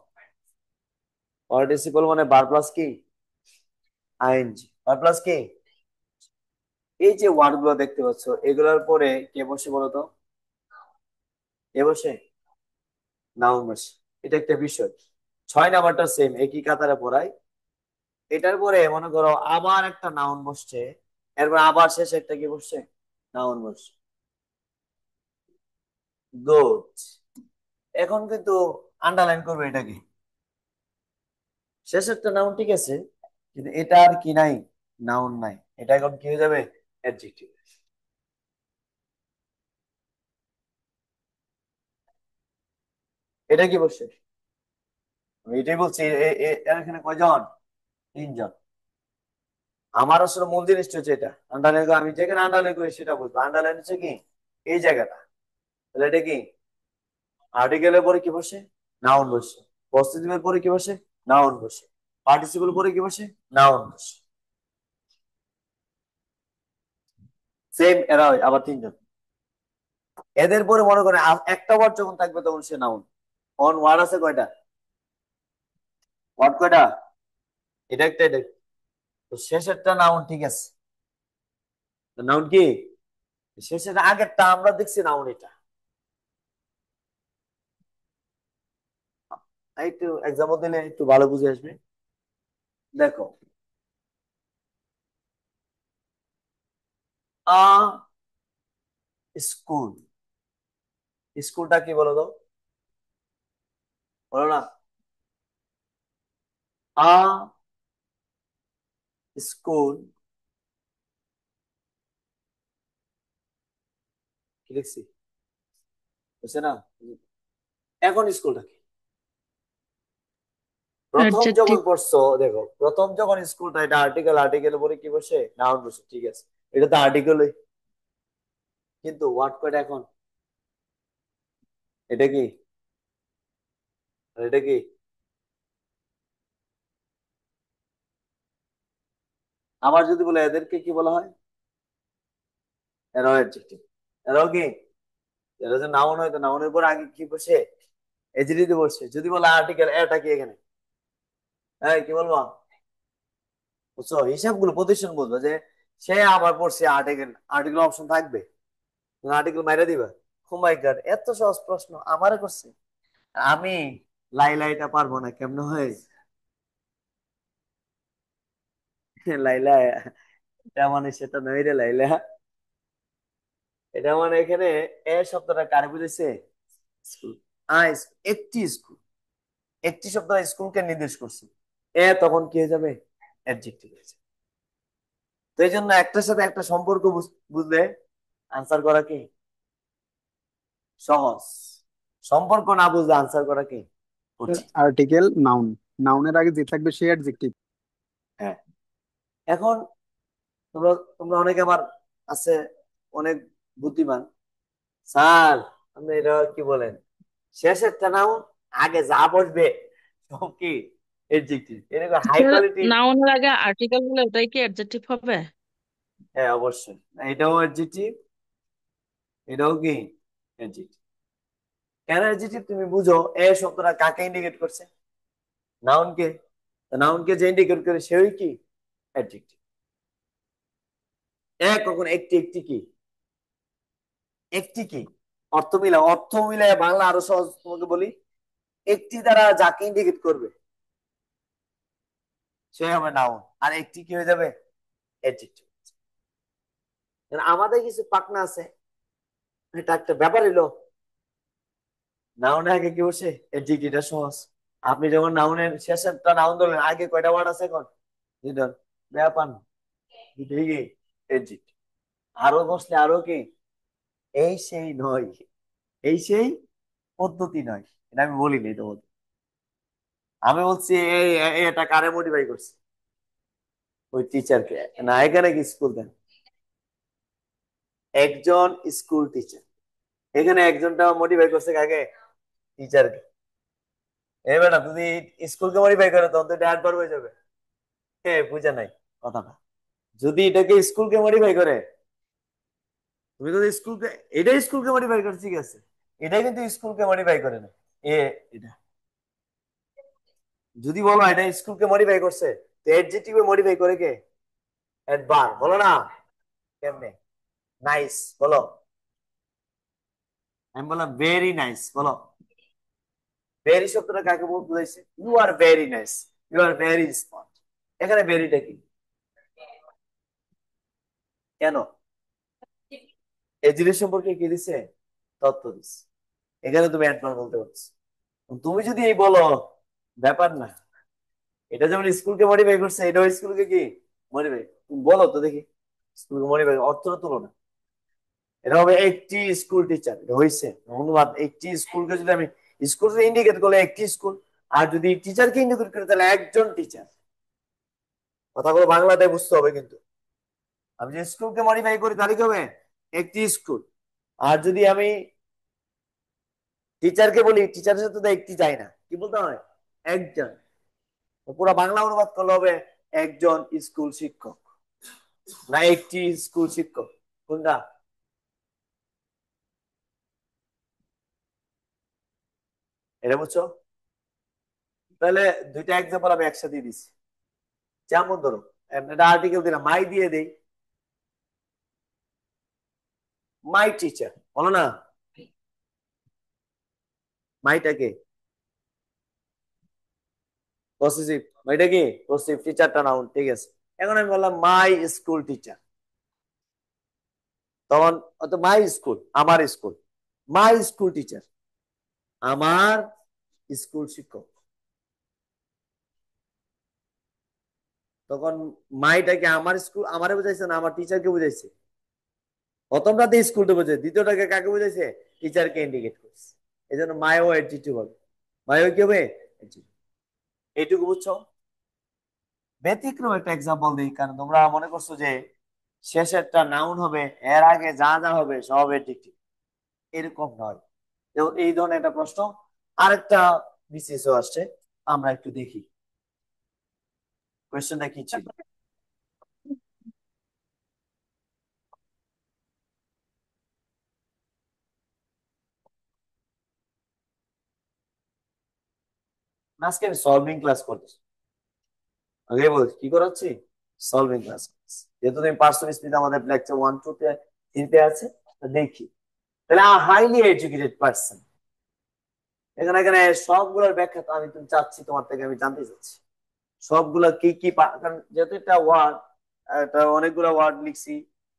A: পার্টিসিপল মানে বার প্লাস কি, আইএনজি, বার প্লাস কি। এই যে ওয়ার্ড গুলো দেখতে পাচ্ছ, এগুলোর পরে কে বসে বলো তো, কে বসে? নাউন বসে। এটা একটা বিষয়। 6 নাম্বারটা সেম, একই কাতারে পড়াই। এটার পরে মনে করো আবার একটা নাউন বসছে, এরপর আবার শেষে একটা কি বসছে, নাউন বসছে, গুড। এখন কিন্তু আন্ডারলাইন করবে এটা কি, শেষেরটা নাউন ঠিক আছে, কিন্তু এটা আর কি নাই, নাউন নাই, এটা এখন কি হয়ে যাবে, অ্যাডজেক্টিভ। এটা কি বসছে, আমি এটাই বলছি, এর এখানে কয়জন, 3 জন। আমার আসলে মূল জিনিসটা হচ্ছে এটা, আন্ডারলাইন, আমি যেখানে আন্ডারলাইন করি সেটা বলবো, আন্ডারলাইন হচ্ছে কি, এই জায়গাটা, তাহলে এটা কি, আর্টিকেলের পরে কি বসে, নাউন বসে, পসেসিভের পরে কি বসে, নাউন বসে, পার্টিসিপল পরে কি বসে, নাউন বসে। সেম এরা হয় আবার 3 জন। এদের পরে মনে করেন একটা ওয়ার্ড যখন থাকবে তখন সে নাউন। অন ওয়ার্ড আছে কয়টা, ওয়ার্ড কয়টা, এটা একটা, এটা একটা। তো শেষেরটা নাউন ঠিক আছে, নাউন কি, শেষের আগেরটা আমরা দেখছি নাউন, এটা একটু এক্সাম্পল দিলে একটু ভালো বুঝে আসবে। দেখো, আ স্কুল, স্কুলটা কি বলো তো, বলো না, আ স্কুল, কি লিখছি, বুঝছে না? এখন স্কুলটা কি, প্রথম যখন
C: অ্যাডজেক্টিভ।
A: পড়ছো, দেখো প্রথম যখন স্কুলটা, এটা আর্টিকেল, আর্টিকেল পরে কি বসে, নাউন বসে, ঠিক আছে, এটা তো আর্টিকেলই, কিন্তু ওয়ার্ড কয়টা এখন, এটা কি, আর এটা কি, আবার যদি বলে এদেরকে কি বলা হয়? এরাও অ্যাডজেক্টিভ। এরাও কি? এরা যে নাউন হয় তো নাউনের পর আগে কি বসে? এজেক্টিভ বসে। যদি বলে আর্টিকেল, এটা কি এখানে? হ্যাঁ, কি বলবো? বুঝছো? হিসাবগুলো প্রতিষ্ঠান বলবো যে সে আবার পড়ছে আর্টিকেল, আর্টিকেল অপশন থাকবে, আর্টিকেল মাইরা দিবা। ও মাই গড, এত সহজ প্রশ্ন আমারে করছে। আমি লাইলাইটা পারবো না, কেমনে হয়? লাইলা, এটা মানে সেটা নয় রে লাইলা। এটা মানে এখানে এ শব্দটা কারে বুঝেছে? স্কুল। একটি স্কুল, একটি শব্দ স্কুলকে নির্দেশ করছে। এ তখন কি হয়ে যাবে? অ্যাডজেক্টিভ হয়ে যাবে। তো এই জন্য একটার সাথে একটা সম্পর্ক বুঝলে আনসার করা কি সহজ, সম্পর্ক না বুঝলে আনসার করা কি কঠিন।
B: আর্টিকেল নাউন, নাউনের আগে যে থাকবে সে অ্যাডজেক্টিভ।
A: হ্যাঁ, এখন তোমরা তোমরা অনেকে আবার আছে, অনেক বুদ্ধিমান স্যার, আপনি এটা কি বলেন, শেষেরটা নাউন, আগে যা বসবে সব কি এডজেক্টিভ, এরকম হাই কোয়ালিটি।
C: নাউনের আগে আর্টিকেল হলে ওটাই কি অ্যাডজেক্টিভ হবে?
A: হ্যাঁ অবশ্যই, এটাও এডজেক্টিভ, এটাও কি এডজেক্টিভ। কেন এডজেক্টিভ তুমি বুঝো, এ শব্দটা কাকে ইন্ডিকেট করছে? নাউনকে। নাউনকে যে ইন্ডিকেট করে সেই কি অ্যাডজেক্টিভ। কখন একটি, একটি কি, একটি কি অর্থ মিলায়, অর্থ মিলায় বাংলা আরো সহজ তোমাকে বলি, একটি দ্বারা যাকে ইন্ডিকেট করবে সে হবে নাউন, আর একটি কি হয়ে যাবে? অ্যাডজেক্টিভ। আমাদের কিছু পাকনা আছে, এটা একটা ব্যাপার এলো, নাউনের আগে কি বসে? অ্যাডজেক্টিভটা সহজ। আপনি যখন নাউনের শেষেরটা নাউন ধরলেন, আগে কয়টা ওয়ার্ড আছে এখন? দুইটা। ব্যাপার না, দুটোই কি অ্যাডজেক্টিভ। আরো বসলে আরো কি, এই সেই নয়, এই সেই পদ্ধতি নয়, এটা আমি বলিনি তোমাকে। আমি বলছি এটা কারে মডিফাই করছে? ওই টিচারকে না, এখানে কি স্কুল দেন, একজন স্কুল টিচার, এখানে একজনটা মডিফাই করছে কাকে? টিচারকে। এই বেটা যদি স্কুলকে মডিফাই করে তখন তো এটা অ্যাডভার্ব হয়ে যাবে। হ্যাঁ, বুঝে নাই কথাটা। যদি এটাকে স্কুলকে মডিফাই করে, তুমি যদি স্কুলকে, এটা স্কুলকে মডিফাই করে ঠিক আছে, এটা কিন্তু স্কুলকে মডিফাই করে না। এ এটা যদি বলো এটা স্কুলকে মডিফাই করছে, তো অ্যাডজেক্টিভে মডিফাই করে কে? অ্যাডভার্ব, বলো না কেমনে? নাইস বলো, আমি বললাম ভেরি নাইস বলো। ভেরি শব্দটা কাকে বুঝাইছে? You are very nice, you are very smart. এখানে ভেরিটা কি? কেন? এই জিনিস সম্পর্কে কি দিছে? তথ্য দিছে। এখানে তুমি অ্যাডভার্ব বলতে পারছো। তুমি যদি এই বলো, ব্যাপার না, এটা যেমন স্কুলকে মডিফাই করছে, এটাও স্কুলকে কি মডিফাই, তুমি বলো তো দেখি, স্কুলকে মডিফাই অর্থটা তুলো না। এটা হবে একটি স্কুল টিচার, এটা হয়েছে অনুবাদ। একটি স্কুলকে যদি আমি স্কুলকে ইন্ডিকেট করলে একটি স্কুল, আর যদি টিচারকে ইন্ডিকেট করে তাহলে একজন টিচার। কথাগুলো বাংলাতে বুঝতে হবে কিন্তু। আমি যদি স্কুলকে মডিফাই করি তাহলে কি হবে? একটি স্কুল। আর যদি আমি টিচারকে বলি, টিচারের সাথে তো একটি চাই না, কি বলতে হয়? একজন। পুরো বাংলা অনুবাদ করলে হবে একজন স্কুল শিক্ষক, না একটি স্কুল শিক্ষক। কোনটা? এটা বুঝছো? তাহলে দুইটা এক্সাম্পল আমি একসাথে দিচ্ছি। যেমন ধরো, একটা আর্টিকেল দিলাম, মাই দিয়ে দেই, মাই টিচার, বলো না, মাইটাকে পসেসিভ, মাইটা কি পসেসিভ, টিচারটা নাউন, ঠিক আছে। এখন আমি বললাম মাই স্কুল টিচার, তখন অত মাই স্কুল, আমার স্কুল, মাই স্কুল টিচার, আমার স্কুল শিক্ষক। তখন মাইটাকে আমার স্কুল আমারে বুঝাইছে না আমার টিচারকে বুঝাইছে? প্রথমটাতে স্কুলটা বোঝায়, দ্বিতীয়টাকে কাকে বুঝাইছে? টিচারকে ইন্ডিকেট করছে। এই জন্য মায়ও অ্যাডজেক্টিভ হবে, মায়ও কি হবে? Adjective। এইটুকু বুঝছো? ব্যতিক্রম একটা এক্সাম্পল দিই, কারণ তোমরা মনে করছো যে শেষেরটা নাউন হবে, এর আগে যা যা হবে সব অ্যাডজেক্টিভ। এরকম নয়। যেমন এই ধরনের একটা প্রশ্ন আরেকটা বিসিএস আসছে, আমরা একটু দেখি কোয়েশ্চেনটা কি ছিল। আজকে আমি সলভিং ক্লাস করতেছি, আগে বলছি কি করাচ্ছি, সলভিং ক্লাস। যেহেতু তুমি পার্সোনাল স্পিড আমাদের লেকচার 1 2 তে 3 তে আছে, তো দেখি তাহলে হাইলি এডুকেটেড পার্সন, এখানে এখানে সবগুলোর ব্যাখ্যা তো আমি তুমি চাচ্ছি তোমার থেকে, আমি জানতে চাচ্ছি সবগুলো কি কি কারণ যেহেতু একটা ওয়ার্ড, একটা অনেকগুলো ওয়ার্ড লিখছি,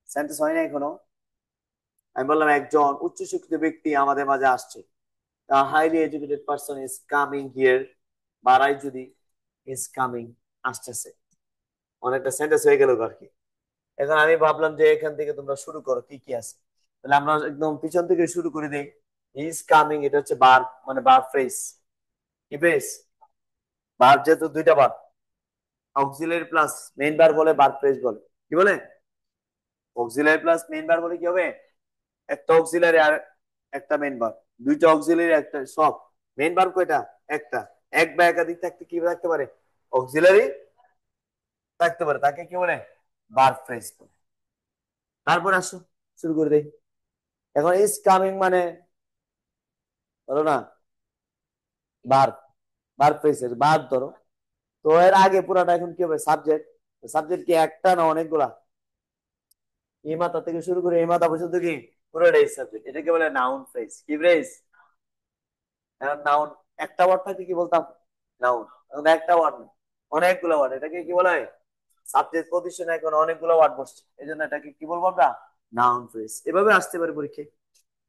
A: সেন্টেন্স হয় না এখনো। আমি বললাম একজন উচ্চশিক্ষিত ব্যক্তি আমাদের মাঝে আসছে, highly educated person is coming here, বাড়াই যদি ইজ কামিং, আসতেছে, অনেকটা সেন্টেন্স হয়ে গেল আর কি। এখন আমি ভাবলাম যে এখান থেকে তোমরা শুরু করো কি কি আছে, তাহলে আমরা একদম পিছন থেকে শুরু করে দিই। ইজ কামিং, এটা হচ্ছে বার, মানে বার ফ্রেজ, কি ফ্রেজ, বার যেহেতু দুইটা বার, অক্সিলারি প্লাস মেইন বার বলে, বার ফ্রেজ বলে, কি বলে, অক্সিলারি প্লাস মেইন বার বলে কি হবে, একটা অক্সিলারি আর একটা মেইন বার, দুইটা অক্সিলারি একটা সব, মেইন বার কয়টা, একটা, এক বা একাধিক থাকতে কি থাকতে পারে, অক্সিলারি থাকতে পারে, তাকে কি বলে, বার ফ্রেজ বলে। তারপর আসো শুরু করে দেই। এখন ইজ কামিং মানে বলো না, বার, বার ফ্রেজের বার ধরো, তো এর আগে পুরাটা এখন কি হবে, সাবজেক্ট, সাবজেক্ট কি একটা না অনেকগুলা, এই মাথা থেকে শুরু করে এই মাথা পর্যন্ত কি পুরোটাই সাবজেক্ট, এটাকে বলে নাউন ফ্রেজ, কি ফ্রেজ, এখন নাউন একটা ওয়ার্ড থাকে কি বলতাম, নাউন, এখন একটা ওয়ার্ড না অনেকগুলো ওয়ার্ড, এটাকে কি বলা হয়, সাবজেক্ট পজিশনে এখন অনেকগুলো ওয়ার্ড বসছে, এই জন্য এটাকে কি বলবো আমরা, নাউন ফ্রেজ। এভাবে আসতে পারে পরীক্ষায়,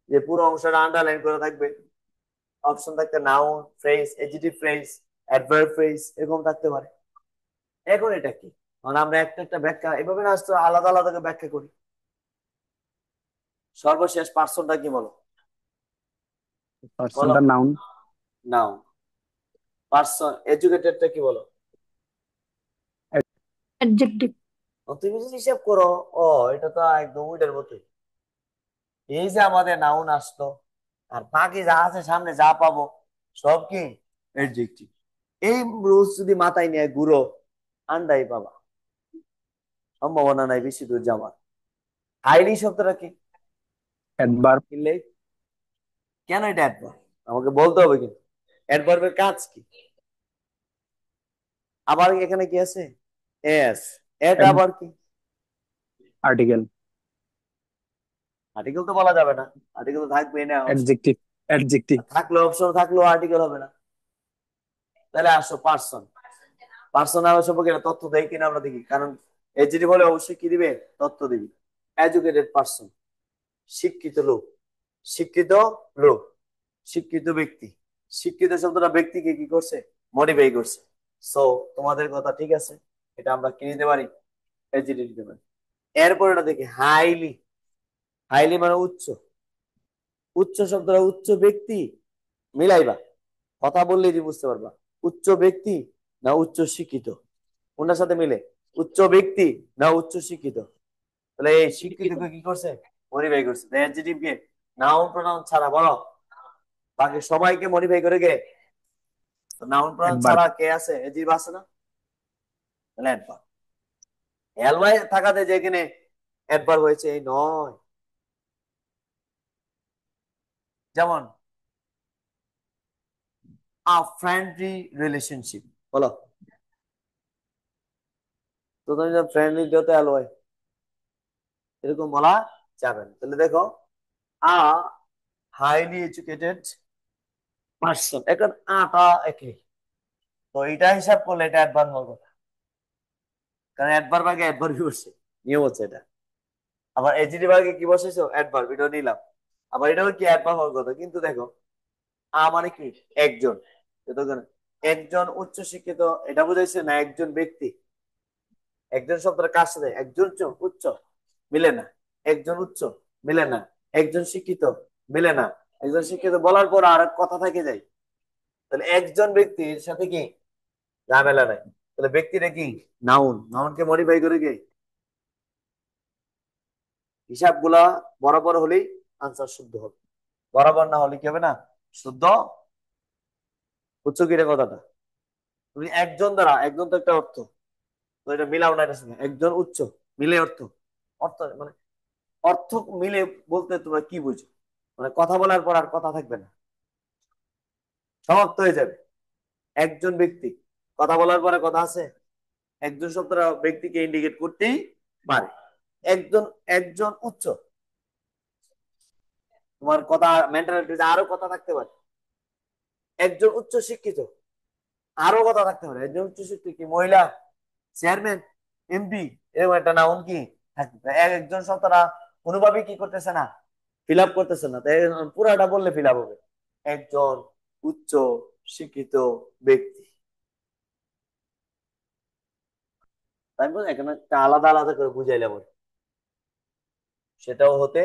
A: যে পুরো অংশটা আন্ডারলাইন করে থাকবে, অপশন থাকতে noun phrase, adjective phrase, adverb phrase, এরকম থাকতে পারে। এখন এটা কি, মানে আমরা একটা একটা ব্যাখ্যা এভাবে না আসতে আলাদা আলাদা করে ব্যাখ্যা করি। সর্বশেষ পার্সনটা কি বলো, বলো,
B: পার্সনটা নাউন।
A: নাউন। পার্সন এডুকেটেডটা কি বলো,
C: অ্যাডজেক্টিভ।
A: তুমি যদি হিসাব করো, ও এটা তো একদম উইটার মতোই, এই যে আমাদের নাউন আসতো, আর বাকি যা আছে সামনে যা পাবো সব কি এডজেক্টিভ। এই রুলস যদি মাথায় নিয়ে ঘুরো, আন্দাই পাবা, সম্ভাবনা নাই বেশি দূর যাওয়ার। হাইলি শব্দটা কি,
B: অ্যাডভার্ব।
A: কিনলে কেন এটা অ্যাডভার্ব, আমাকে বলতে হবে কিন্তু অ্যাডভার্বের কাজ কি। আবার এখানে কি আছে, এস, এটা আবার কি,
B: আর্টিকেল।
A: আর্টিকেল তো বলা যাবে না, আর্টিকেল তো থাকবে না অপশন,
B: অ্যাডজেক্টিভ। অ্যাডজেক্টিভ।
A: থাকলে অপশন থাকলেও আর্টিকেল হবে না। তাহলে আসো পার্সন, পার্সন আমার সম্পর্কে একটা তথ্য দেয় কিনা আমরা দেখি, কারণ এডজেক্টিভ হলে অবশ্যই কি দিবে, তথ্য দিবি। এডুকেটেড পার্সন, শিক্ষিত লোক, শিক্ষিত লোক, শিক্ষিত ব্যক্তি, শিক্ষিত শব্দটা ব্যক্তিকে কি করছে, মডিফাই করছে। সো তোমাদের কথা ঠিক আছে, এটা আমরা কি নিতে পারি, এডজেক্টিভ নিতে পারি। এরপর এটা দেখি হাইলি, হাইলি মানে উচ্চ, উচ্চ শব্দটা উচ্চ ব্যক্তি, মিলাইবা, কথা বললেই তুমি বুঝতে পারবা, উচ্চ ব্যক্তি না উচ্চ শিক্ষিত, কোনটার সাথে মিলে, উচ্চ ব্যক্তি না উচ্চ শিক্ষিত, তাহলে এই শিক্ষিতকে কি করছে, মডিফাই করছে, অ্যাডজেক্টিভ কে নাউন প্রোনাউন ছাড়া বলো, বাকি সবাইকে মডিফাই করে গে, নাউন প্রোনাউন
B: অ্যাডভার্ব।
A: ছাড়া কে আছে, এজিভ আছে না, তাহলে অ্যাডভার্ব। এলওয়াই থাকাতে যে এখানে অ্যাডভার্ব হয়েছে এই নয়, যেমন আ ফ্রেন্ডলি রিলেশনশিপ, বলো তো, তুমি ফ্রেন্ডলি যত এলওয়াই, এরকম বলা যাবে না। তাহলে দেখো আ হাইলি এডুকেটেড পার্সন, এখন আটা একই, তো এটা হিসাব করলে এটা অ্যাডভার্ব হবে, কারণ অ্যাডভার্ব আগে অ্যাডভার্বই বসছে, নিয়ম হচ্ছে এটা। আবার এডজেক্টিভ আগে কি বসেছো, অ্যাডভার্ব, এটাও নিলাম। আবার এটাও কি অ্যাডভার্ব হওয়ার কথা, কিন্তু দেখো মানে কি, একজন, একজন উচ্চ শিক্ষিত, এটা বুঝাইছে না একজন ব্যক্তি, একজন শব্দটা কার সাথে, একজন উচ্চ মিলে না, একজন উচ্চ মিলে না, একজন শিক্ষিত মিলে না, একজন শিক্ষিত বলার পর আর এক কথা থেকে যায়, তাহলে একজন ব্যক্তির সাথে কি ঝামেলা নাই, তাহলে ব্যক্তিটা কি নাউন, নাউনকে মডিফাই করে কি, হিসাব গুলা বরাবর হলেই আনসার শুদ্ধ হবে, বরাবর না হলে কি হবে না, শুদ্ধ, বুঝছো কি রে কথাটা, তুমি একজন দ্বারা, একজন তো একটা অর্থ, তো এটা মিলাও না এটার সঙ্গে, একজন উচ্চ মিলে অর্থ, অর্থ মানে অর্থ মিলে বলতে তোমরা কি বুঝো, মানে কথা বলার পর আর কথা থাকবে না, সমাপ্ত হয়ে যাবে, একজন ব্যক্তি, কথা বলার পরে কথা আছে, একজন শব্দটা ব্যক্তিকে ইন্ডিকেট করতেই পারে। একজন, একজন উচ্চ, তোমার কথা মেন্টালিটি আরো কথা থাকতে পারে। একজন উচ্চ শিক্ষিত, আরো কথা থাকতে পারে। একজন উচ্চ শিক্ষিত কি মহিলা, চেয়ারম্যান, এমপি, এরকম একটা নাউন কি থাকতে পারে। একজন শব্দটা কোনোভাবেই কি করতেছে না, ফিল আপ করতেছে না, তাই পুরাটা বললে ফিল আপ হবে। একজন উচ্চ শিক্ষিত ব্যক্তি, তাই বলে এখানে একটা আলাদা আলাদা করে বুঝাইলে বলে সেটাও হতে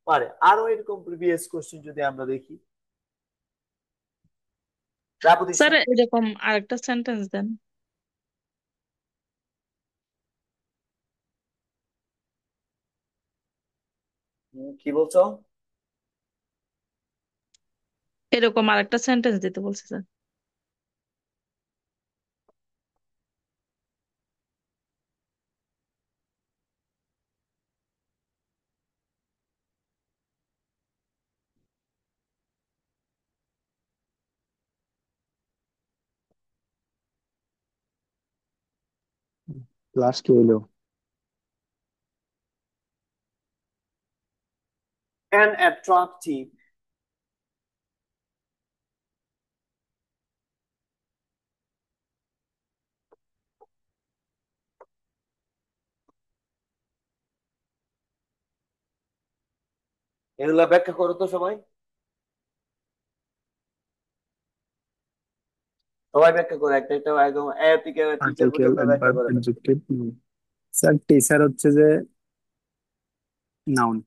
A: পারে। আরো এরকম প্রিভিয়াস কোশ্চেন যদি আমরা দেখি,
C: স্যার
A: প্রাপোজিশন।
C: এরকম আরেকটা সেন্টেন্স দেন।
A: কি বলছো?
C: এরকম আরেকটা সেন্টেন্স দিতে বলছে স্যার।
B: ক্লাস কি হইলো?
A: An attractive, এগুলা ব্যাখ্যা করো তো সবাই, সবাই ব্যাখ্যা করো একটা একটা, একদম এ থেকে টিচার
B: আর্টিকেল,
A: পর্যন্ত ব্যাখ্যা
B: অ্যাডভার্ব,
A: করে দাও।
B: অ্যাডজেক্টিভ। স্যার টিচার হচ্ছে যে নাউন।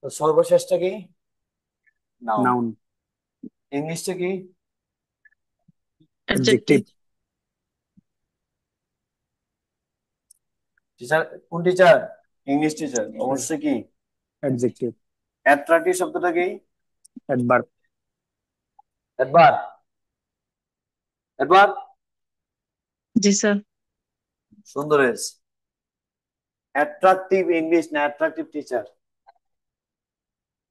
A: তো সর্বশেষটা কি? নাউন।
B: নাউন।
A: ইংলিশটা কি?
B: অ্যাডজেক্টিভ।
C: অ্যাডজেক্টিভ।
A: টিচার, কোন টিচার? ইংলিশ টিচার অবশ্যই কি
B: অ্যাডজেক্টিভ।
A: অ্যাট্রাক্টিভ শব্দটা কি?
B: অ্যাডভার্ব।
A: একবার, একবার,
C: জি স্যার।
A: সুন্দর হয়েছে। অ্যাট্রাকটিভ ইংলিশ না অ্যাট্রাকটিভ টিচার?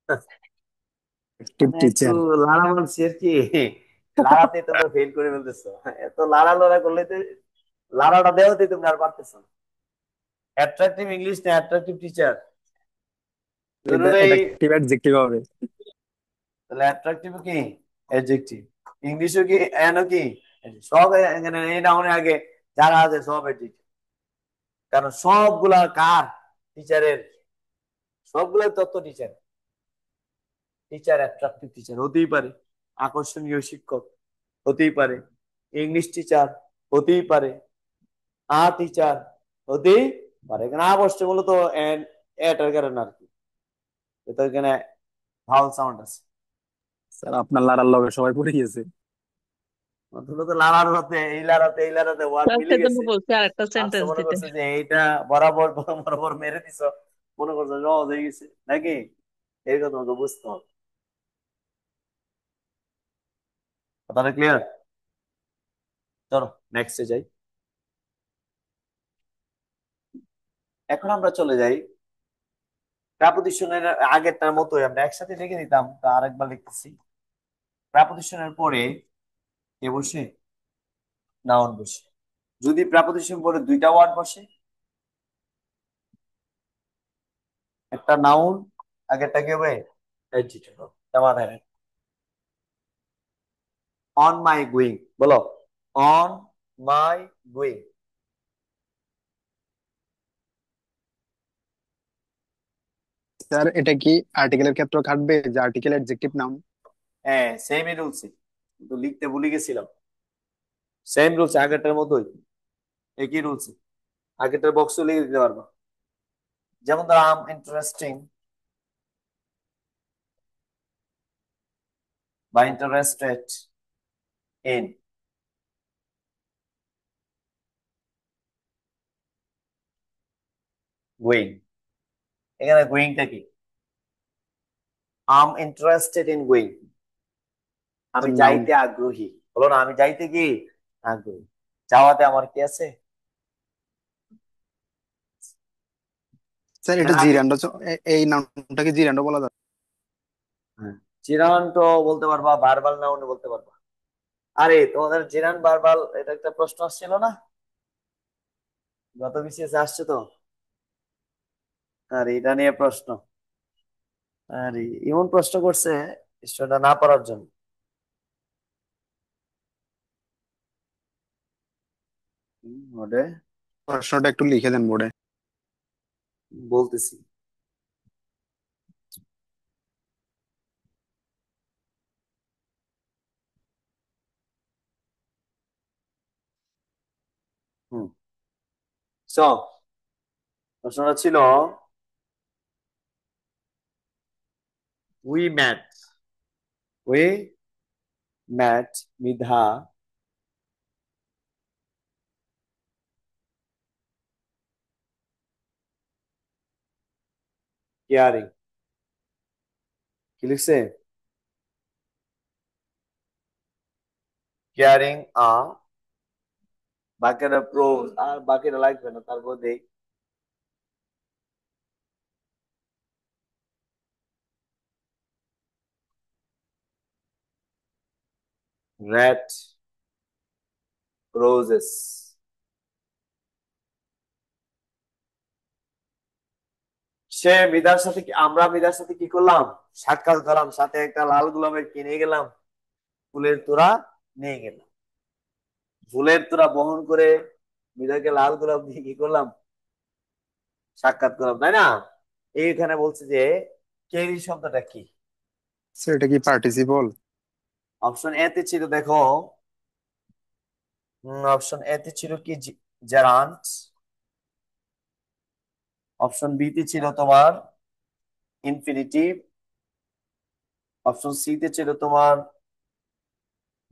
B: অ্যাক্টিভ
A: একটু
B: টিচার।
A: লাড়া মারছি আর কি, লাড়াতে তোমরা ফেল করে ফেলতেছো। এত লাড়া লড়া করলে তো লাড়াটা দেওয়াতে তোমরা আর পারতেছো না। অ্যাট্রাকটিভ ইংলিশ না অ্যাট্রাকটিভ টিচার,
B: এটা
A: দুটোই।
B: এটা অ্যাক্টিভ অ্যাডজেক্টিভ হবে।
A: তাহলে অ্যাট্রাকটিভ কি অ্যাডজেক্টিভ, ইংলিশও কি এনও কি সব এখানে এই নাউনের আগে যারা আছে সব অ্যাডজেক্টিভ। কারণ সবগুলা কার? টিচারের, সবগুলাই তত্ত্ব টিচার। টিচার অ্যাট্রাকটিভ টিচার হতেই পারে, আকর্ষণীয় শিক্ষক হতেই পারে, ইংলিশ টিচার হতেই পারে, টিচার হতেই পারে। এখানে বসছে মূলত এটার কারণে আর কি, তো এখানে ভাওয়াল সাউন্ড আছে।
B: স্যার আপনার লারার লগে সবাই পড়ে গেছে।
A: মূলত লাড়ার হতে এই লাড়াতে এই লাড়াতে ওয়ার্ড
C: স্যার
A: মিলে
C: সেজন্য
A: গেছে।
C: বলছি আরেকটা
A: আচ্ছা
C: সেন্টেন্স
A: মনে
C: দিতে।
A: করছে যে এইটা বরাবর বরাবর মেরে দিছ, মনে করছে সহজ হয়ে গেছে নাকি, এরকম তোমাকে বুঝতে হবে। কথাটা ক্লিয়ার? চলো নেক্সটে যাই। এখন আমরা চলে যাই প্রাপোজিশনের আগেরটার মতোই, আমরা একসাথে লিখে দিতাম, তা আরেকবার লিখতেছি। প্রাপোজিশনের পরে কে বসে? নাউন বসে। যদি প্রাপোজিশন পরে দুইটা ওয়ার্ড বসে, একটা নাউন, আগেরটা কি হবে? অ্যাডজেক্টিভ হবে। তা মাথায় রাখো। অন মাই গোয়িং, বলো অন মাই গোয়িং।
B: স্যার এটা কি আর্টিকেলের ক্ষেত্রে খাটবে যে আর্টিকেল অ্যাডজেক্টিভ নাউন?
A: হ্যাঁ সেমই রুলস, কিন্তু লিখতে ভুলে গেছিলাম। সেম রুলস আগেরটার মতোই, একই রুলস। আগেরটার বক্স লিখে দিতে পারবো। যেমন ধর আম ইন্টারেস্টিং বা ইন্টারেস্টেড ইন, গোয়িং। এখানে গোয়িংটা কি? আম ইন্টারেস্টেড ইন গোয়িং, আমি
B: নাউন।
A: যাইতে আগ্রহী। বলো না আমি যাইতে কি আগ্রহী। যাওয়াতে আমার কি আছে?
B: স্যার এটা
A: এখানে আগে,
B: জিরান্ডো, এই নাউনটাকে জিরান্ডো বলা যায়?
A: হ্যাঁ জিরান্ট বলতে পারবা, ভার্বাল নাউন বলতে পারবা। আরে তোমাদের জিরান ভার্বাল এটা একটা প্রশ্ন আসছিল না, গত বিসিএস আসছে তো। আরে এটা নিয়ে প্রশ্ন, আরে এমন প্রশ্ন করছে স্টুডেন্টরা না পড়ার জন্য। ওটা
B: প্রশ্নটা একটু লিখে দেন বোর্ডে।
A: বলতেছি। হুম, সো প্রশ্নটা ছিল উই ম্যাট, উই ম্যাট মৃধা কেয়ারিং, কি লিখছে? কেয়ারিং বাকিটা প্রোজ, আর বাকিটা লাগবে না, তারপর দেই। Red roses. সে মৃধার সাথে আমরা মৃধার সাথে কি করলাম, সাক্ষাৎ করলাম, সাথে একটা লাল গোলাপের কিনে গেলাম, ফুলের তোড়া নিয়ে গেলাম, ফুলের তোড়া বহন করে মৃধাকে লাল গোলাপ দিয়ে কি করলাম, সাক্ষাৎ করলাম, তাই না? এইখানে বলছে যে কেরি শব্দটা কি।
B: স্যার এটা কি পার্টিসিপল?
A: অপশন এ তে ছিল দেখো, অপশন এ তে ছিল কি জেরান্ট, অপশন বি তে ছিল তোমার ইনফিনিটিভ, অপশন সি তে ছিল তোমার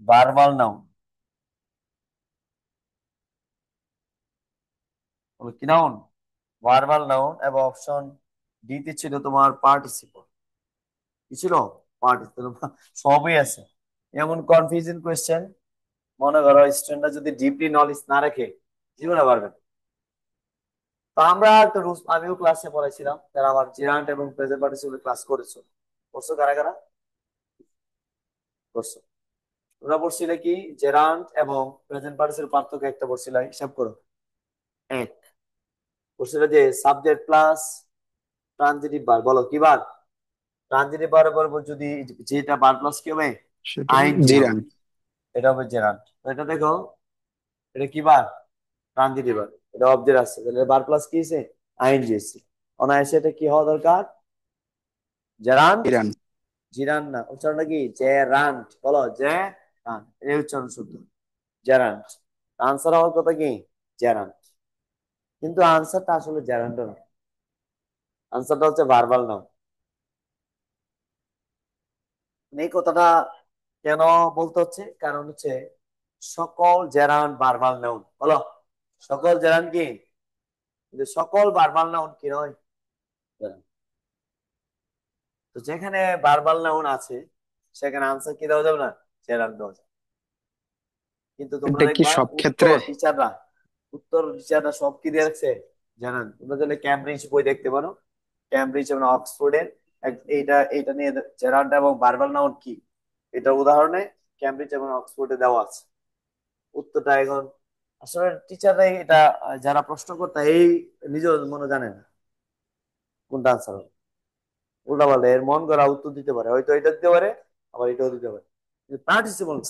A: ভার্বাল নাউন, কি নাউন, ভার্বাল নাউন, এবং অপশন ডি তে ছিল তোমার পার্টিসিপল, কি ছিল, পার্টিসিপল। সবই আছে। এমন কনফিউজিং কোয়েশ্চেন, মনে করো স্টুডেন্টরা যদি ডিপলি নলেজ না রাখে জীবনে পারবে না। তো আমরা একটা রুলস, আমিও ক্লাসে পড়াইছিলাম, যারা আমার জিরান্ট এবং প্রেজেন্ট পার্টিসিপল ক্লাস করেছো, করছো কারা কারা করছো? তোমরা পড়ছিলে কি জেরান্ট এবং প্রেজেন্ট পার্টিসিপল পার্থক্য একটা পড়ছিল, হিসাব করো। এক পড়ছিল যে সাবজেক্ট প্লাস ট্রানজিটিভ বার, বলো কি বার? ট্রানজিটিভ বারের পর যদি যেটা বার প্লাস কি হবে,
B: সেটা
A: আইএনজি হবে,
B: জিরান।
A: এটা হবে জেরান্ট। তো এটা দেখো, এটা কি বার? ট্রানজিটিভ বার, এটা অবজেক্ট আছে, তাহলে বার প্লাস কি আছে, আইএনজি আছে। অনায়াসে এটা কি হওয়া দরকার, জেরান্ট।
B: জিরান।
A: জিরান না, উচ্চারণটা কি জেরান্ট, বলো জে রান, এই উচ্চারণ শুদ্ধ, জেরান্ট। আনসার হওয়ার কথা কি জেরান্ট, কিন্তু আনসারটা আসলে জেরান্ট না, আনসারটা হচ্ছে ভার্বাল নাউন। এই কথাটা কেন বলতে হচ্ছে, কারণ হচ্ছে সকল জেরান্ট ভার্বাল নাউন, বলো সকল জেরান্ট কি, কিন্তু সকল ভার্বাল নাউন কি নয়, gerund। তো যেখানে ভার্বাল নাউন আছে সেখানে আনসার কি দেওয়া যাবে না, জেরান্ট দেওয়া যাবে। কিন্তু তোমরা
B: এটা কি
A: দেখবা
B: সব ক্ষেত্রে?
A: উত্তর টিচাররা সব কি দিয়ে রাখছে জানেন? তোমরা যদি ক্যামব্রিজ বই দেখতে পারো, ক্যামব্রিজ এবং অক্সফোর্ডের এইটা এইটা নিয়ে জেরান্ড এবং ভার্বাল নাউন কি, এটা উদাহরণে ক্যামব্রিজ এবং অক্সফোর্ডে দেওয়া আছে। উত্তরটা এখন আসলে টিচাররা এটা যারা প্রশ্ন করতে এই নিজের মনে জানে না কোনটা আনসার হবে, উল্টা পাল্টা এর মন করা উত্তর দিতে পারে, হয়তো এটা দিতে পারে, আবার এটাও দিতে পারে, পার্টিসিপল না,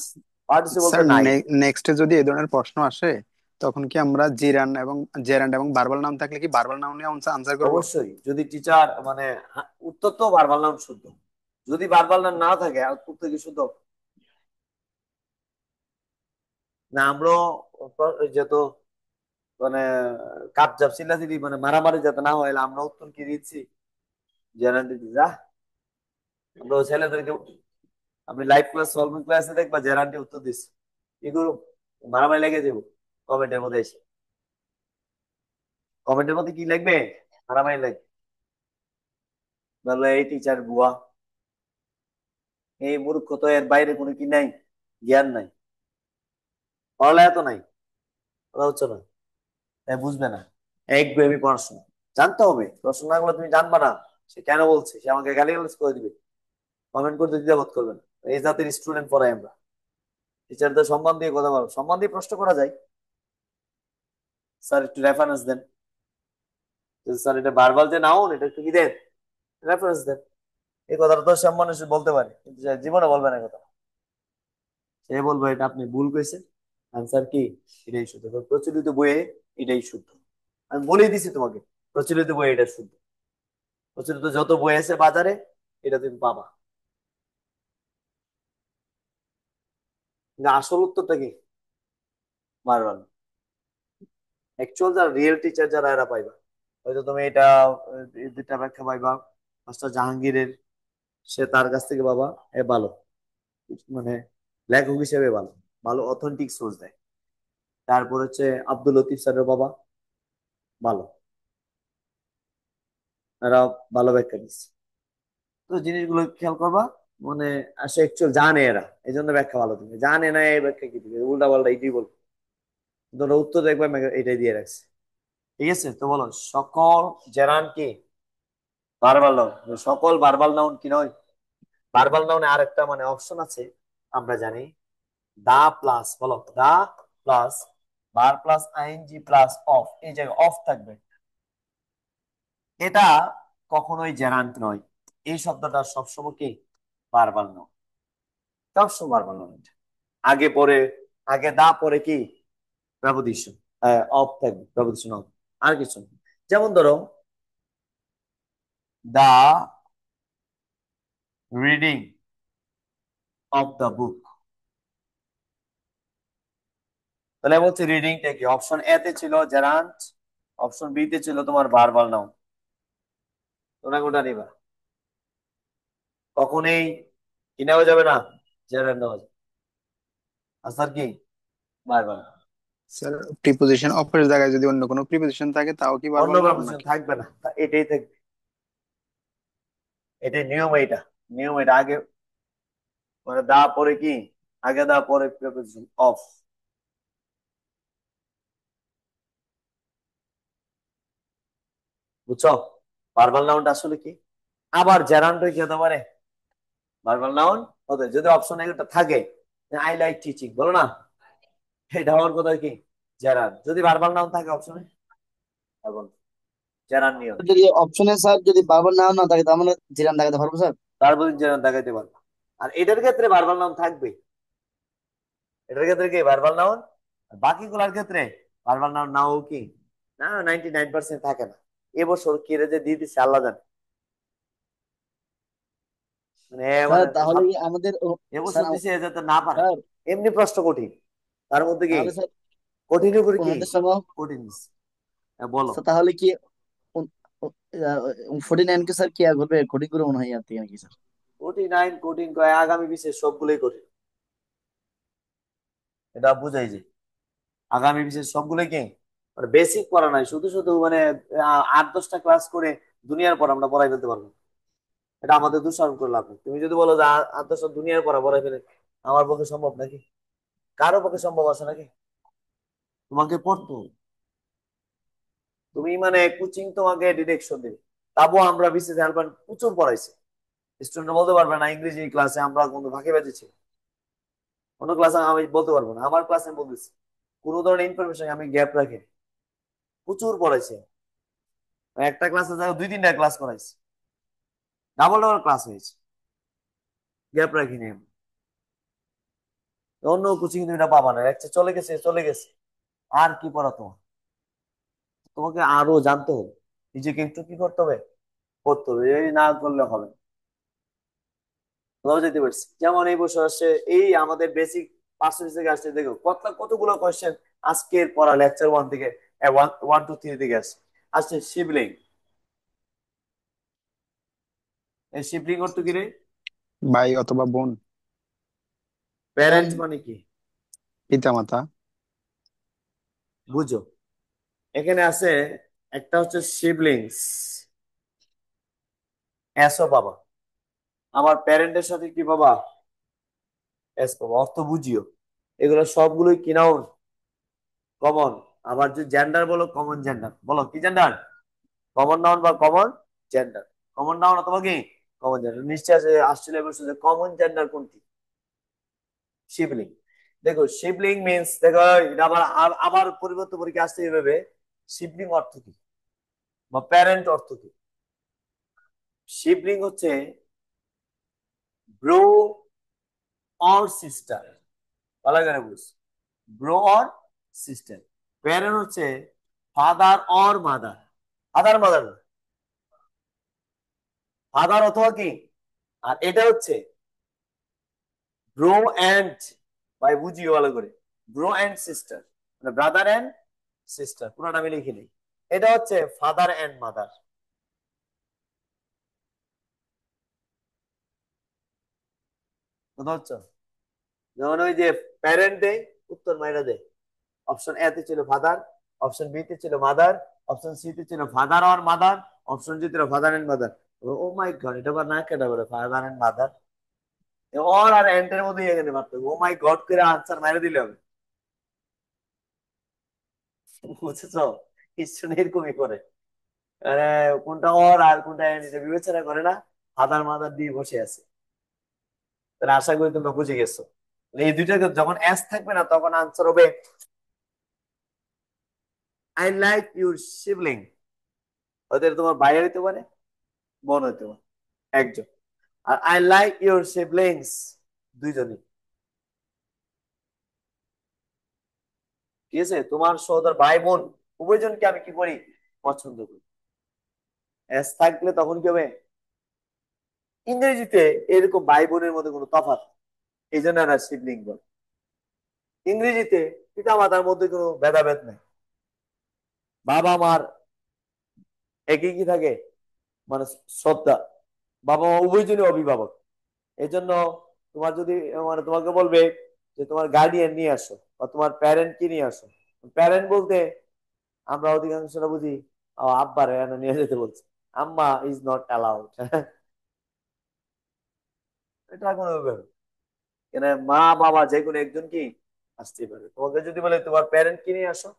A: পার্টিসিপল
B: স্যার
A: তো নাই।
B: নেক্সটে যদি এই ধরনের প্রশ্ন আসে, তখন কি আমরা জিরান এবং জেরান্ড এবং বারবাল নাম থাকলে কি বারবাল নাম নিয়ে আনসার করব?
A: অবশ্যই যদি টিচার মানে উত্তর তো ভার্বাল নাউন শুদ্ধ, যদি ভার্বাল নাউন না থাকে উত্তর কি শুদ্ধ না? আমরা যত মানে কাপ জাপ চিল্লাচিল্লি মানে মারামারি যাতে না হয়, আমরা উত্তর কি দিচ্ছি, জেরান্টি দিচ্ছি যা। আমরা ছেলেদেরকে, আপনি লাইভ ক্লাস সলভিং ক্লাসে দেখবা জেরান্টি উত্তর দিচ্ছি, এগুলো মারামারি লেগে যাবো কমেন্টের মধ্যে এসে, কমেন্টের মধ্যে কি লিখবে, মারামারি লাগবে, বললো এই টিচার বুয়া, এই মূর্খ, তো এর বাইরে কোনো কি নাই, জ্ঞান নাই, পড়ালেখা তো নাই, কথা হচ্ছে না, তাই বুঝবে না। একগুয়েমি পড়াশোনা জানতে হবে, পড়াশোনা না করলে তুমি জানবা না সে কেন বলছে, সে আমাকে গালিগালাজ করে দিবে, কমেন্ট করতে দ্বিধাবোধ করবেন না। এই জাতের স্টুডেন্ট পড়াই আমরা। টিচারদের সম্মান দিয়ে কথা বলবো, সম্মান দিয়ে প্রশ্ন করা যায়। স্যার একটু রেফারেন্স দেন। স্যার এটা ভার্বাল যে নাউন, এটা একটু কি দেন, রেফারেন্স দেন। এই কথাটা তো সব মানুষ বলতে পারে, কিন্তু সে জীবনে বলবে না কথা। সে বলবো এটা আপনি ভুল করেছেন, আনসার কি এটাই শুদ্ধ, প্রচলিত বইয়ে এটাই শুদ্ধ। আমি বলেই দিছি তোমাকে, প্রচলিত বইয়ে এটা শুদ্ধ। প্রচলিত যত বই আছে বাজারে, এটা তুমি পাবা। কিন্তু আসল উত্তরটা কি? ভার্বাল। অ্যাকচুয়াল যারা রিয়েল টিচার যারা, এরা পাইবা। হয়তো তুমি এটা এই দুইটা ব্যাখ্যা পাইবা। মাস্টার জাহাঙ্গীরের, সে তার কাছ থেকে বাবা এ ভালো, মানে লেখক হিসেবে ভালো, ভালো অথেন্টিক সোর্স দেয়। তারপর হচ্ছে আব্দুল লতিফ স্যারের বাবা ভালো, এরা ভালো ব্যাখ্যা দিচ্ছে। তো জিনিসগুলো খেয়াল করবা। মানে আসে অ্যাকচুয়াল জানে এরা, এই জন্য ব্যাখ্যা ভালো দিবে, জানে না এই ব্যাখ্যা কি দিবে, উল্টা পাল্টা এটাই বলবে। ধরো উত্তর দেখবে এটাই দিয়ে রাখছে। ঠিক আছে, তো বলো সকল জেরান কি ভার্বাল নাউন? সকল ভার্বাল নাউন কি নয়? ভার্বাল নাউনে আরেকটা মানে অপশন আছে, আমরা জানি দা প্লাস, বলো the plus verb plus ING plus of, এই জায়গায় অফ থাকবে। এটা কখনোই জেরান্ট নয়। এই শব্দটা সবসময় কি ভার্বাল নাউন, সবসময় ভার্বাল নাউন। আগে পরে, আগে দা পরে কি প্রেপোজিশন, অফ থাকবে, প্রেপোজিশন অফ, আর কিছু না। যেমন ধরো দা রিডিং অফ দ্য বুক, তাহলে বলছি রিডিংটা কি? অপশন এ তে ছিল জেরান্ট, অপশন বি তে ছিল তোমার ভার্বাল নাউন। তোমরা কোনটা নিবা? কখনোই কি নেওয়া যাবে না, জেরান্ট নেওয়া যাবে। আনসার কি ভার্বাল।
B: স্যার প্রিপোজিশন অপের জায়গায় যদি অন্য কোনো প্রিপোজিশন থাকে তাও কি
A: অন্য
B: ভার্বাল নাউন
A: প্রেপোজিশন
B: নাকি?
A: থাকবে না, এটাই থাকবে। এটাই নিয়ম, এটা নিয়ম, এটা আগে মানে দা পরে কি, আগে দা পরে প্রেপোজিশন অফ। বুঝছো ভার্বাল নাউনটা আসলে কি? আবার জেরান্ট কি হতে পারে? ভার্বাল নাউন হতে, যদি অপশন একটা থাকে, আই লাইক টিচিং, বলো না, এটা হওয়ার কথা কি জেরান্ট। যদি ভার্বাল নাউন থাকে অপশনে, এখন জেরান্ট নিয়ম।
D: যদি অপশনে স্যার যদি বারবার নাম না থাকে তার মানে জিরান দেখাতে পারবো স্যার।
A: তারপর জেরান্ট দেখাইতে পারবে। আর এটার ক্ষেত্রে ভার্বাল নাউন থাকবে, এটার ক্ষেত্রে কি ভার্বাল নাউন। বাকিগুলোর ক্ষেত্রে ভার্বাল নাউন নাও কি না, 99% থাকে না। এবছর কি রে যে দিয়ে দিচ্ছে আল্লাহ জানে, মানে
D: স্যার
A: মানে
D: তাহলে কি আমাদের স্যার
A: এবছর দিছে যাতে না পারে।
D: স্যার
A: এমনি প্রশ্ন কঠিন, তার মধ্যে কি
D: তাহলে স্যার
A: কঠিন করে কি
D: ওনাদের সময়
A: কঠিন দিচ্ছে। বলো।
D: স্যার তাহলে কি 49 কে স্যার কি করবে কোডিং করে মনে হয় আর থেকে নাকি স্যার?
A: কঠিন আইন কঠিন কয়, আগামী বিশেষ সবগুলোই কঠিন, এটা বুঝাই যে আগামী বিশেষ সবগুলোই কি মানে বেসিক পড়া নাই, শুধু শুধু মানে 8-10টা ক্লাস করে দুনিয়ার পড়া আমরা পড়াই ফেলতে পারবো না। এটা আমাদের দুঃসাহস করে লাভ নেই। তুমি যদি বলো যে 8-10টা দুনিয়ার পড়া পড়াই ফেলে, আমার পক্ষে সম্ভব নাকি? কারো পক্ষে সম্ভব আছে নাকি? তোমাকে পড়তো, তুমি মানে কোচিং তোমাকে ডিরেকশন দেবে। তারপর আমরা বিসিএস হেল্পার প্রচুর পড়াইছি, স্টুডেন্ট বলতে পারবে না ইংরেজি ক্লাসে আমরা কিন্তু ফাঁকি বাজেছি। কোনো ক্লাসে আমি বলতে পারবো না, আমার ক্লাসে বলতেছি কোনো ধরনের ইনফরমেশন আমি গ্যাপ রাখি, প্রচুর পড়াইছি। একটা ক্লাসে যাও 2-3টা ক্লাস করাইছি, ডাবল ডাবল ক্লাস হয়েছে, গ্যাপ রাখিনি আমি। অন্য কোচিং তুমি এটা পাবা না, একটা চলে গেছে চলে গেছে। আর কি পড়া তোমার? তোমাকে আরো জানতে হবে, নিজেকে একটু কি করতে হবে, করতে হবে, এই না করলে হবে না। কোথাও যেতে পারছি, যেমন এই বছর আসছে এই আমাদের বেসিক পার্সেন্টেজ থেকে আসছে, দেখো কতগুলো কোয়েশ্চেন আজকের পড়া লেকচার 1 থেকে 1 2 3 থেকে আসছে। আসছে শিবলিং, এই শিবলিং অর্থ কি রে?
B: ভাই অথবা বোন।
D: স্যার
A: প্যারেন্ট মানে কি
B: পিতা মাতা।
A: বুঝো, এখানে আছে একটা হচ্ছে শিবলিংস, এসো বাবা, আমার প্যারেন্টের সাথে কি বাবা, এস বাবা, অর্থ বুঝিও। এগুলো সবগুলোই কি নাউন, কমন। আবার যে জেন্ডার বলো, কমন জেন্ডার বলো, কি জেন্ডার, কমন নাউন বা কমন জেন্ডার। কমন নাউন অথবা কি কমন জেন্ডার নিশ্চয় আছে। অস্ট্রেলিয়া বলছে যে কমন জেন্ডার কোনটি? শিবলিং। দেখো শিবলিং মিন্স, দেখো এটা আবার আবার পরিবর্তন পরীক্ষা আসতে এইভাবে, শিবলিং অর্থ কি বা প্যারেন্ট অর্থ কি? শিবলিং হচ্ছে ব্রো অর সিস্টার, ভালো করে বুঝ, ব্রো অর সিস্টার। প্যারেন্ট হচ্ছে father or mother, father mother, father অথবা কি। আর এটা হচ্ছে ব্রো অ্যান্ড, ভাই বুঝিও ভালো করে, ব্রো অ্যান্ড সিস্টার, মানে ব্রাদার অ্যান্ড সিস্টার, পুরোটা আমি লিখে নিই। এটা হচ্ছে ফাদার অ্যান্ড মাদার, বুঝতে পারছো? যেমন ওই যে প্যারেন্টে উত্তর মাইরা দেয়, অপশন এ তে ছিল ফাদার, অপশন বি তে ছিল মাদার, অপশন সি তে ছিল father or mother, option D ছিল father and mother. Oh my god, এটা আবার না কেটে বলে ফাদার এন্ড মাদার, অর আর এন্ড এর মধ্যে এখানে মাত্র ও মাই গড করে আনসার মাইরা দিলে হবে। বুঝেছো? স্টুডেন্ট এরকমই করে, মানে কোনটা অর আর কোনটা এন্ড এটা বিবেচনা করে না, ফাদার মাদার দিয়ে বসে আছে। তাহলে আশা করি তোমরা বুঝে গেছো। এই দুইটাকে যখন এস থাকবে না তখন আনসার হবে আই লাইক ইউর শিবলিং। ওদের তোমার ভাই হইতে পারে, বোন হইতে পারে, একজন। আর আই লাইক ইউর সিবলিংস, দুইজনই। ঠিক আছে, তোমার সহোদর ভাই বোন উভয়জনকে আমি কি করি, পছন্দ করি। এস থাকলে তখন কি হবে, ইংরেজিতে এরকম ভাই বোনের মধ্যে কোনো তফাৎ, এই জন্য এরা সিবলিং বলে। ইংরেজিতে পিতা মাতার মধ্যে কোনো ভেদাভেদ নেই, বাবা মার একই কি থাকে, মানে শ্রদ্ধা, বাবা মা উভয়জনই অভিভাবক। এই জন্য তোমার যদি মানে তোমাকে বলবে যে তোমার গার্ডিয়ান নিয়ে আসো বা তোমার প্যারেন্ট কি নিয়ে আসো, প্যারেন্ট বলতে আমরা অধিকাংশরা বুঝি আব্বারে নিয়ে যেতে বলছে, আম্মা ইজ নট অ্যালাউড। এটা কোনো ব্যাপার না। কেন, মা বাবা যে কোনো একজন কি আসতে পারে। তোমাকে যদি বলে তোমার প্যারেন্ট কি নিয়ে আসো,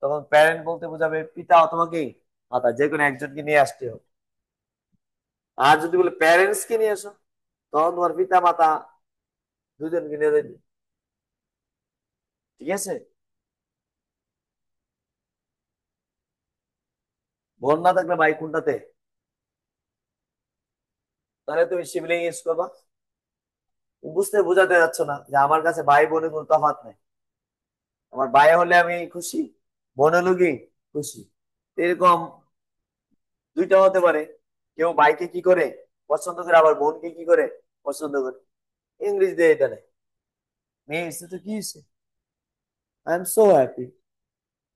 A: তখন প্যারেন্ট বলতে বোঝাবে পিতা অথবা কি মাতা, যে কোনো একজনকে নিয়ে আসতে হবে। আর যদি বলে প্যারেন্টস কে নিয়ে আসো, তখন তোমার পিতা মাতা দুজনকে নিয়ে যাবে। ঠিক আছে? বোন না থাকলে ভাই কোনটাতে, তাহলে তুমি শিবলিং ইউজ করবা। বুঝতে বোঝাতে যাচ্ছ না যে আমার কাছে ভাই বোনের কোনো তফাৎ নেই, আমার ভাই হলে আমি খুশি, বোন হলো কি খুশি। এরকম দুইটা হতে পারে, কেউ ভাইকে কি করে পছন্দ করে, আবার বোনকে কি করে পছন্দ করে। ইংরেজিতে এটা নেই, মেয়ে এসে তো কি হয়েছে, আই এম সো হ্যাপি,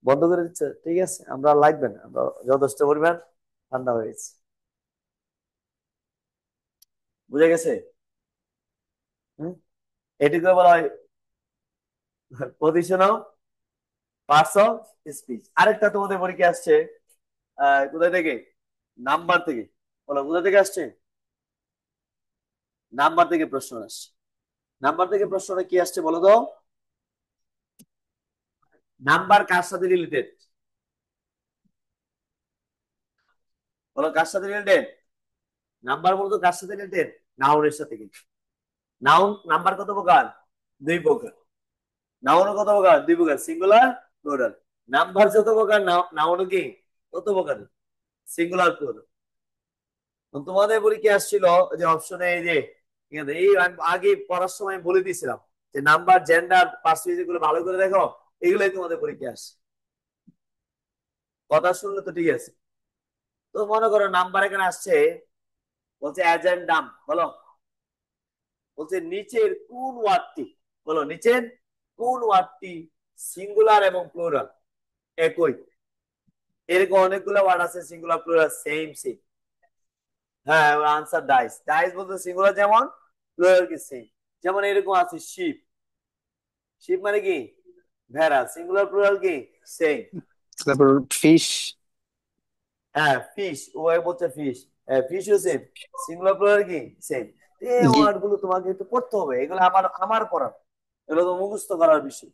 A: বন্ধ করে দিচ্ছে। ঠিক আছে, আমরা আর লাগবে না, আমরা যথেষ্ট পরিমাণ ঠান্ডা হয়েছে। বুঝে গেছে? হম, এটিকে বলা হয় position of parts of speech. আরেকটা তোমাদের পরীক্ষা আসছে, কোথায় থেকে, নাম্বার থেকে। বলো কোথা থেকে আসছে, নাম্বার থেকে প্রশ্ন আসছে। নাম্বার থেকে প্রশ্নটা কি আসছে বলো তো, নাম্বার কার সাথে রিলেটেড, বলো কার সাথে রিলেটেড? নাম্বার বলতো কার সাথে রিলেটেড, নাউনের সাথে। কিন্তু নাউন নাম্বার কত প্রকার, দুই প্রকার। নাউনও কত প্রকার, দুই প্রকার, সিঙ্গুলার প্লুরাল। নাম্বার যত প্রকার, নাউনও কি কত প্রকার, সিঙ্গুলার প্লুরাল। তোমাদের পরীক্ষা আসছিল যে অপশনে এই যে ঠিক আছে, এই আমি আগে পড়ার সময় বলে দিয়েছিলাম যে নাম্বার জেন্ডার পার্সেন্টেজ গুলো ভালো করে দেখো, এগুলাই তোমাদের পরীক্ষা আসে। কথা শুনলে তো ঠিক আছে। তো মনে করো নাম্বার এখানে আসছে, বলছে অ্যাজেন্ডাম, বলো, বলছে নিচের কোন ওয়ার্ডটি, বলো নিচের কোন ওয়ার্ডটি সিঙ্গুলার এবং প্লুরাল একই। এরকম অনেকগুলো ওয়ার্ড আছে সিঙ্গুলার প্লুরাল সেম সেম। হ্যাঁ, আনসার ডাইস। ডাইস বলতে সিঙ্গুলার যেমন, প্লুরাল কি সেম। যেমন এরকম আছে শিপ, শিপ মানে কি ভেড়া, সিঙ্গুলার প্লুরাল কি সেম।
B: তারপর ফিশ।
A: হ্যাঁ ফিশ, ও বলছে ফিশ, ফিশও সেম, সিঙ্গুলার প্লুরাল কি সেম। এই
B: জি।
A: ওয়ার্ড গুলো তোমাকে একটু পড়তে হবে, এগুলো আমার আমার পড়ার, এগুলো তো মুখস্থ করার বিষয়।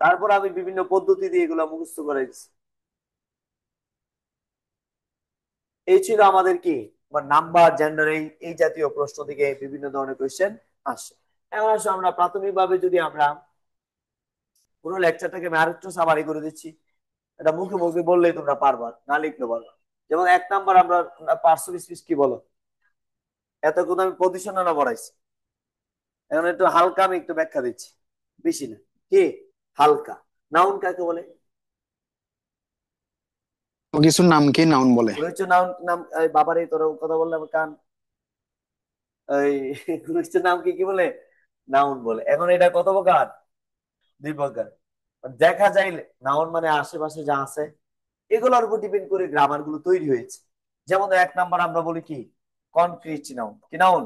A: তারপর আমি বিভিন্ন পদ্ধতি দিয়ে এগুলো মুখস্থ করাইছি। এই ছিল আমাদের কি বা নাম্বার জেন্ডার এই এই জাতীয় প্রশ্ন থেকে বিভিন্ন ধরনের কোয়েশ্চেন আসে। এখন আসলে আমরা প্রাথমিকভাবে যদি আমরা পুরো লেকচারটাকে আমি আরেকটু সামারি করে দিচ্ছি, এটা মুখে মুখে বললেই তোমরা পারবা, না লিখলে পারবা। যেমন 1 নাম্বার আমরা পার্সন স্পিচ কি বলো, এতক্ষণ আমি পজিশনাল পড়াইছি, এখন একটু হালকা আমি একটু ব্যাখ্যা দিচ্ছি, বেশি না, কি হালকা। নাউন কাকে বলে?
B: কিছু নামকে নাউন বলে।
A: কিছু নাউন নাম, বাবারে তোর কথা বললাম কান, ওই কিছু নাম কি কি বলে? নাউন বলে। এখন এটা কত প্রকার? 2 প্রকার। দেখা যায় নাউন মানে আশেপাশে যা আছে এগুলোর উপর ডিপেন্ড করে গ্রামার গুলো তৈরি হয়েছে। যেমন 1 নাম্বার আমরা বলি কি কনক্রিট নাউন, কি নাউন?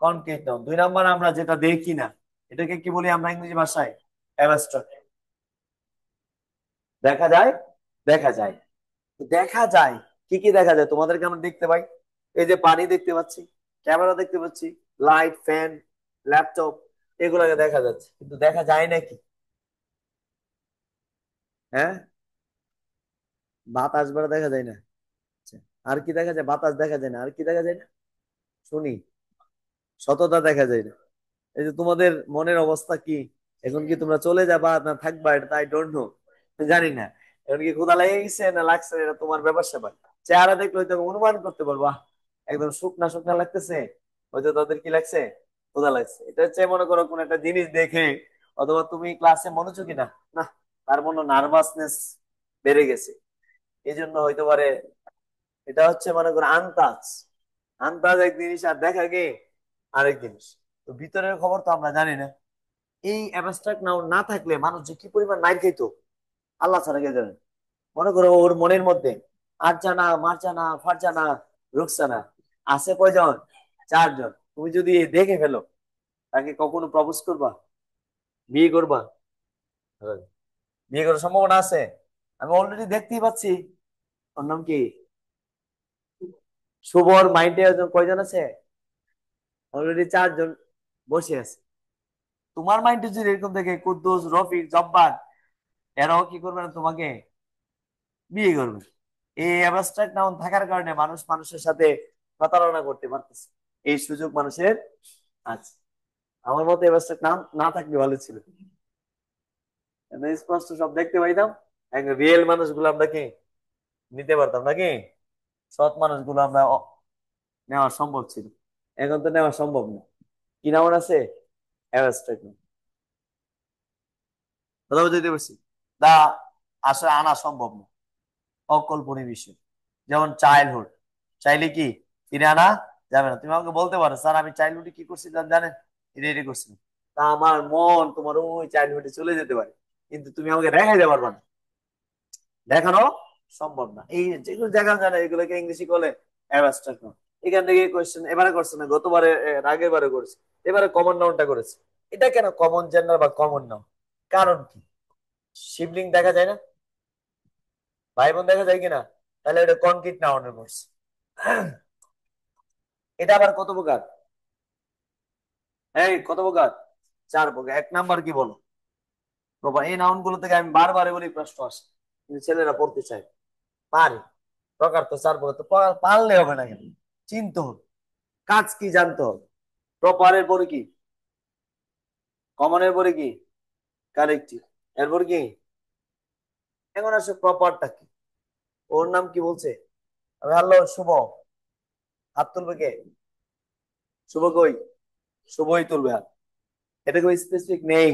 A: Concrete noun. 2 নাম্বার আমরা যেটা দেখি না এটাকে কি বলি আমরা ইংরেজি ভাষায়? অ্যাবস্ট্রাক্ট। দেখা যায়, দেখা যায়, দেখা যায়। কি কি দেখা যায় তোমাদেরকে আমরা দেখতে পাই? এই যে পানি দেখতে পাচ্ছি, ক্যামেরা দেখতে পাচ্ছি, লাইট, ফ্যান, ল্যাপটপ, এগুলোকে দেখা যাচ্ছে, কিন্তু দেখা যায় নাকি? হ্যাঁ, বাতাস বেড়া দেখা যায় না। আচ্ছা, আর কি দেখা যায়? বাতাস দেখা যায় না, আর কি দেখা যায় না শুনি? সততা দেখা যায় না। এই যে তোমাদের মনের অবস্থা কি, এখন কি তোমরা চলে যাবা না থাকবা, এটা আই ডোন্ট নো, জানি না। এখন কি ক্ষুধা লেগে গেছে না লাগছে, এটা তোমার ব্যাপার স্যাপার। চেহারা দেখলে হয়তো অনুমান করতে পারবা, একদম শুকনা শুকনা লাগতেছে, হয়তো তাদের কি লাগছে, ক্ষুধা লাগছে। এটা হচ্ছে মনে করো কোন একটা জিনিস দেখে, অথবা তুমি ক্লাসে মনোযোগী না, না তার মনে নার্ভাসনেস বেড়ে গেছে, এই জন্য হইতে পারে। এটা হচ্ছে মনে করো আন্তাজ। আন্তাজ এক জিনিস, আর দেখা গে আরেক জিনিস। তো ভিতরের খবর তো আমরা জানি না। এই অ্যাবস্ট্রাক্ট নাউন না থাকলে মানুষ যে কি পরিমাণ মাইর খাইতো আল্লাহ ছাড়া কে জানেন। মনে করো ওর মনের মধ্যে আরজানা, মারজানা, ফারজানা, রুকসানা আছে কয়জন? 4 জন। তুমি যদি দেখে ফেলো, তাকে কখনো প্রপোজ করবা? বিয়ে করবা? বিয়ে করার সম্ভাবনা আছে? আমি অলরেডি দেখতেই পাচ্ছি। ওর নাম কি? শুভর মাইন্ডে কয়জন আছে? অলরেডি 4 জন বসে আছে। তোমার মাইন্ডে যদি এরকম দেখে কুদ্দুস, রফিক, জব্বার, এরাও কি করবে না তোমাকে বিয়ে করবে? এই অ্যাবস্ট্রাক্ট নাউন থাকার কারণে মানুষ মানুষের সাথে প্রতারণা করতে পারতেছে, এই সুযোগ মানুষের আছে। আমার মতে অ্যাবস্ট্রাক্ট নাউন না থাকলে ভালো ছিল, স্পষ্ট সব দেখতে পাইতাম, রিয়েল মানুষগুলো আমরা কি নিতে পারতাম নাকি, সৎ মানুষগুলো আমরা নেওয়া সম্ভব ছিল। এখন তো নেওয়া সম্ভব না। কি নাউন আছে? Abstract noun. কথা বুঝতে পারছি? দা আসলে আনা সম্ভব না, অকল্পনীয় বিষয়। যেমন চাইল্ডহুড, চাইলে কি ফিরে আনা যাবে না। তুমি আমাকে বলতে পারো স্যার আমি চাইল্ডহুডে কি করছিলাম জানেন, এটা এটা করছিলাম, তা আমার মন তোমার ওই চাইল্ডহুডে চলে যেতে পারে, কিন্তু তুমি আমাকে দেখাইতে পারবা না, দেখানো সম্ভব না। এই যেগুলো দেখানো যায় না এগুলোকে ইংলিশে বলে অ্যাবস্ট্রাক্ট নাউন। এখান থেকে কোয়েশ্চেন এবারে করছে না, গতবারে আগের বারে করেছে, এবারে কমন নাউনটা করেছে। এটা কেন কমন জেন্ডার বা কমন নাউন? কারণ কি? শিবলিং দেখা যায় না, ভাই বোন দেখা যায় কিনা? তাহলে এটা কনক্রিট নাউনের কোর্স। এটা আবার কত প্রকার? এই কত প্রকার? 4 প্রকার। 1 নাম্বার কি বলো? প্রপার। এই নাউন গুলো থেকে আমি বারবার বলি প্রশ্ন আসে, কিন্তু ছেলেরা পড়তে চায় পারে। প্রকার তো 4 প্রকার, তো পারলে হবে না কেন? চিনতে হবে, কাজ কি জানতে হবে। প্রপারের পরে কি? কমনের পরে কি? কারেক্টিভ। এরপর কি? এখন আসে প্রপারটা কি? ওর নাম কি বলছে? আমি হ্যালো শুভ, হাত তুলবে কে? শুভ কই? শুভই তুলবে হাত। এটা কোনো স্পেসিফিক নেই।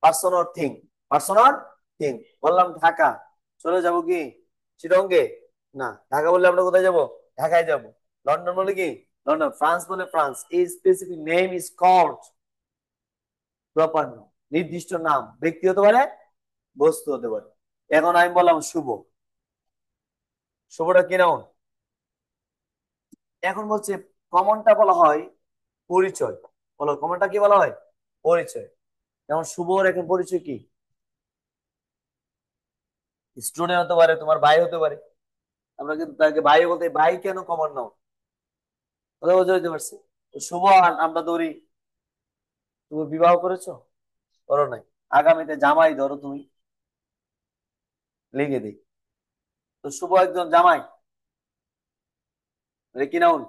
A: Person or thing, person or thing. বললাম ঢাকা, চলে যাব কি চিটঙ্গে? না, ঢাকা বললে আমরা কোথায় যাব? ঢাকায় যাব। লন্ডন বলে কি লন্ডন, ফ্রান্স বলে ফ্রান্স। এই specific name is called proper নাম। নির্দিষ্ট নাম, ব্যক্তি হতে পারে, বস্তু হতে পারে। এখন আমি বললাম শুভ, শুভটা কি নাউন? এখন বলছে কমনটা বলা হয় পরিচয়। বলো কমনটা কি বলা হয়? পরিচয়। যেমন শুভর এখন পরিচয় কি? স্টুডেন্ট হতে পারে, তোমার ভাই হতে পারে। আমরা কিন্তু তাকে ভাই বলতে, ভাই কেন কমন নাও? কথা বুঝতে পারছি? তো শুভ আমরা ধরি, তুমি বিবাহ করেছো, করো নাই, আগামীতে জামাই ধরো তুমি, লিখে দিই, তো শুভ একজন জামাই। এটা কি নাউন?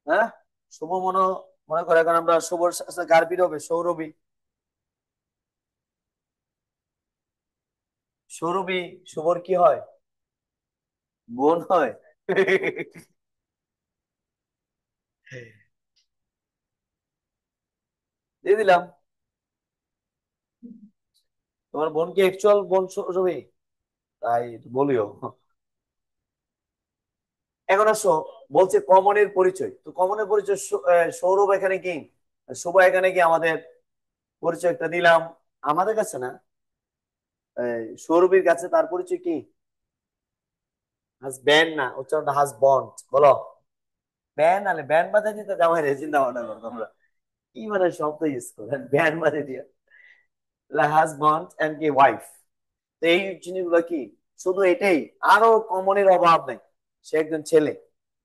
A: হ্যাঁ, শুভ মনে মনে করে এখন আমরা শুভর সাথে গার্বির হবে সৌরভী। সৌরভী শুভর কি হয়? বোন হয়। দিয়ে দিলাম। তোমার বোন কি অ্যাকচুয়াল বোন সৌরভী? তাই বলিও। এখন আসো, বলছে কমনের পরিচয়। তো কমনের পরিচয় সৌরভ এখানে কি, শুভ এখানে কি, আমাদের পরিচয় একটা দিলাম। আমাদের কাছে না, সৌরভীর কাছে তার পরিচয় কি? হাজব্যান্ড না, উচ্চারণটা হাজবন্ড বলো। ব্যান্ড আলে ব্যান্ড বাজাই দিতে জামাই রে, চিন্তা ভাবনা করো তোমরা। কি মানে শব্দ ইউজ করে ব্যান্ড বাজাই দিয়া, হাজবন্ড এন্ড কি ওয়াইফ। তো এই জিনিসগুলো কি, শুধু এটাই, আরো কমনের অভাব নেই। সে একজন ছেলে,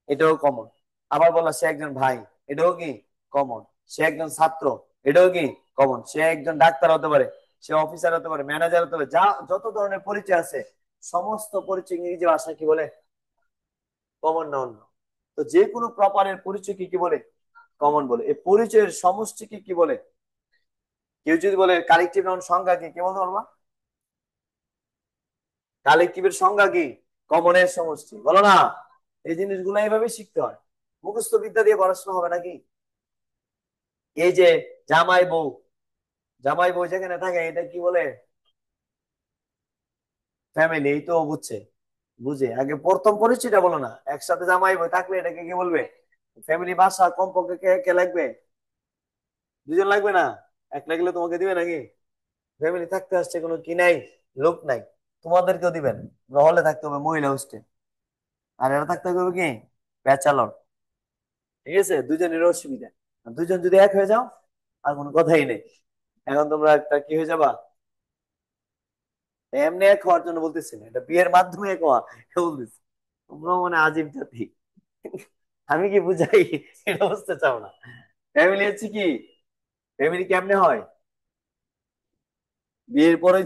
A: এটাও কমন। আবার বললা সে একজন ভাই, এটাও কি কমন। সে একজন ছাত্র, এটাও কি কমন। সে একজন ডাক্তার হতে পারে, সে অফিসার হতে পারে, ম্যানেজার হতে পারে, যা যত ধরনের পরিচয় আছে সমস্ত পরিচয় ইংরেজি ভাষা কি বলে? Common noun. তো যে কোনো প্রপারের পরিচয় কি কি বলে? কমন বলে। এই পরিচয়ের সমষ্টিকে কি বলে? কেউ যদি বলে কালেকটিভ নাউন সংজ্ঞা কি, কে বলতে পারবা? কালেকটিভের সংজ্ঞা কি? কমনের সমষ্টি, বলো না। এই জিনিসগুলো এইভাবে শিখতে হয়, মুখস্থ বিদ্যা দিয়ে পড়াশোনা হবে নাকি। এই যে জামাই বউ, জামাই বউ যেখানে থাকে এটা কি বলে? ফ্যামিলি। এই তো বুঝছে, বুঝে আগে প্রথম পরিচয়টা বলো না। একসাথে জামাই বউ থাকলে এটাকে কি বলবে? ফ্যামিলি। বাসা কমপক্ষে কে কে লাগবে? দুজন লাগবে না? এক লাগলে তোমাকে দিবে নাকি? ফ্যামিলি থাকতে আসছে, কোনো কি নাই, লোক নাই, তোমাদেরকেও দিবেন। হলে থাকতে হবে মহিলা হোস্টেল, আর এরা থাকতে হবে কি, ব্যাচেলর। ঠিক আছে, দুজনের অসুবিধা। আর দুজন যদি এক হয়ে যাও আর কোনো কথাই নেই। এখন তোমরা একটা কি হয়ে যাবা, এমনি এক হওয়ার জন্য বলতেছি না, এটা বিয়ের মাধ্যমে এক হওয়া বলতেছি। তোমরা মানে আজীব জাতি। আমি কি বুঝাই এটা বুঝতে চাও না। ফ্যামিলি হচ্ছে কি, ফ্যামিলি কেমনে হয়? বিয়ের পরে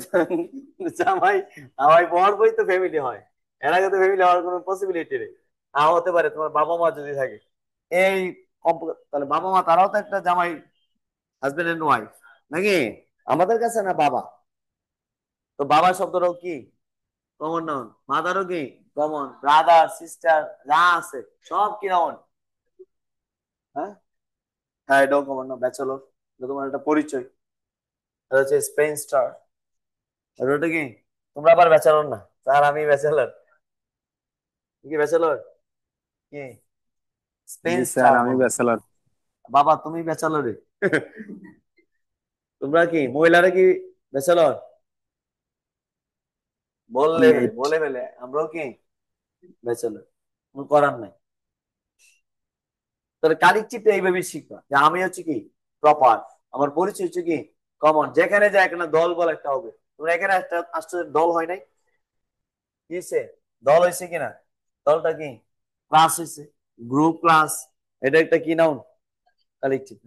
A: জামাই জামাই বর বই তো ফ্যামিলি হয়। এর আগে তো ফ্যামিলি হওয়ার কোনো পসিবিলিটি নেই। নাও হতে পারে তোমার বাবা মা যদি থাকে, এই তাহলে বাবা মা তারাও তো একটা জামাই, হাজবেন্ড এন্ড ওয়াইফ নাকি? আমাদের কাছে না বাবা, তো বাবা শব্দটাও কি কমন নাউন। মাদারও কি কমন, ব্রাদার সিস্টার যা আছে সব কি নাউন। হ্যাঁ, হ্যাঁ এটাও কমন না। ব্যাচেলর, তোমার একটা পরিচয়। এটা হচ্ছে স্পেন স্টার, ওটা কি, তোমরা আবার ব্যাচেলর না, স্যার আমি ব্যাচেলর। কি ব্যাচেলর কি? স্পেন
B: জি স্যার,
A: স্টার
B: আমি
A: বলবো।
B: ব্যাচেলর।
A: বাবা তুমি ব্যাচেলরে। তোমরা কি মহিলারা কি ব্যাচেলর? বললে ফেলে
B: মেট।
A: বলে ফেলে আমরাও কি ব্যাচেলর, কোনো করার নাই। তাহলে কালেকটিভটা এইভাবে শিখবা যে আমি হচ্ছে কি প্রপার, আমার পরিচয় হচ্ছে কি কমন। যেখানে যায় এখানে দল বল একটা হবে। তোমরা এখানে একটা আসছে দল হয় নাই, কি হয়েছে? দল হয়েছে কিনা? দলটা কি ক্লাস হয়েছে, গ্রুপ ক্লাস। এটা একটা কি নাউন, কালেকটিভ।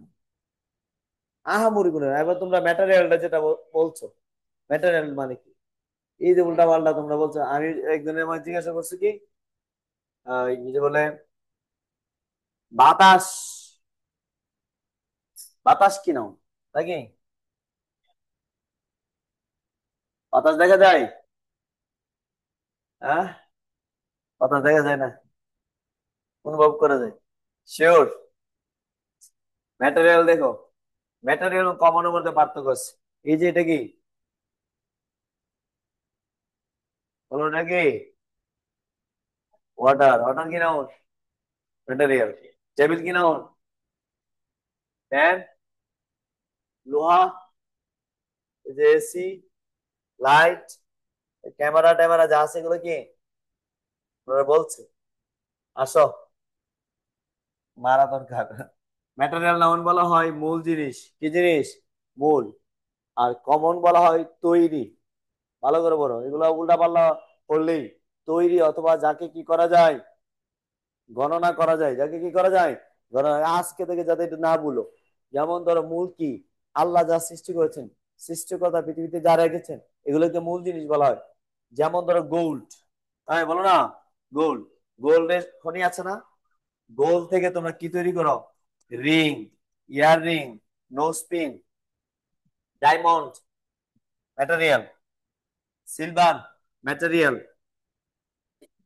A: আহামরি গুলো না। এবার তোমরা ম্যাটেরিয়ালটা যেটা বলছো, ম্যাটেরিয়াল মানে কি? এই যে উল্টা পাল্টা তোমরা বলছো। আমি একজনের আমায় জিজ্ঞাসা করছি কি, এই যে বলে বাতাস, বাতাস কি নাউন নাকি? বাতাস দেখা যায়? হ্যাঁ, বাতাস দেখা যায় না, অনুভব করা যায়। শিওর? ম্যাটেরিয়াল দেখো, ম্যাটেরিয়াল কমনের মধ্যে পার্থক্য আছে। এই যে এটা কি, বলো এটা কি? ওয়াটার। ওয়াটার কি নাউন? ম্যাটেরিয়াল। টেবিল কি নাউন? ফ্যান, লোহা, এই যে এসি, লাইট, ক্যামেরা ট্যামেরা যা আছে এগুলো কি ওরা বলছে? আসো, মারা দরকার। ম্যাটেরিয়াল নাউন বলা হয় মূল জিনিস। কি জিনিস? মূল। আর কমন বলা হয় তৈরি। ভালো করে বলো, এগুলো উল্টা পাল্লা করলেই। তৈরি অথবা যাকে কি করা যায়, গণনা করা যায়। যাকে কি করা যায়, গণনা। আজকে থেকে যাতে এটা না ভুলো। যেমন ধরো মূল কি, আল্লাহ যা সৃষ্টি করেছেন, সৃষ্টিকর্তা পৃথিবীতে যা রেখেছেন, এগুলোকে মূল জিনিস বলা হয়। যেমন ধরো গোল্ড, হ্যাঁ বলো না, গোল্ড। গোল্ডের খনি আছে না, গোল্ড থেকে তোমরা কি তৈরি করো? Ring, earring, nose pin, diamond material, silver material,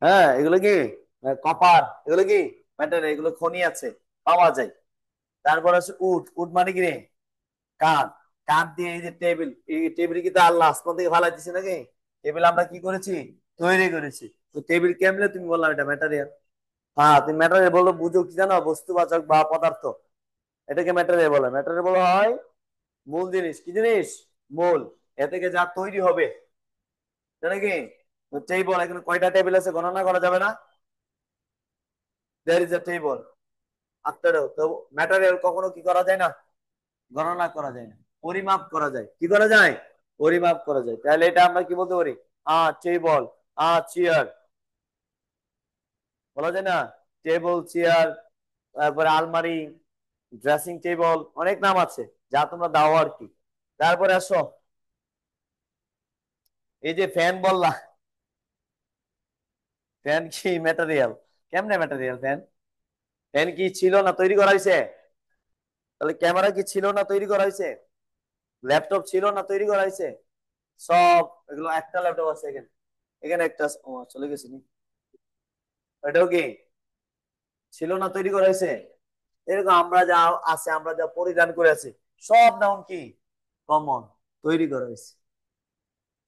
A: হ্যাঁ এগুলো কি কপার, এগুলো কি ম্যাটেরিয়াল, এগুলো খনি আছে, পাওয়া যায়। তারপর আছে উড, উড মানে কি রে? কাঠ। কাঠ দিয়ে এই যে টেবিল, এই টেবিল কিন্তু আল্লাহ আসমান থেকে ফালাই দিছে নাকি? টেবিল আমরা কি করেছি? তৈরি করেছি। তো টেবিল কেমনে তুমি বললাম এটা ম্যাটেরিয়াল? হ্যাঁ তুমি ম্যাটেরিয়াল বলো, বুঝো কি জানো? বস্তুবাচক বা পদার্থ, এটাকে ম্যাটেরিয়াল বলে। ম্যাটেরিয়াল বলা হয় মূল জিনিস। কি জিনিস? মূল। এ থেকে যা তৈরি হবে, জানে কি? টেবিল, এখানে কয়টা টেবিল আছে গণনা করা যাবে না? There is a table. After তো ম্যাটেরিয়াল কখনো কি করা যায় না? গণনা করা যায় না, পরিমাপ করা যায়। কি করা যায়? পরিমাপ করা যায়। তাহলে এটা আমরা কি বলতে পারি? টেবল, চেয়ার বলা যায় না? টেবল, চেয়ার, তারপরে আলমারি, ড্রেসিং টেবল, অনেক নাম আছে যা তোমরা দাও আর কি। তারপরে আসো, এই যে ফ্যান বললা, ফ্যান কি ম্যাটেরিয়াল? কেমনে ম্যাটেরিয়াল ফ্যান? ফ্যান কি ছিল না তৈরি করা হয়েছে? তাহলে ক্যামেরা কি ছিল না তৈরি করা হয়েছে? ল্যাপটপ ছিল না তৈরি করা হয়েছে? সব এগুলো, একটা ল্যাপটপ আছে এখানে, এখানে একটা চলে গেছে নি, এটাও কি ছিল না তৈরি করা হয়েছে? এরকম আমরা যা আছে, আমরা যা পরিধান করে আছি, সব নাউন কি কমন, তৈরি করা হয়েছে।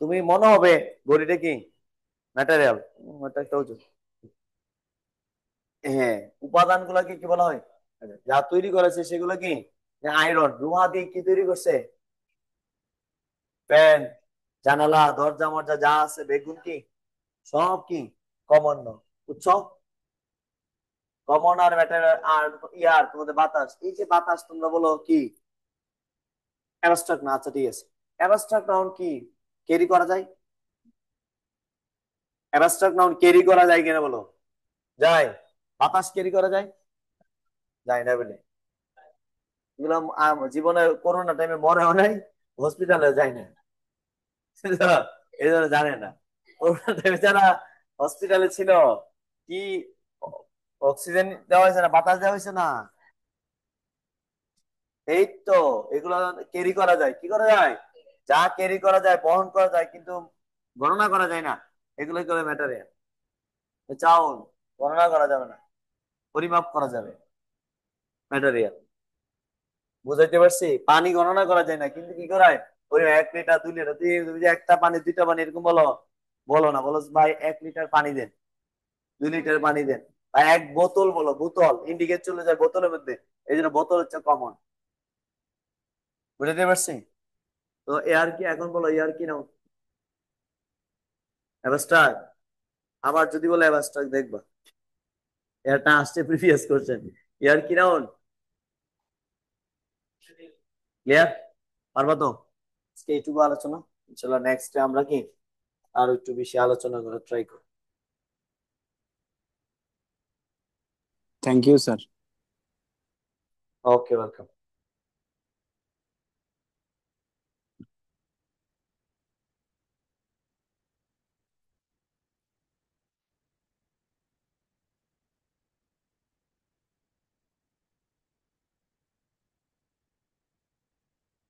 A: তুমি মনে হবে ঘড়িটা কি ম্যাটেরিয়াল, এটা একটা ওজন। হ্যাঁ, উপাদান গুলাকে কি বলা হয়? যা তৈরি করেছে সেগুলো কি? আয়রন, লোহা দিয়ে কি তৈরি করছে? ফ্যান, জানালা, দরজা মরজা যা আছে, বেগুন কি সব কি কমন ন, বুঝছো? কমন আর ম্যাটেরিয়াল আর ইয়ার তোমাদের বাতাস, এই যে বাতাস তোমরা বলো কি অ্যাবস্ট্রাক্ট না? আচ্ছা ঠিক আছে, অ্যাবস্ট্রাক্ট নাউন কি ক্যারি করা যায়? অ্যাবস্ট্রাক্ট নাউন ক্যারি করা যায় কিনা বলো? যায়। বাতাস ক্যারি করা যায়? যায় না বলে এগুলো জীবনে করোনা টাইমে মরেও নাই, হসপিটালে যায় না, এই জন্য জানে না। করোনা টাইমে যারা হসপিটালে ছিল, কি অক্সিজেন দেওয়া হয়েছে না, বাতাস দেওয়া হয়েছে না? এই তো, এগুলো ক্যারি করা যায়। কি করা যায়? যা ক্যারি করা যায়, বহন করা যায়, কিন্তু গণনা করা যায় না, এগুলো কি বলে? ম্যাটেরিয়াল। চাউল গণনা করা যাবে না, পরিমাপ করা যাবে, ম্যাটেরিয়াল। বুঝাইতে পারছি? পানি গণনা করা যায় না, কিন্তু কি করায়? ওই 1 লিটার 2 লিটার, তুমি যে একটা পানি দুইটা পানি এরকম বলো, বলো না, বলো ভাই 1 লিটার পানি দেন, 2 লিটার পানি দেন, বা এক বোতল বলো, বোতল ইন্ডিকেট চলে যায় বোতলের মধ্যে, এই জন্য বোতল হচ্ছে কমন। বুঝাইতে পারছি? তো এয়ার কি, এখন বলো এয়ার কি নাও? অ্যাবস্ট্রাক্ট। আবার যদি বলে অ্যাবস্ট্রাক্ট দেখবা এয়ারটা আসছে প্রিভিয়াস কোশ্চেন। এয়ার কি নাউন? ক্লিয়ার? পারবা তো? আজকে এইটুকু আলোচনা, ইনশাআল্লাহ নেক্সট আমরা কি আর একটু বেশি আলোচনা করার ট্রাই করব।
B: Thank you sir.
A: Okay, welcome.